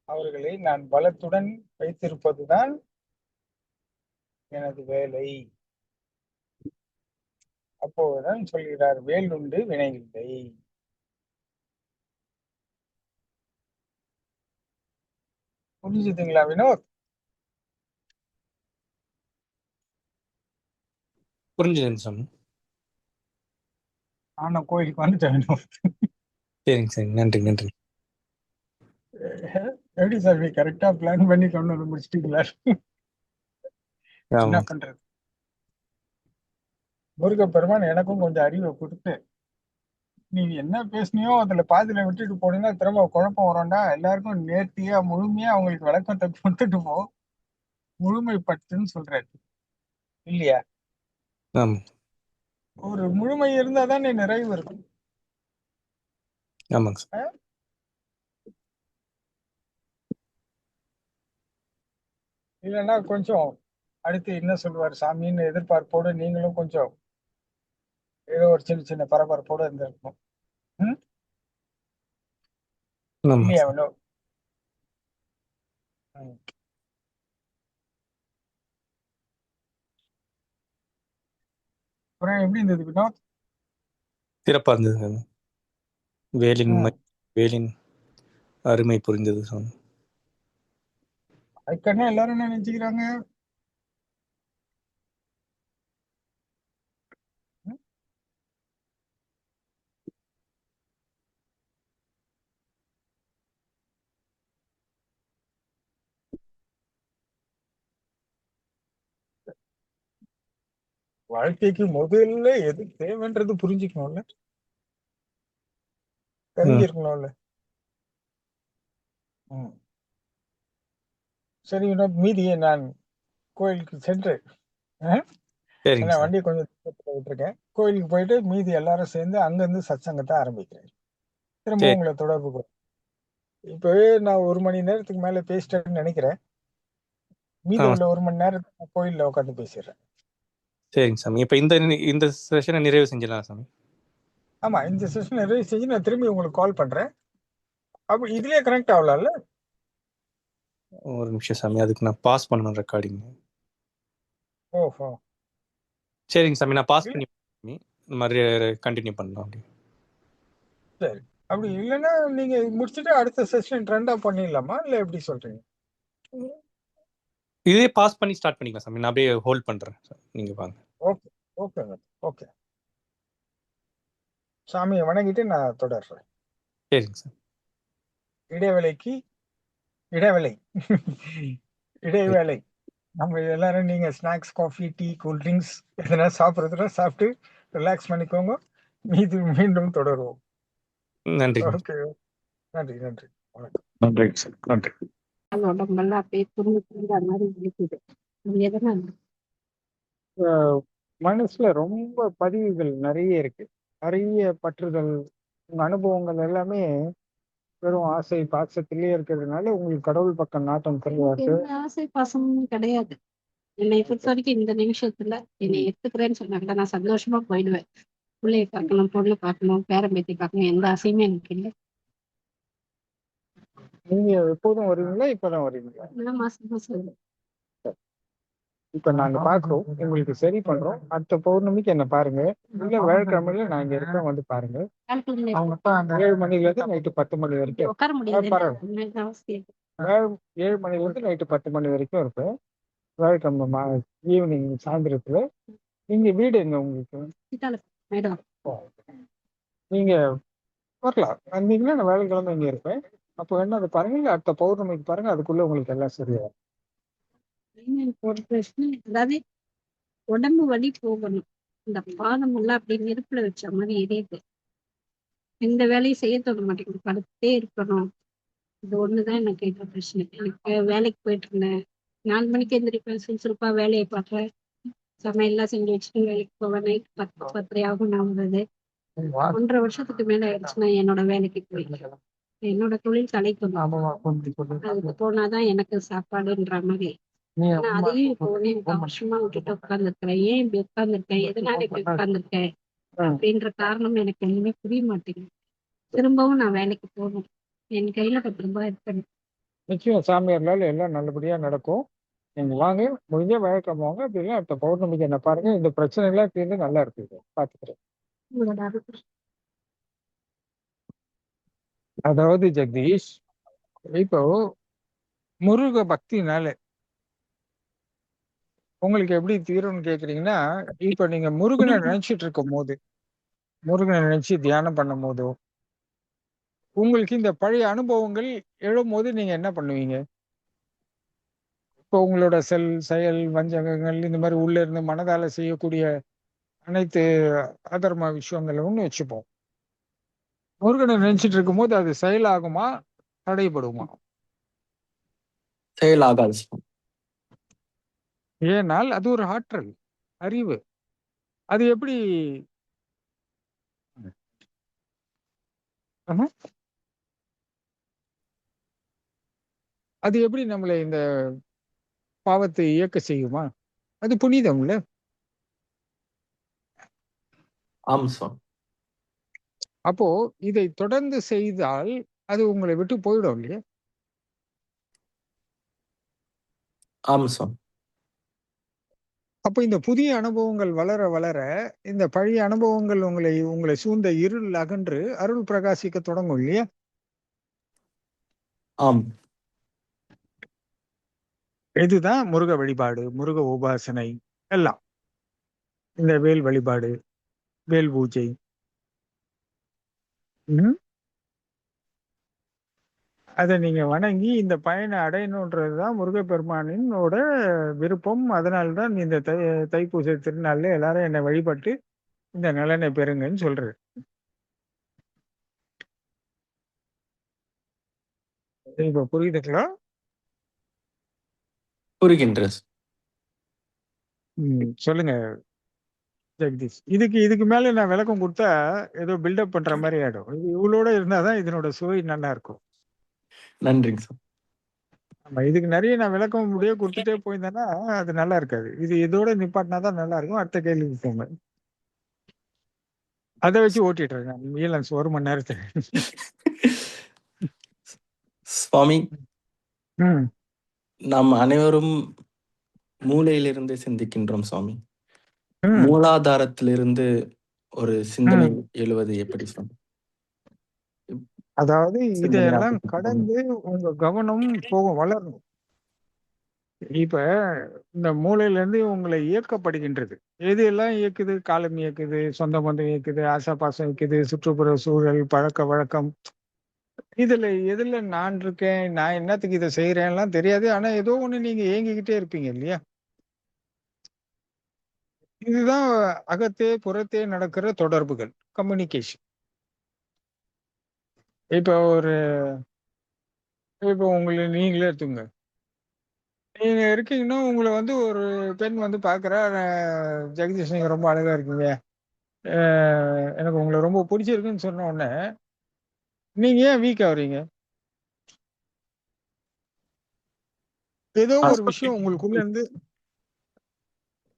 அவர்களை நான் பலத்துடன் வைத்திருப்பதுதான் எனது வேலை. அப்போதுதான் சொல்கிறார், வேல் உண்டு வினை இல்லை. புரிஞ்சுதுங்களா வினோத்? புரிஞ்சுதுங்க சாமி. நானும் கோயிலுக்கு வந்துட்டேன் வினோத். சரிங்க சார், நன்றி நன்றி. எப்படி சார் கரெக்டா பிளான் பண்ணி கொண்டு வந்து முடிச்சிட்டீங்களா? என்ன ஆமாம். பண்றது? முருகப்பெருமான் எனக்கும் கொஞ்சம் அறிவை கொடுத்து நீ என்ன பேசுனியோ அதுல பாதியில விட்டுட்டு போனீங்கன்னா திரும்ப குழப்பம் வரும்டா, எல்லாருக்கும் நேர்த்தியா முழுமையா அவங்களுக்கு விளக்கத்தை கொடுத்துட்டு போ, முழுமைப்படுத்துன்னு சொல்றாரு இல்லையா? ஆமாம் ஒரு முழுமை இருந்தா தான் நிறைவு இருக்கும். ஆமாங்க சார். இல்லைன்னா கொஞ்சம் அடுத்து என்ன சொல்லுவார் சாமின்னு எதிர்பார்ப்போடு நீங்களும் கொஞ்சம் ஏதோ ஒரு சின்ன சின்ன பரபரப்போடு இருந்திருக்கணும். ம்? ஆமாங்க இல்லையா சார். வினோத்? ம். அப்புறம் எப்படி இருந்தது வினோத்? சிறப்பாக இருந்தது சாமி. வேலின் ம். வேலின் அருமை புரிந்தது சாமி. அதுக்கான எல்லாரும் என்ன நினைச்சுக்கிறாங்க? ம்? வாழ்க்கைக்கு முதல்ல எது தேவைன்றது புரிஞ்சுக்கணும்ல, ம். தெரிஞ்சிருக்கணும்ல. ம். சரி, இன்னும் மீதியை நான் கோயிலுக்கு சென்று, சரிங்க ஏன்னா சாமி. வண்டியை கொஞ்சம் தூரத்துல விட்டுருக்கேன். கோயிலுக்கு போயிட்டு மீதி எல்லாரும் சேர்ந்து அங்கிருந்து சத்சங்கத்தை ஆரம்பிக்கிறேன். திரும்ப சரி. உங்களை தொடர்பு கொள்றேன். இப்பவே நான் 1 மணி நேரத்துக்கு மேல பேசிட்டேன்னு நினைக்கிறேன். மீதி ஆமா. உள்ள 1 மணி நேரத்துக்கு நான் கோயில்ல உட்காந்து பேசிடுறேன். சரிங்க சாமி. இப்ப இந்த செஷனை நிறைவு செஞ்சிடலாம் சாமி. ஆமா, இந்த செஷன் நிறைவு செஞ்சு நான் திரும்பி உங்களுக்கு கால் பண்றேன். அப்ப இதுலயே கனெக்ட் ஆகலாம்ல? ஒரு நிமிஷம் சாமி, அதுக்கு நான் பாஸ் பண்ணணும் ரெக்கார்டிங். ஓஹோ. சரிங்க சாமி, நான் பாஸ் இல்ல, பண்ணி சாமி. இந்த மாதிரி கண்டினியூ பண்ணலாம் அப்படி. சரி. அப்படி இல்லைன்னா நீங்க முடிச்சுட்டு அடுத்த செஷன் ட்ரெண்டா பண்ணிடலாமா, இல்ல எப்படி சொல்றீங்க? இதே பாஸ் பண்ணி ஸ்டார்ட் பண்ணிக்கலாம் சாமி. நான் அப்படியே ஹோல்ட் பண்றேன். நீங்க வாங்க. ஓகே, ஓகேங்க, ஓகே. சாமியை வணங்கிட்டு நான் தொடர்றேன். சரிங்க சார். இடைவேளைக்கு இடைவேளை. இடைவேளை. நம்ம எல்லாரும் நீங்க snacks, coffee, tea, cool drinks எதனா சாப்பிட்றதுனா சாப்பிட்டு ரிலாக்ஸ் பண்ணிக்கோங்க. மீண்டும் தொடருவோம். நன்றிங்க. ஓகே. நன்றி, நன்றி. வணக்கம். நன்றிங்க சார், நன்றி. உடம்பெல்லாம் அப்படியே துரும்பு துரும்பு அந்த மாதிரி வலிக்குது. அது எதனால? மனசுல ரொம்ப பதிவுகள் நிறைய இருக்கு. நிறைய பற்றுதல், உங்க அனுபவங்கள் எல்லாமே வெறும் ஆசை பாசத்திலேயே இருக்கிறதுனால உங்களுக்கு கடவுள் பக்கம் நாட்டம் குறைவா எனக்கு இருக்கு. எந்த ஆசை பாசமும் கிடையாது. என்னை பொறுத்த வரைக்கும் இந்த நிமிஷத்துல என்னை எடுத்துக்கிறேன்னு சொன்னாங்க, நான் சந்தோஷமா போயிடுவேன். பிள்ளைய பார்க்கணும், பொண்ணு பார்க்கணும், பேரன் பேத்தி பார்க்கணும், எந்த ஆசையுமே எனக்கு இல்லை. நீங்க எப்போதும் வருவீங்களா, இப்பதான் வருவீங்களா? நான் மாசம் மாசம் வருவேன். இப்ப நாங்க பாக்குறோம், உங்களுக்கு சரி பண்றோம். அடுத்த பௌர்ணமிக்கு என்ன பாருங்க, இல்ல வியாழக்கிழமையில நான் இங்க இருக்கேன், வந்து பாருங்க. காலத்துல அவங்க 7 மணில இருந்து நைட்டு 10 மணி வரைக்கும் உட்கார முடியாது. பரவாயில்ல. உண்மையில அவசியம் இருக்கு. 7 மணில இருந்து நைட்டு 10 மணி வரைக்கும் இருப்பேன். வியாழக்கிழமை ஈவினிங் சாயந்தரத்துல. நீங்க வீடு எங்க உங்களுக்கு? சித்தால மேடம் நீங்க வரலாம், வந்தீங்கன்னா நான் வியாழக்கிழமை இங்க இருப்பேன். அப்போ என்ன அதை பாருங்க, இல்ல அடுத்த பௌர்ணமிக்கு பாருங்க, அதுக்குள்ள உங்களுக்கு எல்லாம் சரியா. எனக்கு ஒரு பிரச்சனை, அதாவது உடம்பு வலி போகணும். இந்த பாதம் எல்லாம் அப்படி நெருப்புல வச்ச மாதிரி எரியுது. எந்த வேலையும் செய்ய தோண மாட்டேங்குது. படுத்தே இருக்கணும். இது ஒண்ணுதான் எனக்கு இருக்கிற பிரச்சனை. எனக்கு வேலைக்கு போயிட்டு இருந்தேன். 4 மணிக்கு எந்திரிப்பேன், சுறுசுறுப்பா வேலையை பார்ப்பேன். சமையல்லாம் செஞ்சு வச்சுட்டு வேலைக்கு போவேன். நைட் 10, 10:30 ஆகும் நான் வந்தது. 1.5 வருஷத்துக்கு மேல ஆயிடுச்சுன்னா என்னோட வேலைக்கு போய் என்னோட தொழில் தலைக்கணும். அதுக்கு போனாதான் எனக்கு சாப்பாடுன்ற மாதிரி. ஆனா அதையும் இப்போ 1.25 வருஷமா விட்டுட்டு உட்கார்ந்துருக்கிறேன். ஏன் இப்படி உட்கார்ந்துருக்கேன், எதனால இப்படி உட்கார்ந்துருக்கேன் அப்படின்ற காரணம் எனக்கு ஒண்ணுமே புரிய மாட்டேங்குது. திரும்பவும் நான் வேலைக்கு போகணும். என் கையில 10 ரூபாய் இருக்கணும். நிச்சயம் சாமியார்னால எல்லாம் நல்லபடியா நடக்கும். நீங்க வாங்க, முடிஞ்ச வியாழக்கிழமை வாங்க, அப்படி இல்லை அடுத்த பௌர்ணமிக்கு என்ன பாருங்க. இந்த பிரச்சனை எல்லாம் தீர்ந்து நல்லா இருக்குது, பாத்துக்கிறேன். உங்களோட அருள். அதாவது ஜெகதீஷ், இப்போ முருக பக்தினால உங்களுக்கு எப்படி தீரும்னு கேக்குறீங்கன்னா, இப்ப நீங்க முருகனை நினைச்சிட்டு இருக்கும் போது, முருகனை நினைச்சு தியானம் பண்ணும் போதோ, உங்களுக்கு இந்த பழைய அனுபவங்கள் எழும்போது நீங்க என்ன பண்ணுவீங்க? இப்போ உங்களோட செயல், வஞ்சகங்கள், இந்த மாதிரி உள்ள இருந்து மனதால செய்யக்கூடிய அனைத்து அதர்ம விஷயங்களும் வச்சுப்போம். முருகனை நினைச்சிட்டு இருக்கும் போது அது செயலாகுமா, தடைபடுமா? செயலாகாது. ஏனால் அது ஒரு ஆற்றல், அறிவு. அது எப்படி ஆமா, அது எப்படி நம்மளை இந்த பாவத்தை இயக்க செய்யுமா? அது புனிதம்ல. ஆம் சுவாமி. அப்போ இதை தொடர்ந்து செய்தால் அது உங்களை விட்டு போயிடும் இல்லையா? ஆம் சுவாமி. அப்போ இந்த புதிய அனுபவங்கள் வளர வளர இந்த பழைய அனுபவங்கள் உங்களை சூழ்ந்த இருள் அகன்று அருள் பிரகாசிக்க தொடங்கும் இல்லையா? ஆம். இதுதான் முருக வழிபாடு, முருக உபாசனை எல்லாம். இந்த வேல் வழிபாடு, வேல் பூஜை. அதை நீங்க வணங்கி இந்த பயனை அடையணுன்றதுதான் முருகப்பெருமானினோட விருப்பம். அதனால்தான் இந்த தைப்பூச திருநாள்ல எல்லாரும் என்னை வழிபட்டு இந்த நலனை பெறுங்கன்னு சொல்றது. இப்ப புரியுதுங்களா? புரிகின்றது. சொல்லுங்க ஜெகதீஷ். இதுக்கு மேல நான் விளக்கம் கொடுத்தா ஏதோ பில்டப் பண்ற மாதிரி ஆயிடும். இது இவ்வளோட இருந்தாதான் இதனோட சுவை நல்லா இருக்கும். நன்றிங்க சார். ஆமா, இதுக்கு நிறைய நான் விளக்கம் முடிய கொடுத்துட்டே போயிருந்தேன்னா அது நல்லா இருக்காது. இது இதோட நிப்பாட்டினாதான் நல்லா இருக்கும். அடுத்த கேள்விக்கு போங்க. அதை வச்சு ஓட்டிட்டு நான் மீலன்ஸ் 1 மணி நேரத்தை. சுவாமி, ம் நாம் அனைவரும் மூளையிலிருந்து சிந்திக்கின்றோம் சுவாமி. ம் மூலாதாரத்திலிருந்து ஒரு சிந்தனை ம் எழுவது எப்படி சுவாமி? அதாவது சிந்தனை இதையெல்லாம் ஆகும். கடந்து உங்க கவனம் போகும், வளரணும். இப்ப இந்த மூளையில இருந்து உங்களை இயக்கப்படுகின்றது. எது எல்லாம் இயக்குது? காலம் இயக்குது, சொந்த பந்தம் இயக்குது, ஆசாபாசம் இயக்குது, சுற்றுப்புற சூழல், பழக்க வழக்கம். இதுல எதுல நான் இருக்கேன், நான் என்னத்துக்கு இதை செய்யறேன்லாம் தெரியாது. ஆனா ஏதோ ஒண்ணு நீங்க ஏங்கிக்கிட்டே இருப்பீங்க இல்லையா? இதுதான் அகத்தே புறத்தே நடக்கிற தொடர்புகள், கம்யூனிகேஷன். இப்ப இப்ப உங்களை நீங்களே எடுத்துங்க. நீங்க இருக்கீங்கன்னா உங்களை வந்து ஒரு பெண் வந்து பாக்குறா, ஜெகதீஷ் நீங்க ரொம்ப அழகா இருக்கீங்க, எனக்கு உங்களை ரொம்ப பிடிச்சிருக்குன்னு சொன்ன உடனே நீங்க ஏன் வீக் ஆகுறீங்க? ஏதோ ஒரு விஷயம் உங்களுக்குள்ள இருந்து,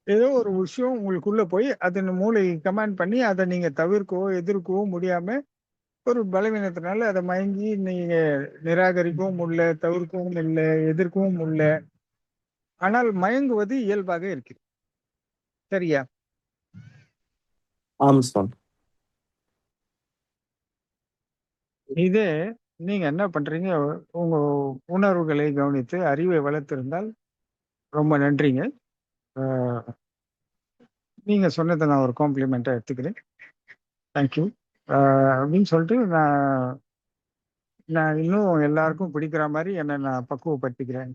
ஏதோ ஒரு விஷயம் உங்களுக்குள்ள போய் அதன் மூளை கமாண்ட் பண்ணி அதை நீங்க தவிர்க்கவோ எதிர்க்கவோ முடியாம ஒரு பலவீனத்தினால அதை மயங்கி நீங்க நிராகரிக்கவும் முடியல, தவிர்க்கவும் இல்லை, எதிர்க்கவும் முடியல. ஆனால் மயங்குவது இயல்பாக இருக்கு. சரியா? ஆம் சுவாமி. இதே நீங்க என்ன பண்றீங்க? உங்க உணர்வுகளை கவனித்து அறிவை வளர்த்திருந்தால் ரொம்ப நன்றிங்க. நீங்க சொன்னதை நான் ஒரு காம்ப்ளிமெண்டா எடுத்துக்கிறேன். தேங்க்யூ அப்படின்னு சொல்லிட்டு நான் இன்னும் எல்லாருக்கும் பிடிக்கிற மாதிரி என்னை நான் பக்குவப்படுத்திக்கிறேன்.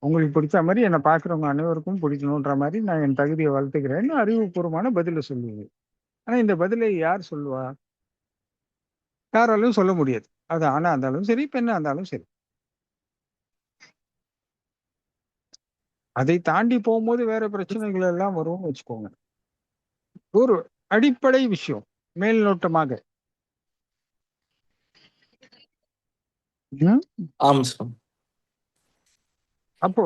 உங்களுக்கு பிடிச்ச மாதிரி என்னை பார்க்குறவங்க அனைவருக்கும் பிடிக்கணுன்ற மாதிரி நான் என் தகுதியை வளர்த்துக்கிறேன்னு அறிவுபூர்வமான பதிலை சொல்லுவீங்க. ஆனா இந்த பதிலை யார் சொல்லுவா? யாராலும் சொல்ல முடியாது. அது ஆணா இருந்தாலும் சரி, பெண்ணா இருந்தாலும் சரி. அதை தாண்டி போகும்போது வேற பிரச்சனைகள் எல்லாம் வரும்னு வச்சுக்கோங்க. ஒரு அடிப்படை விஷயம் மேல்நோட்டமாக. ஆம் சுவாமி. அப்போ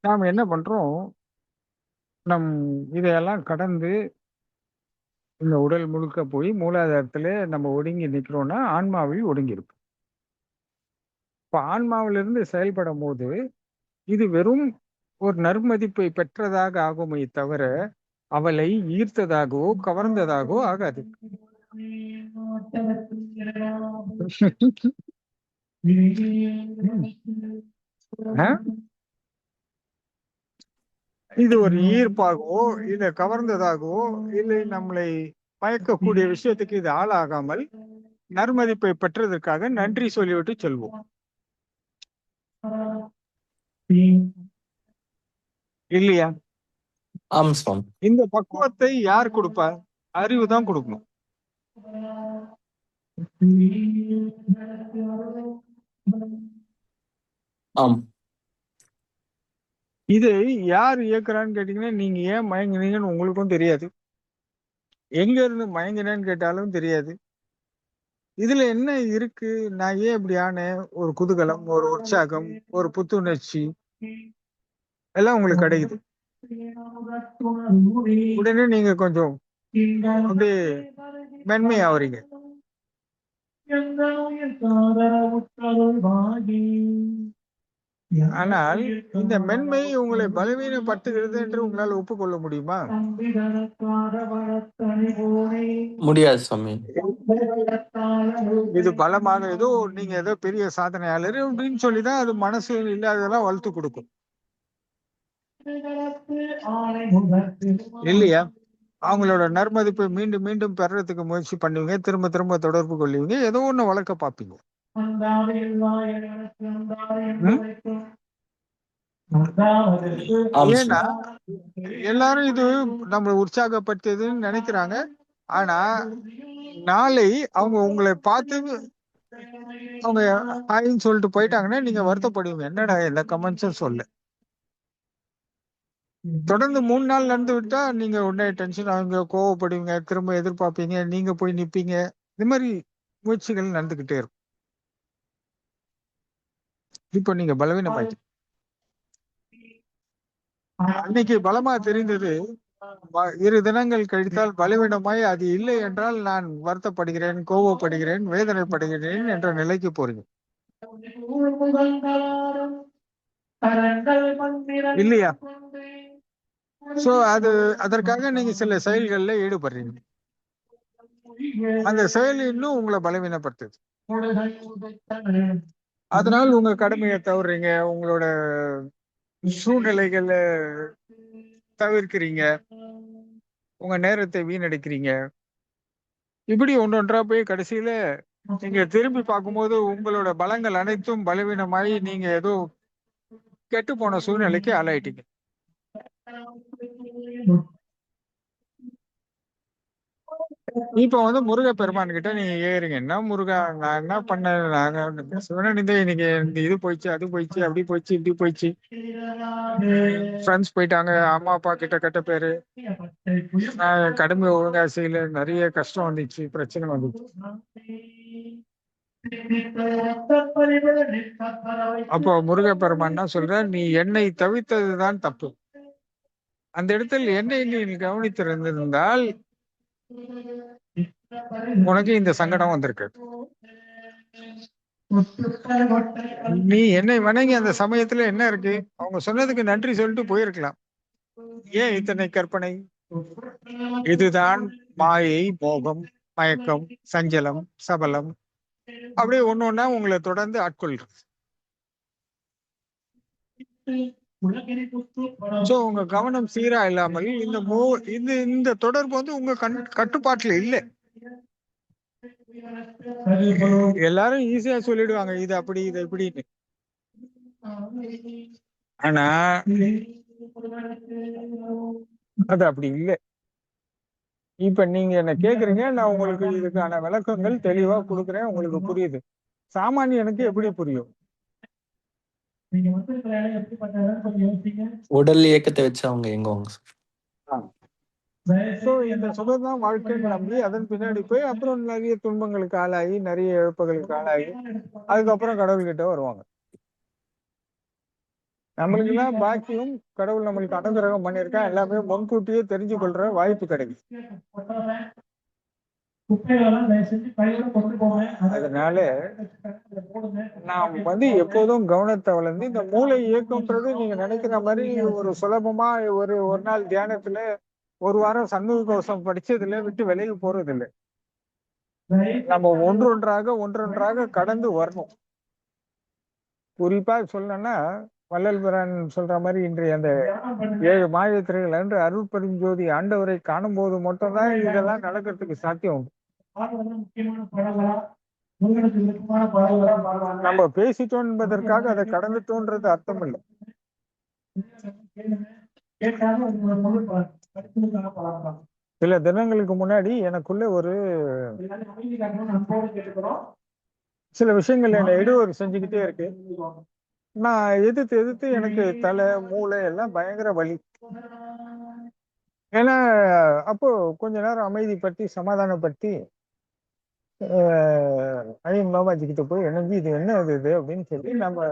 நாம என்ன பண்றோம்? நம் இதையெல்லாம் கடந்து இந்த உடல் முழுக்க போய் மூலாதாரத்துல நம்ம ஒடுங்கி நிக்கிறோம்னா ஆன்மாவில் ஒடுங்கி இருக்கும். இப்ப ஆன்மாவிலிருந்து செயல்படும் போது இது வெறும் ஒரு நற்மதிப்பை பெற்றதாக ஆகுமே தவிர அவளை ஈர்த்ததாகவோ கவர்ந்ததாகவோ ஆகாது. இது ஒரு ஈர்ப்பாகவோ இல்ல கவர்ந்ததாகவோ இல்லை நம்மளை மயக்கக்கூடிய விஷயத்துக்கு இது ஆளாகாமல் நற்மதிப்பை பெற்றதற்காக நன்றி சொல்லிவிட்டு செல்வோம். இல்லையா? ஆம் சுவாமி. இந்த பக்குவத்தை யார் கொடுப்பா? அறிவு தான் கொடுக்கணும். ஆம். இதை யார் இயக்குறான்னு கேட்டீங்கன்னா நீங்க ஏன் மயங்கினீங்கன்னு உங்களுக்கும் தெரியாது. எங்க இருந்து மயங்கினேன்னு கேட்டாலும் தெரியாது. இதுல என்ன இருக்கு? நான் ஏன் இப்படி ஆனேன்? ஒரு குதூகலம், ஒரு உற்சாகம், ஒரு புத்துணர்ச்சி எல்லாம் உங்களுக்கு கிடைக்குது. உடனே நீங்க கொஞ்சம் அப்படியே மென்மை ஆவறீங்க. ஆனால் இந்த மென்மை உங்களை பலவீனப்படுத்துகிறது என்று உங்களால் ஒப்புக்கொள்ள முடியுமா? முடியாது சுவாமி. இது பலமாக ஏதோ நீங்க ஏதோ பெரிய சாதனையாளர் அப்படின்னு சொல்லிதான் அது மனசு இல்லாததெல்லாம் வளர்த்து கொடுக்கும். இல்லையா? அவங்களோட நற்மதிப்பை மீண்டும் மீண்டும் பெறறதுக்கு முயற்சி பண்ணுவீங்க, திரும்ப திரும்ப தொடர்பு கொள்ளுவீங்க, ஏதோ ஒண்ணு வளர்க்க பார்ப்பீங்க. ஆம் ஏன்னா சுவாமி. எல்லாரும் இது நம்ம உற்சாகப்படுத்துதுன்னு நினைக்கிறாங்க. ஆனா நாளை அவங்க உங்களை பார்த்து அவங்க ஹாய்ன்னு சொல்லிட்டு போயிட்டாங்கன்னா நீங்க வருத்தப்படுவீங்க, என்னடா இந்த கமெண்ட்ஸும் சொல்ல. தொடர்ந்து 3 நாள் நடந்து விட்டா நீங்க உடனே டென்ஷன் ஆகுங்க, கோவப்படுவீங்க, திரும்ப எதிர்பார்ப்பீங்க, நீங்க போய் நிப்பீங்க. இது மாதிரி முயற்சிகள் நடந்துகிட்டே இருக்கும். இப்போ நீங்க பலவீனமாயிட்டீங்க. அன்னைக்கு பலமா தெரிந்தது, 2 தினங்கள் கழித்தால் பலவீனமாய் அது இல்லை என்றால் நான் வருத்தப்படுகிறேன், கோபப்படுகிறேன், வேதனைப்படுகிறேன் என்ற நிலைக்கு போறீங்க இல்லையா? சோ அதற்காக நீங்க சில செயல்கள்ல ஈடுபடுறீங்க. அந்த செயல் இன்னும் உங்களை பலவீனப்படுத்துது. அதனால உங்க கடமையை தவறுறீங்க, உங்களோட சூழ்நிலைகளை தவிர்க்கிறீங்க, உங்க நேரத்தை வீணடிக்கிறீங்க. இப்படி ஒன்றொன்றா போய் கடைசியில நீங்க திரும்பி பார்க்கும்போது உங்களோட பலங்கள் அனைத்தும் பலவீனமாயி நீங்க ஏதோ கெட்டு போன சூழ்நிலைக்கு ஆளாயிட்டீங்க. இப்ப முருகப்பெருமான் கிட்ட நீங்க ஏறுங்க, என்ன முருகா நான் என்ன பண்ணேன், நாங்க சிவனனிதே இன்னைக்கு இந்த இது போயிடுச்சு, அது போயிடுச்சு, அப்படி போயிடுச்சு, இப்படி போயிடுச்சு, ஃப்ரெண்ட்ஸ் போயிட்டாங்க, அம்மா அப்பா கிட்ட கெட்ட பேரு, நான் கடமை ஒழுங்கா செய்யல, நிறைய கஷ்டம் வந்துச்சு, பிரச்சனை வந்துச்சு. அப்போ முருகப்பெருமான் என்ன சொல்ற, நீ என்னை தவிர்த்ததுதான் தப்பு. அந்த இடத்தில் என்னை நீ கவனித்திருந்திருந்தால் உனக்கு இந்த சங்கடம் வந்திருக்கு. நீ என்னை வணங்கி அந்த சமயத்துல என்ன இருக்கு, அவங்க சொன்னதுக்கு நன்றி சொல்லிட்டு போயிருக்கலாம். ஏன் இத்தனை கற்பனை? இதுதான் மாயை, மோகம், மயக்கம், சஞ்சலம், சபலம், அப்படியே ஒன்னொன்னா உங்களை தொடர்ந்து ஆட்கொள்றது. உங்க கவனம் சீரா இல்லாமல் இந்த தொடர்பு உங்க கட்டுப்பாட்டுல இல்லை. எல்லாரும் ஈஸியா சொல்லிடுவாங்க இது அப்படி இது இப்படின்னு. ஆனா அது அப்படி இல்லை. இப்ப நீங்க என்ன கேக்குறீங்க, நான் உங்களுக்கு இதுக்கான விளக்கங்கள் தெளிவா கொடுக்குறேன், உங்களுக்கு புரியுது. சாமானியனுக்கு எப்படி புரியும்? உடல் இயக்கத்தை வச்சு அவங்க எங்குவாங்க. இந்த சுகம்தான் வாழ்க்கைன்னு நம்பி அதன் பின்னாடி போய் அப்புறம் நிறைய துன்பங்களுக்கு ஆளாகி, நிறைய இழப்புகளுக்கு ஆளாகி, அதுக்கப்புறம் கடவுள்கிட்ட வருவாங்க. நம்மளுக்கு எல்லாம் பாக்கியம், கடவுள் நம்மளுக்கு அனுகிரகம் பண்ணியிருக்கா, எல்லாமே முன்கூட்டியே தெரிஞ்சு கொள்ற வாய்ப்பு கிடைக்கும். அதனால நாம் எப்போதும் கவனத்தை வளர்ந்து இந்த மூளை இயக்கம்ன்றது நீங்க நினைக்கிற மாதிரி ஒரு சுலபமா ஒரு நாள் தியானத்துல ஒரு வாரம் சண்முக கவசம் படிச்சதுல விட்டு விலகி போறது இல்லை. நம்ம ஒன்றொன்றாக கடந்து வரணும். குறிப்பா சொல்லணும்னா வள்ளல் பிரான் சொல்ற மாதிரி இன்றைய அந்த 7 மாயத்திரைகள் அன்று அருட்பெருஞ்சோதி ஆண்டவரை காணும் போது மட்டும்தான் இதெல்லாம் நடக்கிறதுக்கு சாத்தியம் உண்டு. நம்ம பேசிட்டோம் என்பதற்காக அதை கடந்துட்டோன்றது அர்த்தம் இல்லை. சில தினங்களுக்கு முன்னாடி எனக்குள்ள ஒரு சில விஷயங்கள் என்னை இடையூறு செஞ்சுக்கிட்டே இருக்கு. நான் எதிர்த்து எனக்கு தலை மூளை எல்லாம் பயங்கர வலி. ஏன்னா அப்போ கொஞ்ச நேரம் அமைதிப்படுத்தி சமாதானப்படுத்தி ஐயம் பாபாஜி கிட்ட போய் இணைஞ்சு இது என்ன இது அப்படின்னு சொல்லி நம்ம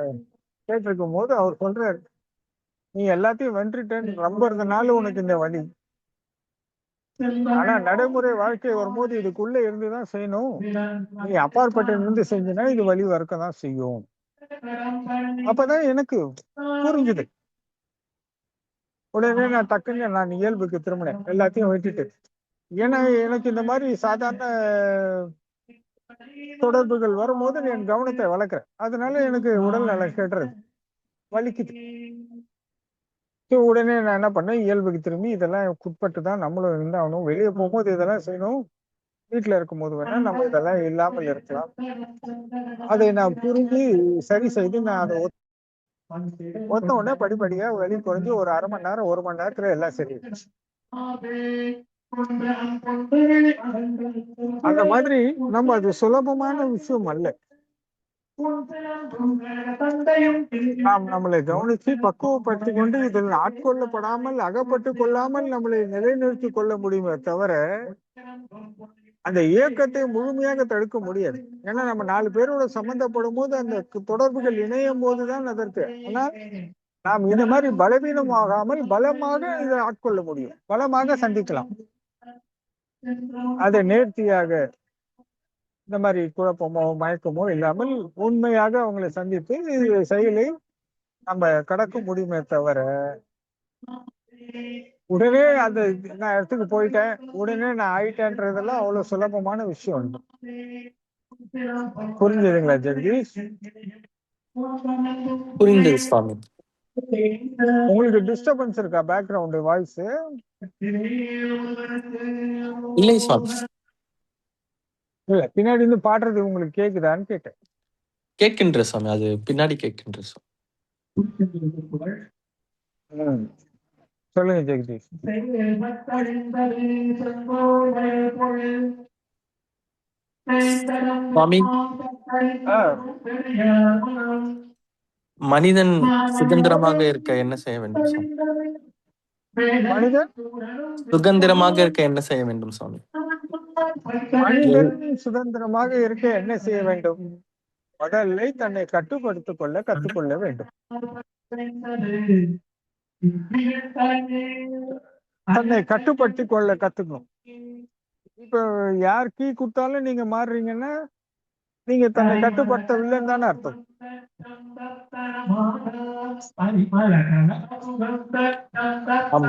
கேட்டிருக்கும் போது அவர் சொல்றாரு, நீ எல்லாத்தையும் வென்றுட்டேன்னு நம்புறதுனால உனக்கு இந்த வலி. ஆனா நடைமுறை வாழ்க்கை வரும்போது இதுக்குள்ள இருந்துதான் செய்யணும். நீ அப்பாற்பட்டு இருந்து செஞ்சினா இது வலி வரக்கதான் செய்யும். அப்பதான் எனக்கு புரிஞ்சுது. உடனே நான் டக்குன்னு நான் இயல்புக்கு திரும்பினேன், எல்லாத்தையும் விட்டுட்டு. ஏன்னா எனக்கு இந்த மாதிரி சாதாரண தொடர்புகள் வரும்போது என் கவனத்தை வளர்க்கிறேன். அதனால எனக்கு உடல் நலம் கெடுறது, வலிக்குது. உடனே நான் என்ன பண்ணேன், இயல்புக்கு திரும்பி இதெல்லாம் உட்பட்டு தான் நம்மளும் இருந்தாகணும், வெளியே போகும்போது இதெல்லாம் செய்யணும், வீட்டுல இருக்கும்போது வேணா நம்ம இதெல்லாம் இல்லாமல் இருக்கலாம். அதை நான் புரிஞ்சு சரி செய்து நான் அதை ஒத்த உடனே படிப்படியா வலி குறைஞ்சு ஒரு அரை மணி நேரம் 1 மணி நேரத்துல எல்லாம் சரி. அந்த மாதிரி நம்ம அது சுலபமான விஷயம் அல்ல. நாம் நம்மளை கவனிச்சு பக்குவப்படுத்தி கொண்டு இதில் ஆட்கொள்ளப்படாமல் அகப்பட்டு கொள்ளாமல் நம்மளை நிலைநிறுத்தி கொள்ள முடியுமே தவிர அந்த இயக்கத்தை முழுமையாக தடுக்க முடியாது. ஏன்னா நம்ம 4 பேரோட சம்பந்தப்படும் போது அந்த தொடர்புகள் இணையும் போதுதான் அதற்கு. ஆனால் நாம் இந்த மாதிரி பலவீனமாகாமல் பலமாக இதை ஆட்கொள்ள முடியும், பலமாக சந்திக்கலாம். அதை நேர்த்தியாக இந்த மாதிரி குழப்பமோ மயக்கமோ இல்லாமல் உண்மையாக அவங்களை சந்தித்து செயலை நம்ம கடக்க முடியுமே தவிர உடனே அந்த நான் இடத்துக்கு போயிட்டேன் உடனே நான் ஆயிட்டேன்றதெல்லாம் அவ்வளவு சுலபமான விஷயம். புரிஞ்சுதுங்களா ஜெகதீஷ்? புரிந்தது சுவாமி. உங்களுக்கு டிஸ்டர்பன்ஸ் இருக்கா பேக்ரவுண்ட் வாய்ஸ்? இல்லை சுவாமி. இல்ல பின்னாடி இருந்து பாடுறது உங்களுக்கு கேக்குதான்னு கேட்டேன். கேட்கின்ற சுவாமி, அது பின்னாடி கேட்கின்ற சுவாமி. சொல்லுங்க ஜெகதீஷ். சுவாமி, மனிதன் சுதந்திரமாக இருக்க என்ன செய்ய வேண்டும் சுவாமி? மனிதன் சுதந்திரமாக இருக்க என்ன செய்ய வேண்டும் சுவாமி? மனிதன் சுதந்திரமாக இருக்க என்ன செய்ய வேண்டும்? முதல்ல தன்னை கட்டுப்படுத்திக் கொள்ள கற்றுக்கொள்ள வேண்டும். தன்னை கட்டுப்படுத்திக் கொள்ள கத்துக்கணும். இப்ப யார் கீ கொடுத்தாலும் நீங்க மாறுறீங்கன்னா நீங்க தன்னை கட்டுப்படுத்தவில்லைன்னு தானே அர்த்தம்.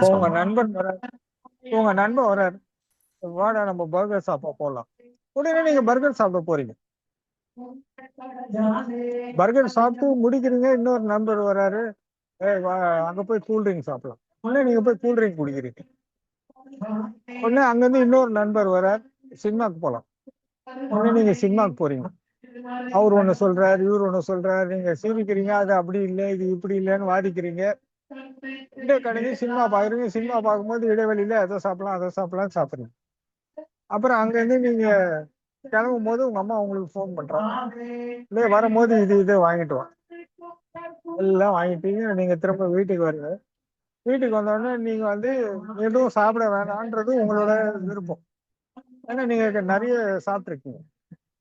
உங்க நண்பன் வர்றாரு, வாடா நம்ம பர்கர் சாப்பிட போலாம். உடனே நீங்க பர்கர் சாப்பிட போறீங்க. பர்கர் சாப்பிட்டு முடிக்கிறீங்க, இன்னொரு நண்பர் வர்றாரு, அங்க போய் கூல்ட்ரிங்க் சாப்பிடலாம். உடனே நீங்க போய் கூல்ட்ரிங்க் குடிக்கிறீங்க. உடனே அங்கிருந்து இன்னொரு நண்பர் வர்றார், சினிமாக்கு போலாம். உடனே நீங்க சினிமாக்கு போறீங்க. அவர் ஒண்ணு சொல்றாரு, இவர் ஒண்ணு சொல்றாரு, நீங்க சிரிக்கிறீங்க, அது அப்படி இல்லை இது இப்படி இல்லைன்னு வாதிக்கிறீங்க. கடைசி சினிமா பாக்குறீங்க. சினிமா பார்க்கும்போது இடைவெளியில அதை சாப்பிடலாம் சாப்பிடுறீங்க. அப்புறம் அங்க இருந்து நீங்க கிளம்பும் போது உங்க அம்மா உங்களுக்கு போன் பண்றாங்க, இல்லையே வரும்போது இது வாங்கிட்டு வா. எல்லாம் வாங்கிட்டீங்க. நீங்க திரும்ப வீட்டுக்கு வருங்க. வீட்டுக்கு வந்தோடனே நீங்க எதுவும் சாப்பிட வேணான்றது உங்களோட விருப்பம். ஏன்னா நீங்க நிறைய சாப்பிட்டுருக்கீங்க.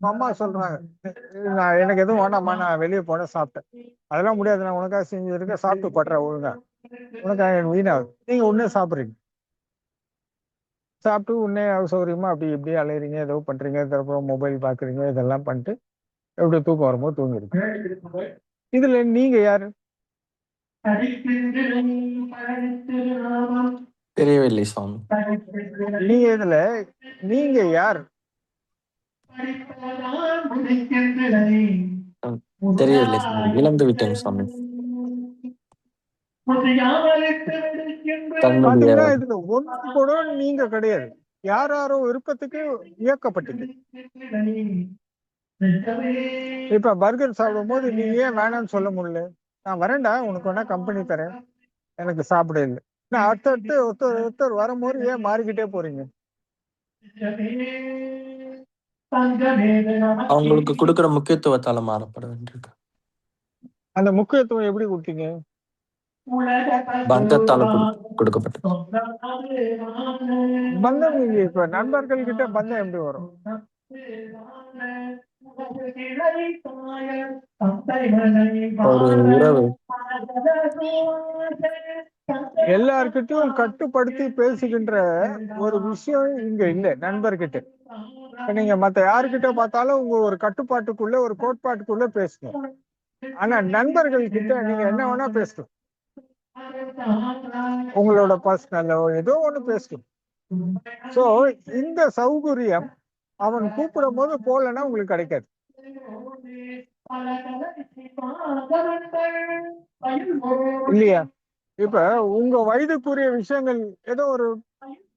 அம்மா சொல்றாங்க, எனக்கு எதுவும் வேணாம்மா, நான் வெளியே போன சாப்பிட்டேன். அதெல்லாம் முடியாது, நான் உனக்காக செஞ்சிருக்க, சாப்பிட்டு படுற ஒழுங்கா, உனக்காக வீணாகுது. நீங்க உடனே சாப்பிடுறீங்க. சாப்பிட்டு உடனே சௌகரியமா அப்படி இப்படி அலையிறீங்க, ஏதோ பண்றீங்க, அப்புறம் மொபைல் பாக்குறீங்க, இதெல்லாம் பண்ணிட்டு எப்படி தூக்கம் வரும்போது தூங்கிடுங்க. இதுல நீங்க யாரு? தெரியவில்லை சுவாமி. நீங்க இதுல நீங்க யார்? தெரியவில்லை சுவாமி, இழந்து விட்டேன் சுவாமி. தன்னுடைய பாத்தீங்கன்னா இதுல ஒன்று கூட நீங்க கிடையாது. யாரோ விருப்பத்துக்கு இயக்கப்பட்டது. இப்ப பர்கர் சாப்பிடும் போது நீ ஏன் வேணாம்னு சொல்ல முடியல? நான் வரேன்டா, உனக்கு வேணா கம்பெனி தரேன், எனக்கு சாப்பிட இல்லை. நான் அடுத்தடுத்து ஒருத்தர் வரும்போது ஏன் மாறிக்கிட்டே போறீங்க? அவங்களுக்கு கொடுக்கிற முக்கியத்துவத்தால மாறப்பட வேண்டியிருக்கு. அந்த முக்கியத்துவம் எப்படி கொடுத்தீங்க? பந்தத்தால கொடுக்கப்பட்டது. பந்தம் இப்ப நண்பர்கள் கிட்ட பந்தம் எப்படி வரும்? ஒரு உறவு. எல்லார்கிட்டையும் கட்டுப்படுத்தி பேசுகின்ற ஒரு விஷயம் இங்க இல்ல நண்பர்கிட்ட. நீங்க மத்த யாருக்கிட்ட பார்த்தாலும் உங்க ஒரு கட்டுப்பாட்டுக்குள்ள ஒரு கோட்பாட்டுக்குள்ள பேசணும். ஆனா நண்பர்கள் கிட்ட நீங்க என்ன வேணா பேசணும். உங்களோட பர்சனலோ ஏதோ ஒண்ணு பேசணும். சோ இந்த சௌகரியம் அவன் கூப்பிடும் போது போலன்னா உங்களுக்கு கிடைக்காது இல்லையா? இப்ப உங்க வயதுக்குரிய விஷயங்கள் ஏதோ ஒரு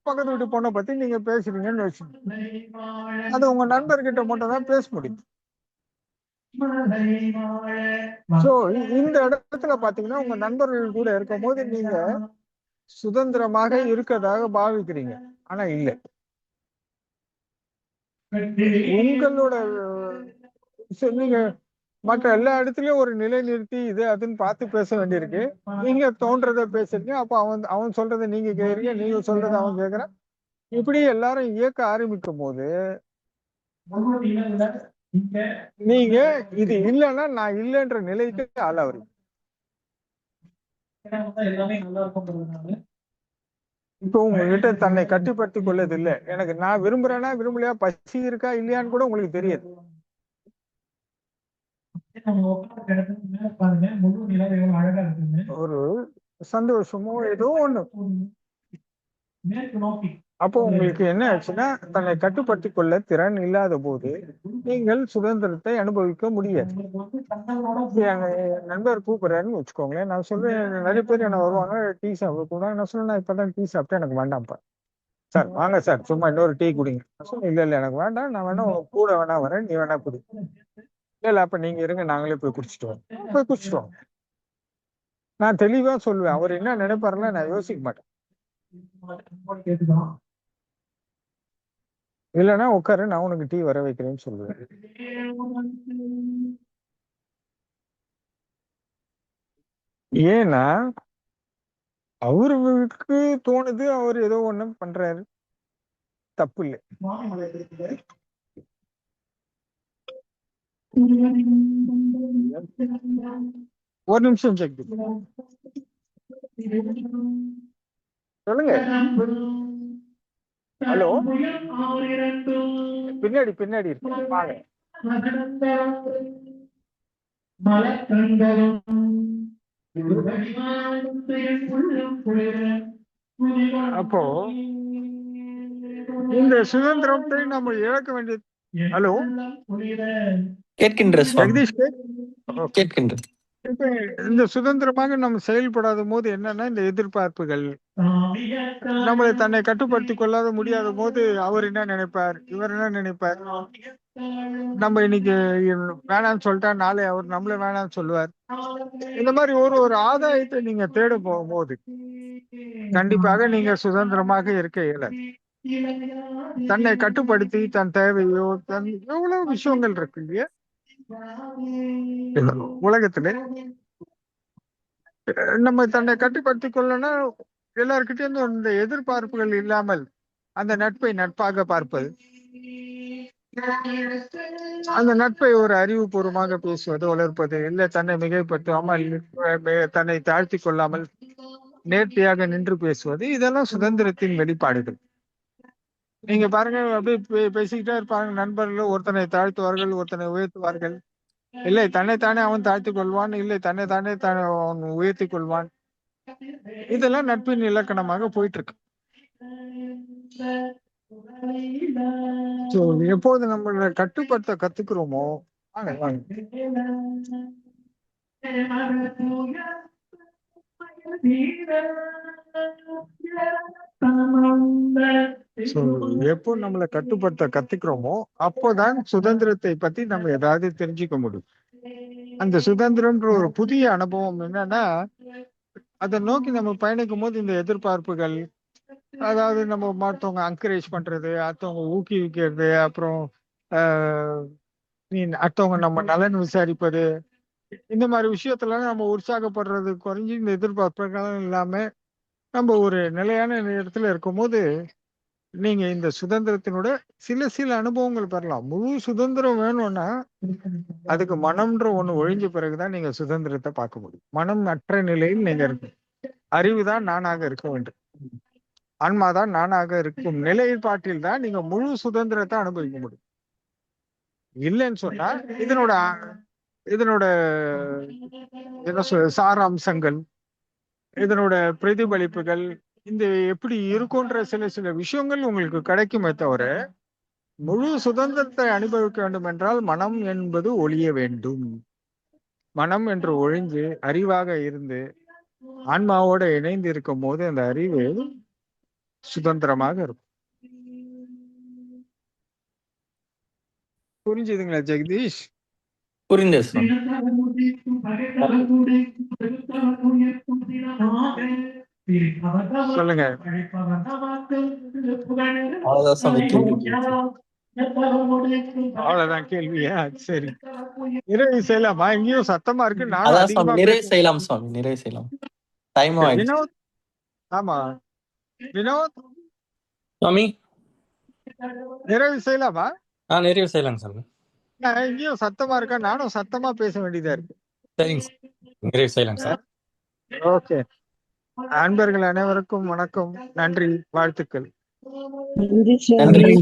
பக்கத்து வீட்டு பொண்ணை பத்தி நீங்க பேசுறீங்கன்னு வச்சுக்கோங்க. அது உங்க நண்பர்கிட்ட மட்டும் தான் பேச முடியும். சோ இந்த இடத்துல பாத்தீங்கன்னா உங்க நண்பர்கள் கூட இருக்கும் போது நீங்க சுதந்திரமாக இருக்கதாக பாவிக்கிறீங்க. ஆனா இல்ல, உங்களோட நீங்க மற்ற எல்லா இடத்துலயும் ஒரு நிலை நிறுத்தி இது அதுன்னு பார்த்து பேச வேண்டியிருக்கு. நீங்க தோன்றத பேசுறீங்க, அப்ப அவன் சொல்றதை நீங்க கேக்குறீங்க, நீங்க சொல்றதை அவன் கேக்குறான். இப்படி எல்லாரும் இயக்க ஆரம்பிக்கும் போது நீங்க இது இல்லைன்னா நான் இல்லைன்ற நிலைக்கு ஆளாவீங்க. இப்போ உங்ககிட்ட தன்னை கட்டுப்படுத்திக் கொள்ளது இல்லை. எனக்கு நான் விரும்புறேன்னா விரும்பலையா, பசி இருக்கா இல்லையான்னு கூட உங்களுக்கு தெரியாது. ஒரு சந்தோஷமோ ஏதோ ஒண்ணு. அப்போ உங்களுக்கு என்ன ஆச்சுன்னா தன்னை கட்டுப்படுத்திக் கொள்ள திறன் இல்லாத போது நீங்கள் சுதந்திரத்தை அனுபவிக்க முடியாது. என் நண்பர் கூப்பிடுறாருன்னு வச்சுக்கோங்களேன், நான் சொல்றேன், நிறைய பேர் என்ன வருவாங்க டீ சாப்பிட கூட. நான் சொல்றேன், நான் இப்பதான் டீ சாப்பிட்டேன், எனக்கு வேண்டாம்ப்பா. சார் வாங்க சார், சும்மா இன்னொரு டீ குடிங்க. நான் சொல்றேன், இல்ல இல்ல எனக்கு வேண்டாம், நான் வேணா உங்க கூட வேணா வரேன், நீ வேணா குடி. இல்ல அப்ப நீங்க இருங்க, நாங்களே போய் குடிச்சிட்டு வரோம். போய் குடிச்சிட்டு வாங்க. நான் தெளிவா சொல்லுவேன். அவர் என்ன நினைப்பாருல நான் யோசிக்க மாட்டேன். இல்லைன்னா உட்காரு, நான் உனக்கு டீ வர வைக்கிறேன்னு சொல்லுவேன். ஏன்னா அவருக்கு தோணுது, அவர் ஏதோ ஒண்ணு பண்றாரு, தப்பு இல்லை. ஒரு நிமிஷம் செக் சொல்லுங்க. ஹலோ, பின்னாடி பின்னாடி இருக்கு வாங்க. அப்போ இந்த சுதந்திரத்தை நம்ம இழக்க வேண்டியது. ஹலோ கேட்கின்ற சுவாமி, ஜெகதீஷ், கேட்கின்ற. இப்ப இந்த சுதந்திரமாக நம்ம செயல்படாத போது என்னன்னா இந்த எதிர்பார்ப்புகள், நம்மளை தன்னை கட்டுப்படுத்திக் கொள்ளாத முடியாத போது அவர் என்ன நினைப்பார், இவர் என்ன நினைப்பார், நம்ம இன்னைக்கு வேணாம்னு சொல்லிட்டா நாளை அவர் நம்மள வேணாம்னு சொல்லுவார். இந்த மாதிரி ஒரு ஆதாயத்தை நீங்க தேட போகும்போது கண்டிப்பாக நீங்க சுதந்திரமாக இருக்க இயலாது. தன்னை கட்டுப்படுத்தி தன் தேவையோ தன் எவ்வளவு விஷயங்கள் இருக்கு இல்லையா உலகத்துல. நம்ம தன்னை கட்டுப்படுத்திக் கொள்ளனா எல்லார்கிட்டயும் இந்த எதிர்பார்ப்புகள் இல்லாமல் அந்த நட்பை நட்பாக பார்ப்பது, அந்த நட்பை ஒரு அறிவுபூர்வமாக பேசுவது, வளர்ப்பது, இல்லை தன்னை மிகைப்படுத்தாமல் தன்னை தாழ்த்தி கொள்ளாமல் நேர்த்தியாக நின்று பேசுவது, இதெல்லாம் சுதந்திரத்தின் வெளிப்பாடுகள். நீங்க பாருங்க, அப்படியே பேசிக்கிட்டே இருப்பாங்க நண்பர்கள், ஒருத்தனை தாழ்த்துவார்கள், ஒருத்தனை உயர்த்துவார்கள். இல்லை தன்னைத்தானே அவன் தாழ்த்திக் கொள்வான், இல்லை தன்னைத்தானே அவன் உயர்த்தி கொள்வான். இதெல்லாம் நட்பின் இலக்கணமாக போயிட்டு இருக்கு. எப்போது நம்ம கட்டுப்படுத்த கத்துக்கிறோமோ, வாங்க வாங்க, எப்போ நம்மளை கட்டுப்படுத்த கத்துக்கிறோமோ அப்போதான் சுதந்திரத்தை பத்தி நம்ம ஏதாவது தெரிஞ்சுக்க முடியும். அந்த சுதந்திரம்ன்ற ஒரு புதிய அனுபவம் என்னன்னா, அதை நோக்கி நம்ம பயணிக்கும் போது இந்த எதிர்பார்ப்புகள், அதாவது நம்ம மற்றவங்க என்கரேஜ் பண்றது, அடுத்தவங்க ஊக்குவிக்கிறது, அப்புறம் அடுத்தவங்க நம்ம நலன் விசாரிப்பது, இந்த மாதிரி விஷயத்துல நம்ம உற்சாகப்படுறது குறைஞ்சி இந்த எதிர்பார்ப்புகள் இல்லாம நம்ம ஒரு நிலையான இடத்துல இருக்கும் போது நீங்க இந்த சுதந்திரத்தினோட சில அனுபவங்கள் பெறலாம். முழு சுதந்திரம் வேணும்னா அதுக்கு மனம்ன்ற ஒண்ணு ஒழிஞ்ச பிறகுதான் நீங்க சுதந்திரத்தை பார்க்க முடியும். மனம் அற்ற நிலையில் நீங்க இருக்கு. அறிவுதான் நானாக இருக்க வேண்டும், ஆன்மாதான் நானாக இருக்கும் நிலைப்பாட்டில் தான் நீங்க முழு சுதந்திரத்தை அனுபவிக்க முடியும். இல்லைன்னு சொன்னா இதனோட என்ன சாராம்சங்கள், இதனோட பிரதிபலிப்புகள், இந்த எப்படி இருக்கும்ன்ற சில விஷயங்கள் உங்களுக்கு கிடைக்குமே தவிர, முழு சுதந்திரத்தை அனுபவிக்க வேண்டும் என்றால் மனம் என்பது ஒழிய வேண்டும். மனம் என்று ஒழிஞ்சு அறிவாக இருந்து ஆன்மாவோட இணைந்து இருக்கும் போது அந்த அறிவு சுதந்திரமாக இருக்கும். புரிஞ்சுதுங்களா ஜெகதீஷ்? புரிந்தது சுவாமி. சொல்லுங்க. அவ்வளவுதான் சுவாமி கேள்வி. அவ்வளவுதான் கேள்வியா? சரி, நிறைவு செய்யலாமா? எங்கேயும் சத்தமா இருக்கு. நானும் அதான் அதிகமா சுவாமி நிறைவு செய்யலாம் சுவாமி, நிறைவு செய்யலாம். டைமும் ஆயிடுச்சு. வினோத், ஆமா வினோத், சுவாமி நிறைவு செய்யலாமா? நிறைவு செய்யலாங்க சாமி. நான் எங்கேயும் சத்தமா இருக்கா? நானும் சத்தமா பேச வேண்டியதா இருக்கு. சரிங்க சார், நிறைவு செய்யலாங்க சார். ஓகே. அன்பர்கள் அனைவருக்கும் வணக்கம், நன்றி, வாழ்த்துக்கள். நன்றி.